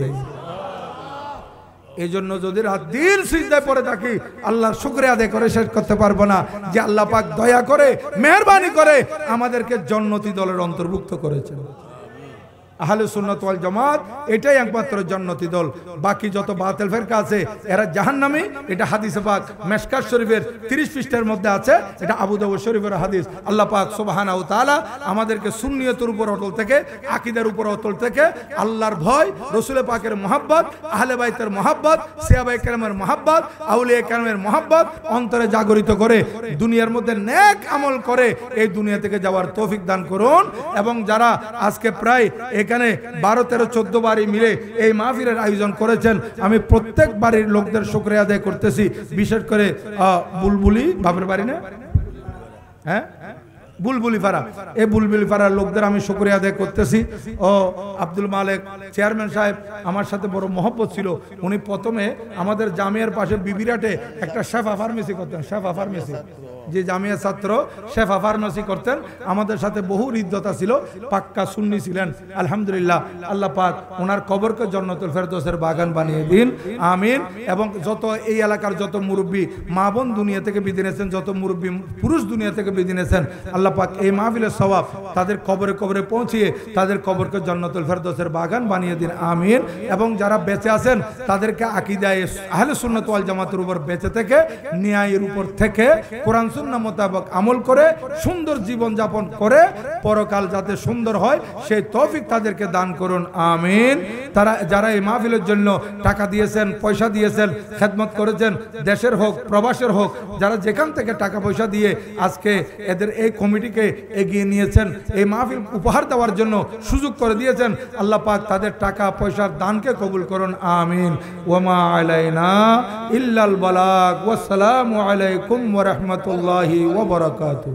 এই জন্য যদি রাত দিন সিজদায় পড়ে থাকি, আল্লাহর শুকরিয়া আদায় করে শেষ করতে পারবো না যে আল্লাহ পাক দয়া করে, মেহেরবানি করে আমাদেরকে জান্নাতি দলের অন্তর্ভুক্ত করেছেন। আহলে সুন্নাত ওয়াল জামাত এটাই একমাত্র জান্নাতি দল। বাকি যত বাতিল ফেরকা আছে এরা জাহান্নামী। এটা হাদিসে পাক মিশকাত শরীফের 30 পৃষ্ঠার মধ্যে আছে, এটা আবু দাউদ শরীফের হাদিস। আল্লাহ পাক সুবহানাহু ওয়া তাআলা আমাদেরকে সুন্নিয়তের উপর অটল থেকে, আকীদার উপর অটল থেকে, আল্লাহর ভয়, রাসূল পাকের মহব্বত, আহলে বাইতের মহব্বত, সাহাবায়ে কেরামের মহব্বত, আউলিয়া কেরামের মহব্বত অন্তরে জাগরিত করে দুনিয়ার মধ্যে নেক আমল করে এই দুনিয়া থেকে যাওয়ার তৌফিক দান করুন। এবং যারা আজকে প্রায় এখানে 12, 13, 14 বারই মিলে এই মাহফিলের আয়োজন করেছেন, আমি প্রত্যেক বাড়ির লোকদের শুকরিয়া আদায় করতেছি। বিশেষ করে বুলবুলি বাপের বাড়ি না, হ্যাঁ বুলবুলি পাড়া, এই বুলবুলি পাড়ার লোকদের আমি শুকরিয়া আদায় করতেছি। ও আব্দুল মালিক চেয়ারম্যান সাহেব আমার সাথে বড় মহব্বত ছিল। উনি প্রথমে আমাদের জামিয়ার পাশে বিবিরাটে একটা শেফা ফার্মেসি করতেন, শেফা ফার্মেসি, যে জামিয়া ছাত্র শেফা ফার্মেসি করতেন। আমাদের সাথে বহু হৃদ্যতা ছিল, পাক্কা সুন্নি ছিলেন। আলহামদুলিল্লাহ, আল্লাহ পাক ওনার কবরকে জান্নাতুল ফেরদৌসের বাগান বানিয়ে দিন, আমিন। এবং যত এই এলাকার যত মুরব্বী মা বোন দুনিয়া থেকে বিদায় নিয়েছেন, যত মুরব্বী পুরুষ দুনিয়া থেকে বিদায় নিয়েছেন, আল্লাহ পাক এই মাহফিলের সওয়াব তাদের কবরে কবরে পৌঁছিয়ে তাদের কবরকে জান্নাতুল ফেরদৌসের বাগান বানিয়ে দিন, আমিন। এবং যারা বেঁচে আছেন তাদেরকে আকীদায়ে আহলে সুন্নাত ওয়াল জামাতের উপর বেঁচে থেকে, ন্যায়ের উপর থেকে, কোরআন সুন্নাহ মোতাবেক আমল করে সুন্দর জীবন যাপন করে পরকাল যাতে সুন্দর হয় সেই তৌফিক তাদেরকে দান করুন আমিন। তারা যারা এই মাহফিলের জন্য টাকা দিয়েছেন, পয়সা দিয়েছেন, খেদমত করেছেন, দেশের হোক প্রবাসের হোক, যারা যেখান থেকে টাকা পয়সা দিয়ে আজকে এদের এই কমিটিকে এগিয়ে নিয়েছেন, এই মাহফিল উপহার দেওয়ার জন্য সুযোগ করে দিয়েছেন, আল্লাহ পাক তাদের টাকা পয়সার দানকে কবুল করুন আমিন। ওয়ামা আলাইনা ইল্লাল বালাগ। ওয়াসসালামু আলাইকুম ওয়া রাহমাতুল্লাহি ওয়া বারাকাতুহু।